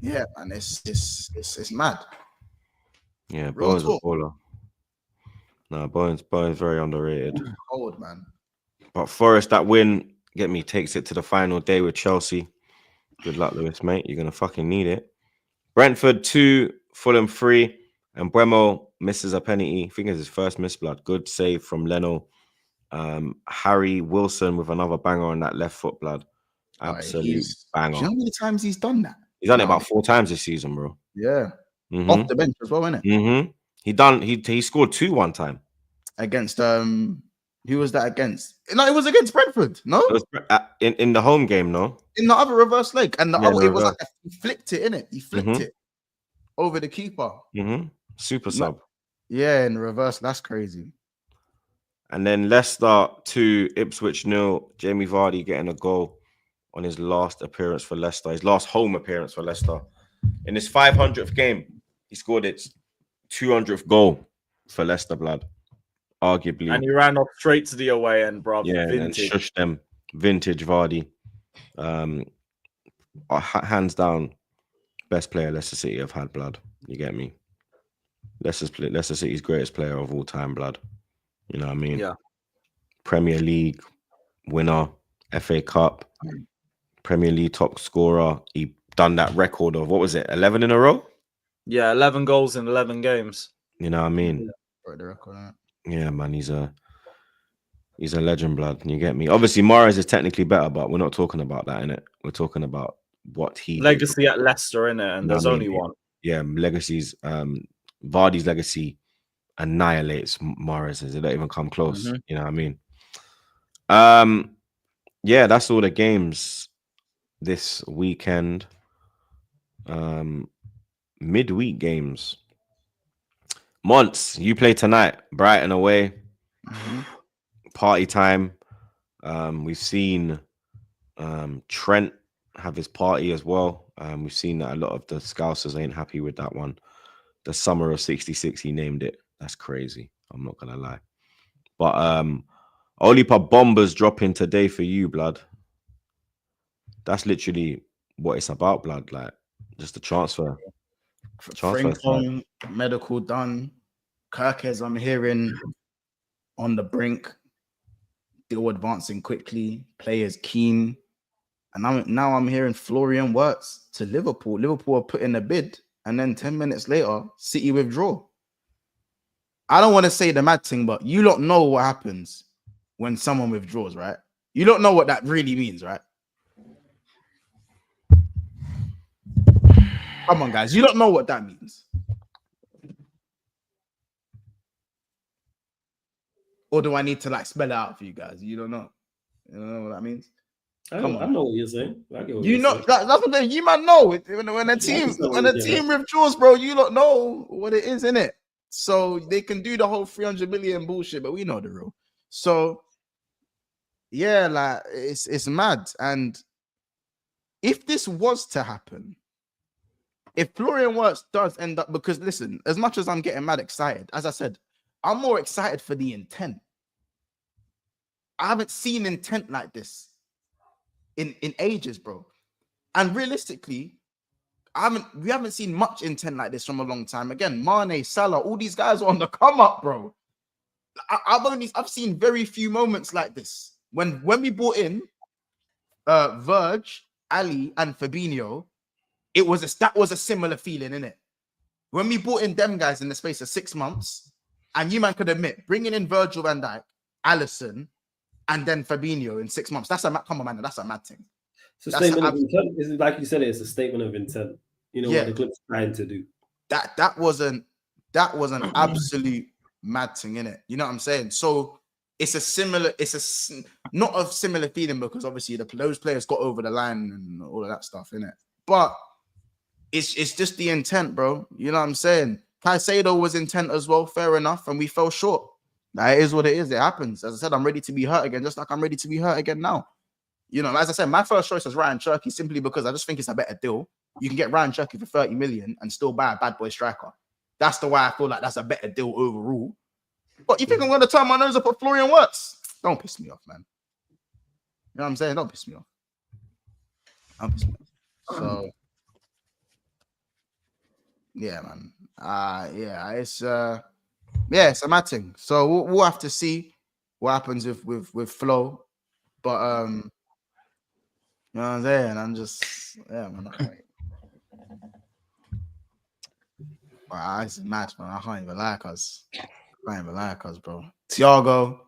yeah, man, it's mad. Yeah, Bowen's a baller. No, Bowen's very underrated. Cold, man. But Forest, that win, takes it to the final day with Chelsea. Good luck, Lewis, mate. You're gonna fucking need it. Brentford 2, Fulham 3. And Buemo misses a penalty. I think it's his first miss, blood. Good save from Leno. Harry Wilson with another banger on that left foot, blood. Absolute banger. Do you know how many times he's done that? He's done it about 4 times this season, bro. Yeah. Off the bench as well, innit? He scored 2 one time. Against who was that against? No, it was against Brentford. No, it was in the home game, no? In the other reverse leg. And it was like he flicked it, innit? He flicked it over the keeper. Super sub. Yeah, in reverse. That's crazy. And then Leicester 2, Ipswich 0. Jamie Vardy getting a goal on his last appearance for Leicester. His last home appearance for Leicester. In his 500th game, he scored its 200th goal for Leicester, blood. Arguably. And he ran off straight to the away end, bro. Yeah, vintage. And shushed them. Vintage Vardy. Hands down, best player Leicester City have had, blood. You get me? Leicester City's greatest player of all time, blood. You know what I mean? Yeah. Premier League winner, FA Cup, Premier League top scorer. He done that record of, what was it, 11 in a row? Yeah, 11 goals in 11 games. You know what I mean? Yeah, man, he's a legend, blood. You get me? Obviously, Mahrez is technically better, but we're not talking about that, innit? We're talking about what he legacy at Leicester, innit? And there's only one. Yeah, legacies. Vardy's legacy annihilates Mahrez's. It don't even come close. You know what I mean? Yeah, that's all the games this weekend. Midweek games. Monts, you play tonight. Brighton away. Party time. We've seen Trent have his party as well. We've seen that a lot of the Scousers ain't happy with that one. The summer of 66, he named it. That's crazy. I'm not gonna lie. But Olipa Bombers dropping today for you, blood. That's literally what it's about, blood. Like just the transfer. Franco, medical done. Kerkez, I'm hearing on the brink. Deal advancing quickly. Players keen. And now I'm hearing Florian Wirtz to Liverpool. Liverpool are putting a bid, and then 10 minutes later, City withdraw. I don't want to say the mad thing, but you don't know what happens when someone withdraws, right? You don't know what that really means, right? Come on, guys. You don't know what that means. Or do I need to like spell it out for you guys? You don't know. You don't know what that means? I know what you're saying. You know, that's what they, you might know it. When a team withdraws, bro, you don't know what it is, innit? So they can do the whole 300 million bullshit, but we know the rule. So yeah, like it's mad. And if this was to happen, if Florian Wirtz does end up, because listen, as much as I'm getting mad excited, as I said, I'm more excited for the intent. I haven't seen intent like this in ages, bro. And realistically, we haven't seen much intent like this from a long time. Again, Mane, Salah, all these guys are on the come up, bro. I've seen very few moments like this. When we brought in Verge, Ali, and Fabinho, that was a similar feeling, innit? When we brought in them guys in the space of 6 months, and you man could admit, bringing in Virgil van Dijk, Alisson, and then Fabinho in 6 months, that's a mad thing. It's a statement of intent. It's like you said, it's a statement of intent. You know what the club's trying to do. That was an absolute mad thing, innit? You know what I'm saying? So it's not a similar feeling because obviously those players got over the line and all of that stuff, innit? But it's just the intent, bro. You know what I'm saying? Caicedo was intent as well, fair enough, and we fell short. That is what it is. It happens. As I said, I'm ready to be hurt again, just like I'm ready to be hurt again now. You know, as I said, my first choice was Ryan Cherky simply because I just think it's a better deal. You can get Ryan Cherky for 30 million and still buy a bad boy striker. That's the way I feel like that's a better deal overall. But you think I'm going to turn my nose up at Florian Wirtz? Don't piss me off, man. You know what I'm saying? Don't piss me off. So, yeah, man. It's a mad thing. So we'll have to see what happens with Flo. But you know what I'm saying? I'm just man. It's mad, man. I can't even like us. Bro. Thiago,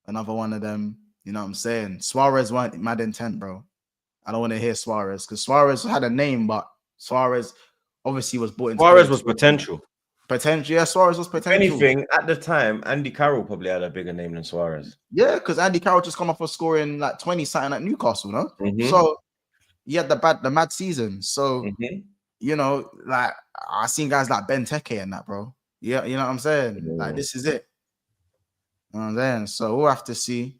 another one of them. You know what I'm saying? Suarez weren't mad intent, bro. I don't want to hear Suarez because Suarez had a name, but Suarez obviously was bought into. Suarez was potential. Yeah, Suarez was potential. Anything at the time, Andy Carroll probably had a bigger name than Suarez. Yeah, because Andy Carroll just come off of scoring like 20 something at Newcastle, no? Mm-hmm. So he had the mad season. So you know, like I seen guys like Ben Teke and that, bro. Yeah, you know what I'm saying? Yeah. Like this is it. You know what I'm saying? So we'll have to see.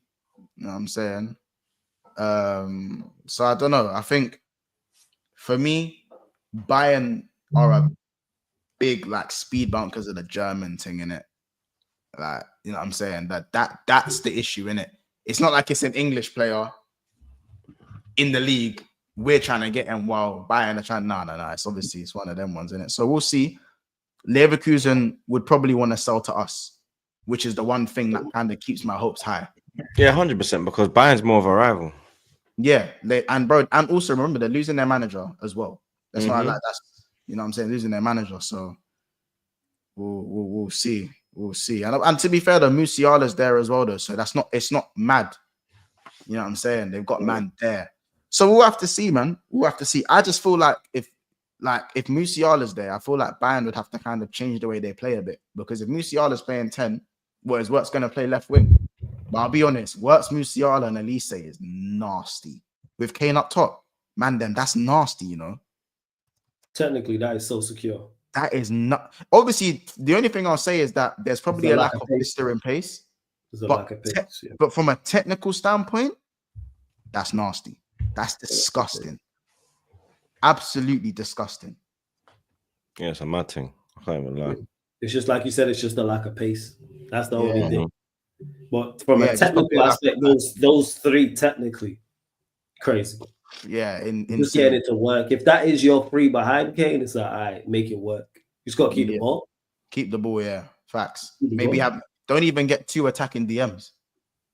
You know what I'm saying? So I don't know. I think for me, Bayern are a big like speed bump because of the German thing in it. Like, you know what I'm saying? That's the issue in it. It's not like it's an English player in the league. We're trying to get him while Bayern are trying. No. It's one of them ones, in it. So we'll see. Leverkusen would probably want to sell to us, which is the one thing that kind of keeps my hopes high. Yeah, 100%, because Bayern's more of a rival. Yeah, and also remember they're losing their manager as well. That's why I like that. You know what I'm saying? Losing their manager. So we'll see. We'll see. And to be fair, the Musiala's there as well, though. So it's not mad. You know what I'm saying? They've got man there. So we'll have to see, man. We'll have to see. I just feel like if Musiala's there, I feel like Bayern would have to kind of change the way they play a bit. Because if Musiala's playing 10, whereas Wirtz going to play left wing. But I'll be honest, Wirtz, Musiala, and Elise is nasty. With Kane up top, man, then that's nasty, you know. Technically, that is so secure. That is not. Obviously, the only thing I'll say is that there's probably a lack of blister in pace. But from a technical standpoint, that's nasty. That's disgusting. Absolutely disgusting. Yeah, it's a mad thing. I can't even lie. It's just like you said, it's just a lack of pace. That's the only thing. But from a technical aspect, those three technically crazy. Yeah, Just insane. getting it to work. If that is your free behind Kane, it's like, all right, make it work. You just got to keep the ball. Keep the ball, yeah. Facts. Keep the Maybe ball. don't even get 2 attacking DMs.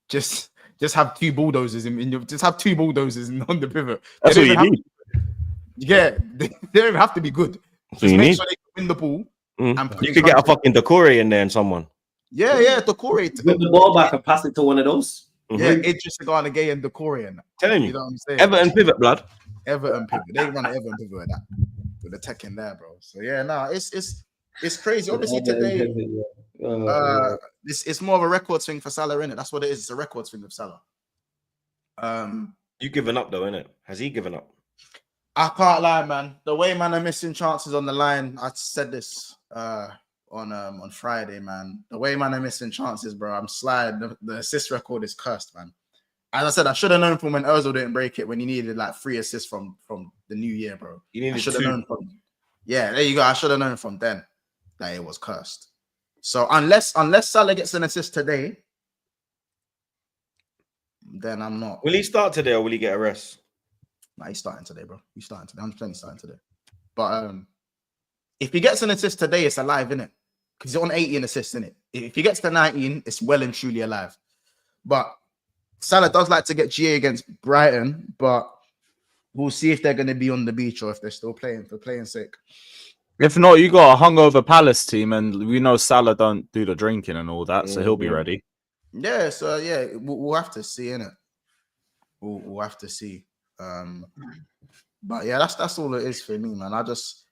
Just have 2 bulldozers in your, just have 2 bulldozers on the pivot. That's what you need. Yeah, they don't even have to be good. Just make sure they can win the ball. And you could get a fucking Decore in there and someone. Yeah, Decore. Get the ball back and pass it to one of those. Yeah, Idris Gay and Decore and that. Telling you. You know what I'm saying? Everton pivot, blood. Everton pivot. They run an Everton pivot with that. With the tech in there, bro. So yeah, it's crazy. Obviously today, it's more of a record thing for Salah, innit? That's what it is. It's a record thing with Salah. You given up though, innit? Has he given up? I can't lie, man. The way man are missing chances on the line. I said this on Friday, man. The way man are missing chances, bro. I'm sliding. The assist record is cursed, man. As I said, I should have known from when Ozil didn't break it when he needed like 3 assists from the new year, bro. I should have known from. Yeah, there you go. I should have known from then that it was cursed. So unless Salah gets an assist today, then I'm not. Will he start today or will he get a rest? Nah, he's starting today, bro. He's starting today. 100% starting today. But if he gets an assist today, it's alive, innit? Because he's on 18 assists, innit? If he gets to 19, it's well and truly alive. But Salah does like to get GA against Brighton, but we'll see if they're going to be on the beach or if they're still playing for playing sake. If not, you got a hungover Palace team, and we know Salah don't do the drinking and all that, so he'll be ready. Yeah, so yeah, we'll have to see, innit? We'll have to see. But yeah, that's all it is for me, man. I'm just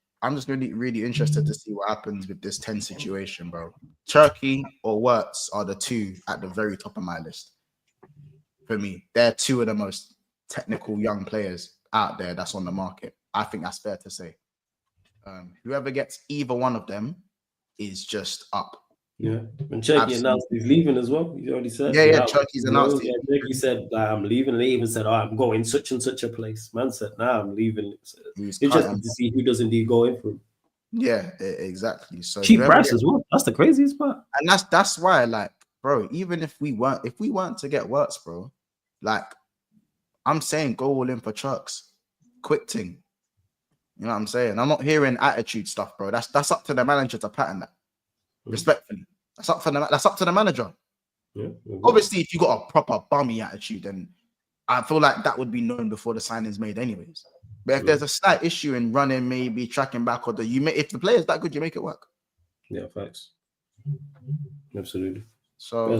really interested to see what happens with this 10 situation, bro. Turkey or Wirtz are the 2 at the very top of my list. For me, they're 2 of the most technical young players out there that's on the market. I think that's fair to say. Whoever gets either one of them is just up. Yeah, and Cherky announced he's leaving as well. He already said. Yeah, Cherky's announced. Yeah, Cherky said I'm leaving, and they even said, "Oh, I'm going such and such a place." Man said, "Nah, I'm leaving." It's just to see who does indeed go in for him. Yeah, exactly. So cheap price as well. That's the craziest part. And that's why, like, bro, even if we weren't to get Wirtz, bro, like, I'm saying go all in for trucks, quick thing. You know what I'm saying? I'm not hearing attitude stuff, bro. That's up to the manager to pattern that. Respectfully, that's up to the manager. Yeah, obviously, if you got a proper bummy attitude, then I feel like that would be known before the signing's made, anyways. But if there's a slight issue in running, maybe tracking back, or if the player's that good, you make it work. Yeah, facts. Absolutely. So,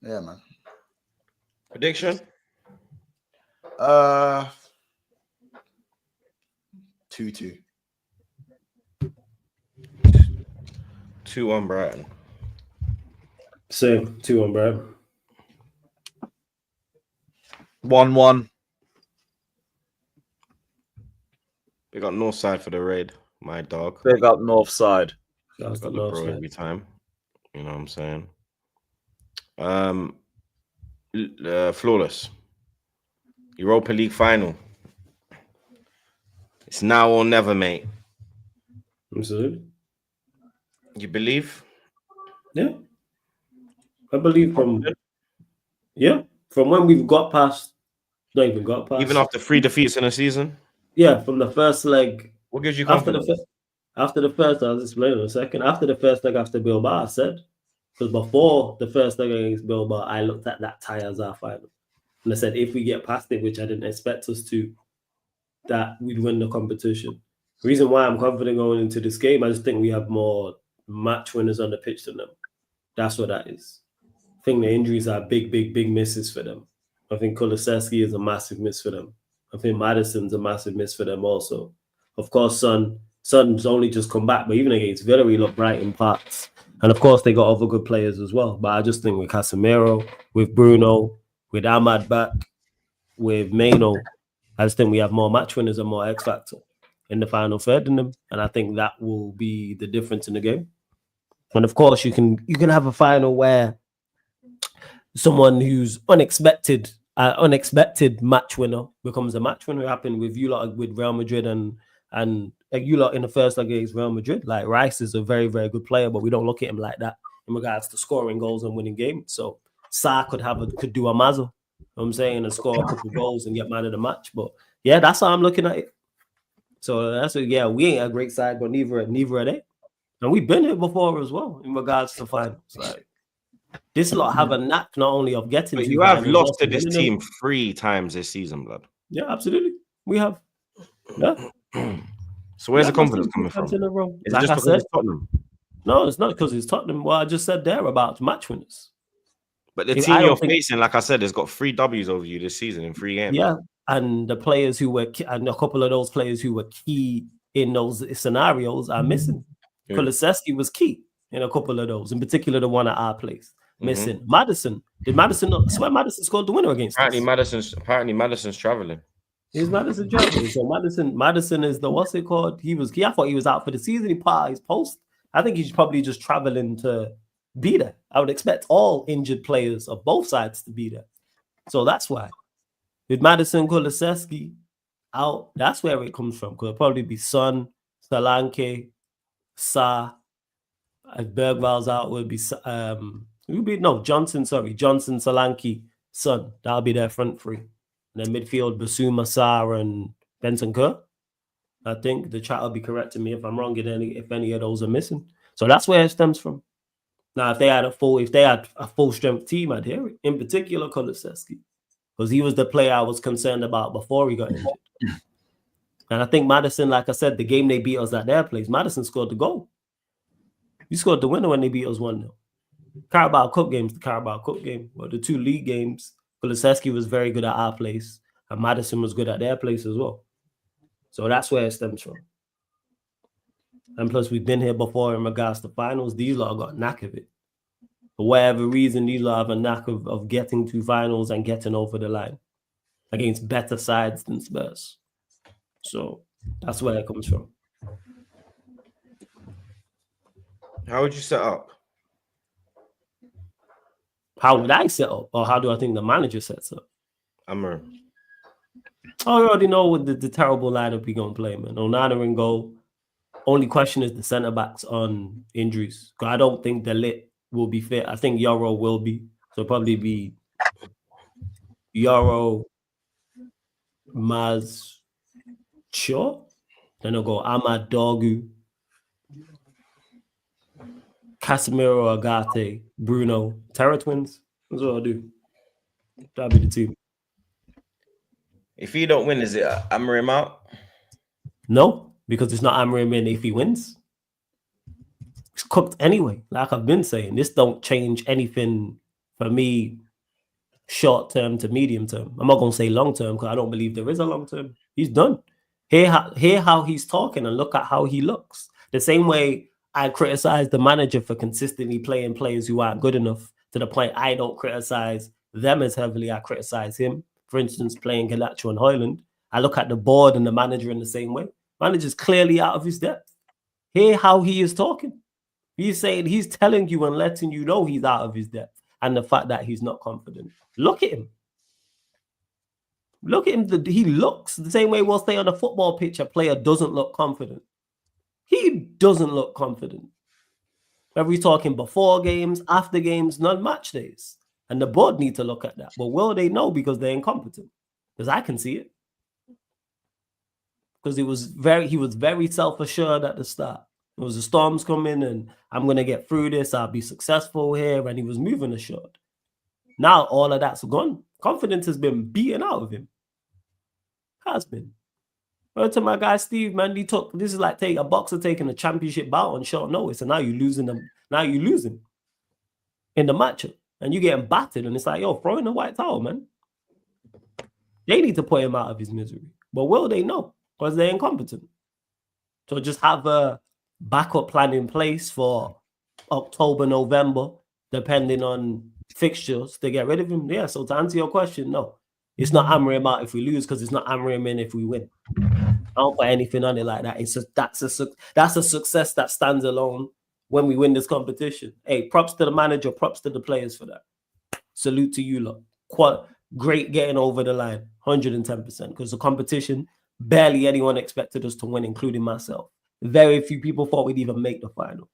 yeah, man. Prediction? 2-2. 2-1 Brighton. Same. 2-1 Brighton. 1-1. We got North Side for the raid, my dog. Big up North Side. Got the bro every time. You know what I'm saying? Flawless. Europa League final. It's now or never, mate. Absolutely. You believe? Yeah. I believe from when we've got past, not even got past. Even after 3 defeats in a season? Yeah, from the first leg. What gives you confidence? After the first, I'll explain in a second. After the first leg after Bilbao, I said, because before the first leg against Bilbao, I looked at that tie as our final. And I said, if we get past it, which I didn't expect us to, that we'd win the competition. The reason why I'm confident going into this game, I just think we have more match winners on the pitch than them. That's what that is. I think the injuries are big misses for them. I think Kulusevski is a massive miss for them. I think Maddison's a massive miss for them also. Of course, Son's only just come back, but even against Villa, he looked bright in parts. And of course, they got other good players as well. But I just think with Casemiro, with Bruno, with Ahmad back, with Maino, I just think we have more match winners and more X factor in the final third than them. And I think that will be the difference in the game. And of course, you can have a final where someone who's unexpected match winner becomes a match winner. It happened with you lot with Real Madrid and you lot in the first leg against Real Madrid. Like, Rice is a very, very good player, but we don't look at him like that in regards to scoring goals and winning games. So Sa could do a Mazo. know what I'm saying, and score a couple goals and get man of the match. But yeah, that's how I'm looking at it. So that's what, yeah, we ain't a great side, but neither are they. And we've been here before as well in regards to finals. Like this lot have a knack not only of getting But to you have finals, lost also to this winning them. team 3 times this season, blood. Yeah, absolutely. We have. Yeah. So where's Yeah, the confidence lost coming times from? in a row. Is it Like just I because said, it's Tottenham? no, it's not because it's Tottenham. Well, I just said there about match winners. But the If- team I don't you're think- facing, like I said, has got 3 W's over you this season in 3 games. Yeah, and the players who were and a couple of those players who were key in those scenarios are missing. Yeah. Kulusevski was key in a couple of those, in particular the one at our place. Missing Madison. Did Madison not? I swear Madison scored the winner against us. Apparently Madison's traveling. Is Madison traveling? So Madison is the what's it called? I thought he was out for the season. He put out his post. I think he's probably just traveling to be there. I would expect all injured players of both sides to be there. So that's why. With Madison, Kulusevski out, that's where it comes from. Could probably be Son, Solanke, Sa. If Bergval's out, would be Johnson, Solanke, Son. That'll be their front three. And then midfield, Basuma, Sa, and Benson Kerr. I think the chat will be correcting me if I'm wrong if any of those are missing. So that's where it stems from. Now, if they had a full strength team, I'd hear it. In particular, Kulusevski, because he was the player I was concerned about before he got injured. And I think Madison, like I said, the game they beat us at their place, Madison scored the goal. He scored the winner when they beat us 1-0. Carabao Cup games, the Carabao Cup game, well, the 2 league games, Kulusevski was very good at our place, and Madison was good at their place as well. So that's where it stems from. And plus, we've been here before in regards to finals. These lot got a knack of it. For whatever reason, these lot have a knack of getting to finals and getting over the line against better sides than Spurs. So that's where it comes from. How would you set up? How would I set up? Or how do I think the manager sets up? Amr. I already know what the terrible lineup we're going to play, man. Onana in goal. Only question is the centre-backs on injuries. Because I don't think Ligt will be fit. I think Yoro will be. So probably be Yoro, Maz, Cho. Then I'll go Ahmad Dogu, Casemiro, Agate, Bruno, Terra Twins. That's what I'll do. That'll be the team. If he don't win, is it Amorim out? No, because it's not Amorim in if he wins. It's cooked anyway. Like I've been saying, this don't change anything for me short term to medium term. I'm not going to say long term because I don't believe there is a long term. He's done. Hear how he's talking and look at how he looks. The same way I criticize the manager for consistently playing players who aren't good enough to the point I don't criticize them as heavily. I criticize him. For instance, playing Ganacho and Hoyland. I look at the board and the manager in the same way. Manager's clearly out of his depth. Hear how he is talking. He's saying, he's telling you and letting you know he's out of his depth and the fact that he's not confident. Look at him. Look at him. He looks the same way we'll say on a football pitch, a player doesn't look confident. He doesn't look confident. Whether we're talking before games, after games, non-match days. And the board need to look at that. But will they know because they're incompetent? Because I can see it. Because he was very self-assured at the start. It was the storms coming and I'm going to get through this. I'll be successful here. And he was moving assured. Now all of that's gone. Confidence has been beaten out of him. Has been. Well, to my guy Steve, man, this is like a boxer taking a championship bout on short notice, and now you're losing them. Now you're losing in the matchup, and you're getting battered, and it's like, yo, throw in the white towel, man. They need to put him out of his misery, but will they know? Because they're incompetent. So just have a backup plan in place for October, November, depending on fixtures to get rid of him. Yeah. So to answer your question, no. It's not Amorim out if we lose because it's not Amorim in if we win. I don't put anything on it like that. That's a success that stands alone when we win this competition. Hey, props to the manager, props to the players for that. Salute to you lot. Great getting over the line, 110%. Because the competition, barely anyone expected us to win, including myself. Very few people thought we'd even make the final.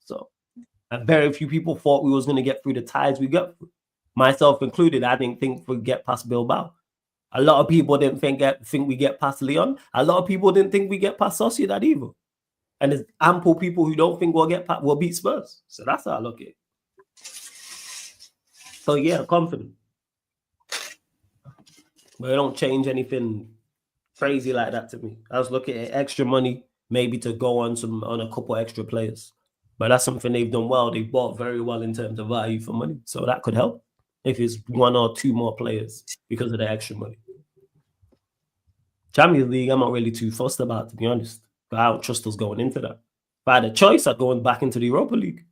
And very few people thought we was going to get through the ties we got through. myself included, I didn't think we'd get past Bilbao. A lot of people didn't think we get past Leon. A lot of people didn't think we get past Sociedad either. And there's ample people who don't think we'll beat Spurs. So that's how I look at it. So yeah, confident. But it don't change anything crazy like that to me. I was looking at extra money, maybe to go on a couple extra players. But that's something they've done well. They bought very well in terms of value for money. So that could help if it's 1 or 2 more players because of the extra money. Champions League, I'm not really too fussed about, to be honest. But I don't trust us going into that. If I had a choice, I'd go back into the Europa League.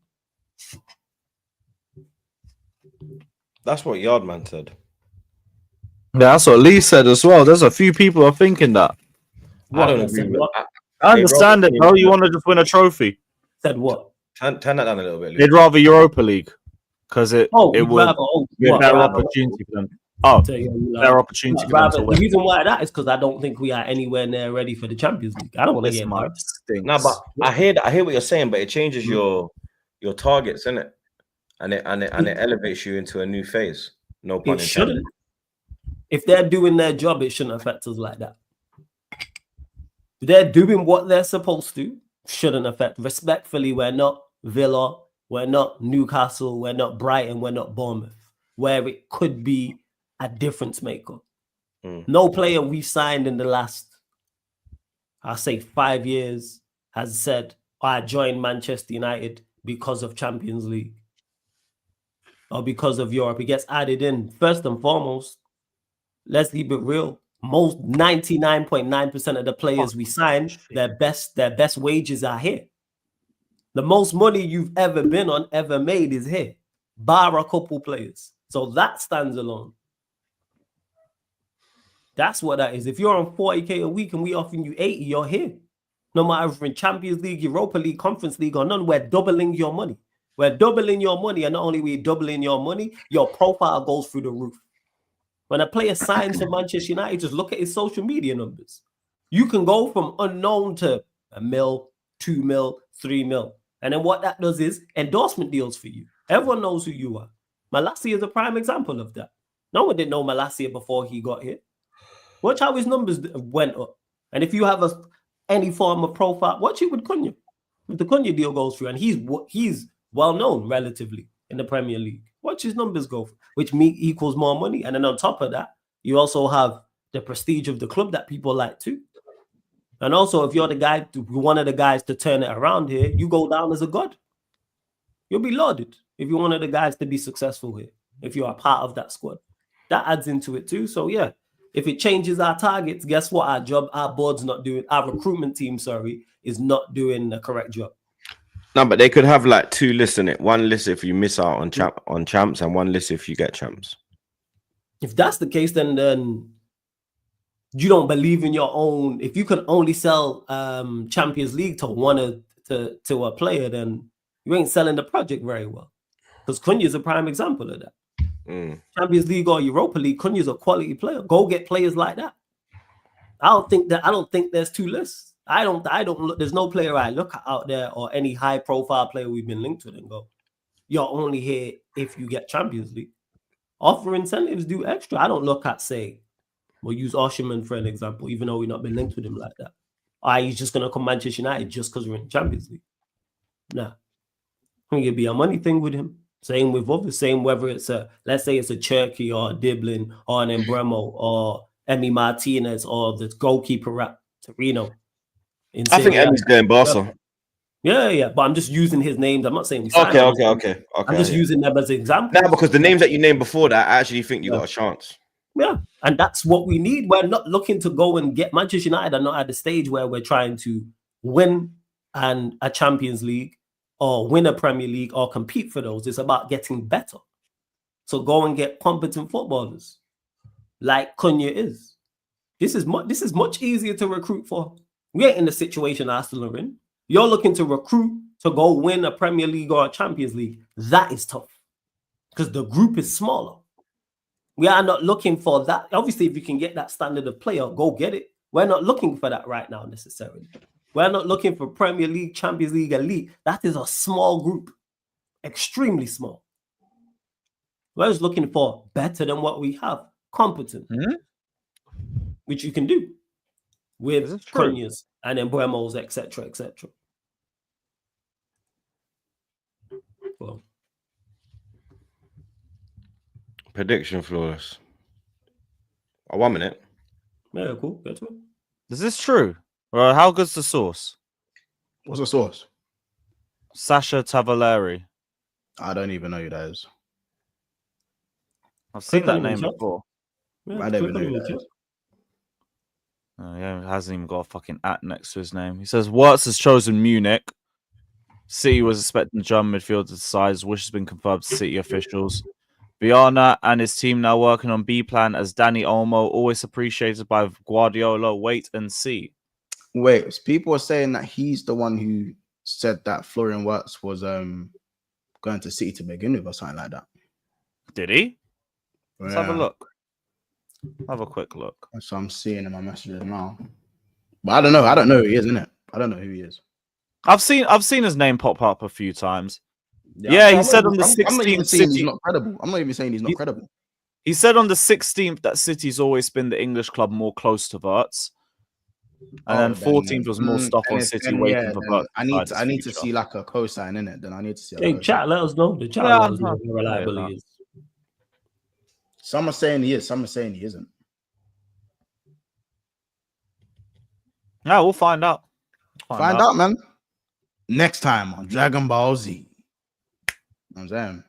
That's what Yardman said. Yeah, that's what Lee said as well. There's a few people are thinking that. I don't agree with that. I understand it, though. You want to just win a trophy. Said what? Turn that down a little bit, Luke. They'd rather Europa League because it would be a better opportunity for them. Oh, better opportunity for them to win. The reason why that is because I don't think we are anywhere near ready for the Champions League. I don't want to get married. No, but I hear what you're saying, but it changes your targets, isn't it? And it elevates you into a new phase. No pun intended. Shouldn't. If they're doing their job, it shouldn't affect us like that. If they're doing what they're supposed to, shouldn't affect. Respectfully, we're not Villa, we're not Newcastle, we're not Brighton, we're not Bournemouth, where it could be a difference maker. No player we signed in the last, I'll say 5 years, has said, I joined Manchester United because of Champions League or because of Europe. It gets added in. First and foremost, let's keep it real. Most 99.9% of the players we sign, their best wages are here. The most money you've ever been on, ever made is here, bar a couple players. So that stands alone. That's what that is. If you're on 40K a week and we offering you 80, you're here. No matter if we're in Champions League, Europa League, Conference League or none, we're doubling your money. We're doubling your money, and not only are we doubling your money, your profile goes through the roof. When a player signs for Manchester United, just look at his social media numbers. You can go from unknown to $1 million, $2 million, $3 million. And then what that does is endorsement deals for you. Everyone knows who you are. Malacia is a prime example of that. No one didn't know Malacia before he got here. Watch how his numbers went up. And if you have any form of profile, watch it with Cunha. If the Cunha deal goes through, and he's well known relatively in the Premier League. Watch his numbers go, which equals more money. And then on top of that, you also have the prestige of the club that people like too. And also, if you're one of the guys to turn it around here, you go down as a god. You'll be lauded if you're one of the guys to be successful here. If you're a part of that squad, that adds into it too. So yeah, if it changes our targets, guess what? Our board's not doing. Our recruitment team, is not doing the correct job. No, but they could have like 2 lists in it. One list if you miss out on champs, and one list if you get champs. If that's the case, then you don't believe in your own. If you can only sell Champions League to a player, then you ain't selling the project very well. Because Cunha is a prime example of that. Champions League or Europa League, Cunha is a quality player. Go get players like that. I don't think there's 2 lists. I don't look. There's no player I look at out there or any high profile player we've been linked with and go, you're only here if you get Champions League. Offer incentives, do extra. I don't look at, say, we'll use Osherman for an example, even though we've not been linked with him like that. He's just going to come Manchester United just because we're in Champions League. Nah. I think it'd be a money thing with him. Same with others. Same whether it's let's say it's a Cherky or a Diblin or an Embremo or Emi Martinez or the goalkeeper at Torino. I think Emi's going Barca. Yeah. But I'm just using his names. I'm not saying we signed okay. I'm just using them as examples. Now, because the names that you named before that, I actually think you got a chance. Yeah, and that's what we need. We're not looking to go and get Manchester United are not at the stage where we're trying to win a Champions League or win a Premier League or compete for those. It's about getting better. So go and get competent footballers like Cunha is. This is much easier to recruit for. We ain't in the situation Arsenal are in. You're looking to recruit to go win a Premier League or a Champions League. That is tough because the group is smaller. We are not looking for that. Obviously, if you can get that standard of player, go get it. We're not looking for that right now necessarily. We're not looking for Premier League, Champions League, Elite. That is a small group, extremely small. We're just looking for better than what we have, competent, which you can do Is with this true? Cunya's and then Buemos, etc., etc. Well, Prediction flawless. Oh, 1 minute. yeah, cool. Get to it. Is this true? Well, how good's the source? What's the source? Sasha Tavaleri. I don't even know who that is. I've seen Click that on it, name Chuck. before. Yeah, I don't click even on know who it, that Chuck. is. Oh, yeah, hasn't even got a fucking at next to his name. He says Wirtz has chosen Munich. City was expecting the German midfielder to size, which has been confirmed to City officials. Viana and his team now working on B plan as Danny Olmo, always appreciated by Guardiola. Wait and see. Wait, people are saying that he's the one who said that Florian Wirtz was going to City to begin with or something like that. Did he? Let's have a Yeah. look. Have a quick look. So I'm seeing in my messages now. But I don't know. I don't know who he is, innit? I don't know who he is. I've seen his name pop up a few times. Yeah, he said on the I'm not even 16th saying he's City. not credible. I'm not even saying he's not credible. He said on the 16th that City's always been the English club more close to Wirtz. And then 14th was more stuff on City waiting for Wirtz. I need to see like a cosign in it. Then I need to see. Hey, chat, let us know. The chat Yeah, let us know how reliable yeah, he is. Some are saying he is. Some are saying he isn't. Yeah, we'll find out. Find out, man. Next time on Dragon Ball Z. You know what I'm saying?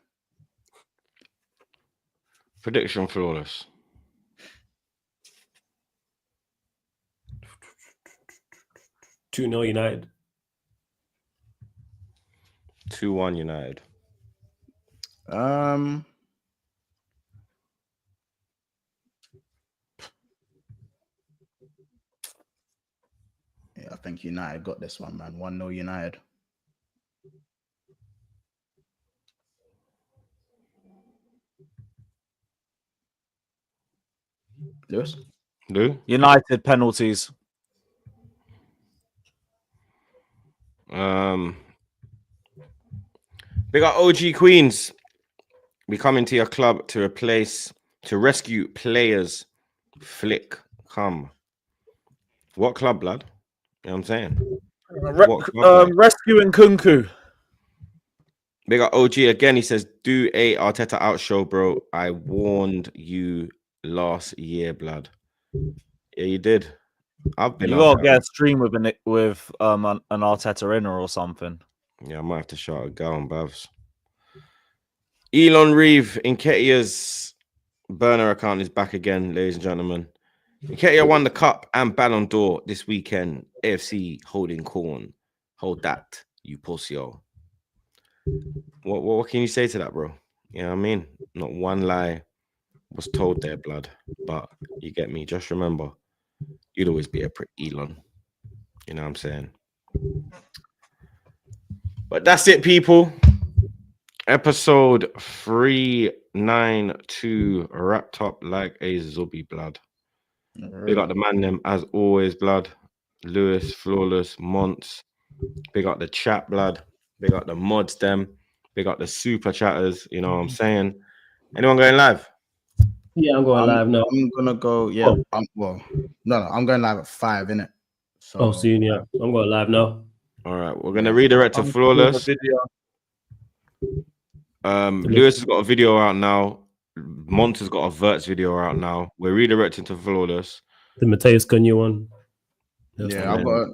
Prediction flawless. Two 0 United. 2-1 United. Yeah, I think United got this one, man. 1-0 United. Lewis? Lou? United penalties. Big up OG Queens. We come into your club to rescue players. Flick, come. What club, blood? You know what I'm saying? Rescuing Kunku. Big up OG again. He says, do a Arteta out show, bro. I warned you last year, blood. Yeah, you did. I've been. You gotta get a stream with an Arteta inner or something. Yeah, I might have to shout a gown, Bavs. Elon Reeve, Nketiah's burner account is back again, ladies and gentlemen. Nketiah won the cup and Ballon d'Or this weekend. AFC holding corn. Hold that, you pussyo. What can you say to that, bro? You know what I mean? Not one lie was told there, blood. But you get me. Just remember, you'd always be a prick, Elon. You know what I'm saying? But that's it, people. Episode 392 wrapped up like a zombie, blood. Big up the man them as always, blood. Lewis, Flawless, Monts. Big up the chat, blood. Big up the mods them. Big up the super chatters. You know what I'm saying? Anyone going live? Yeah, I'm going live now. I'm gonna go. Yeah. I'm going live at 5, innit? So soon, yeah. I'm going live now. All right, we're gonna redirect to Flawless. Lewis has got a video out now. Mont has got a Wirtz video out now. We're redirecting to Flawless. The Mateus Cunha one. Yeah, I've got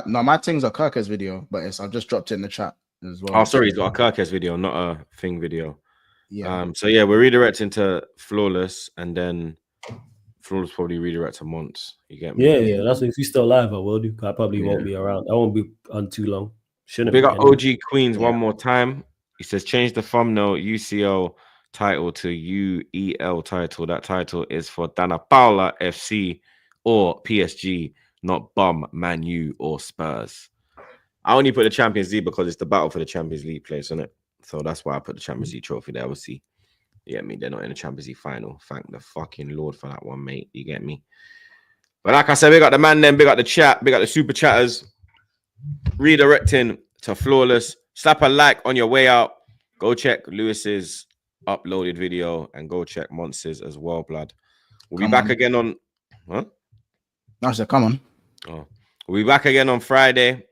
my things are Kerkez video, but I've just dropped it in the chat as well. Oh, sorry, he's got a Kerkez video, not a thing video. Yeah. So yeah, we're redirecting to Flawless, and then Flawless probably redirect to Monts. You get me? Yeah. That's if you still live, I will do. I probably won't be around. I won't be on too long. Shouldn't Big be up OG Queens one more time. He says change the thumbnail UCL title to UEL title. That title is for Dana Paula FC or PSG, not Bum, Man U or Spurs. I only put the Champions League because it's the battle for the Champions League place, isn't it? So that's why I put the Champions League trophy there. Obviously, you get me? They're not in the Champions League final. Thank the fucking Lord for that one, mate. You get me? But like I said, big up the man then, big up the chat, big up the super chatters. Redirecting to Flawless. Slap a like on your way out. Go check Lewis's uploaded video, and go check Monsters as well, blood. We'll be Come back on. again on. Huh? I said, come on. Oh, we'll be back again on Friday,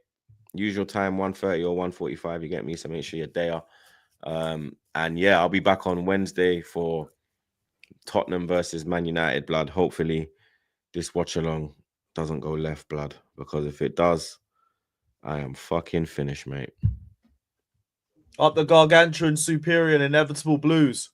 usual time, 1:30 or 1:45. You get me? So make sure you're there. And yeah, I'll be back on Wednesday for Tottenham versus Man United, blood. Hopefully, this watch along doesn't go left, blood, because if it does, I am fucking finished, mate. Up the gargantuan, superior, and inevitable Blues.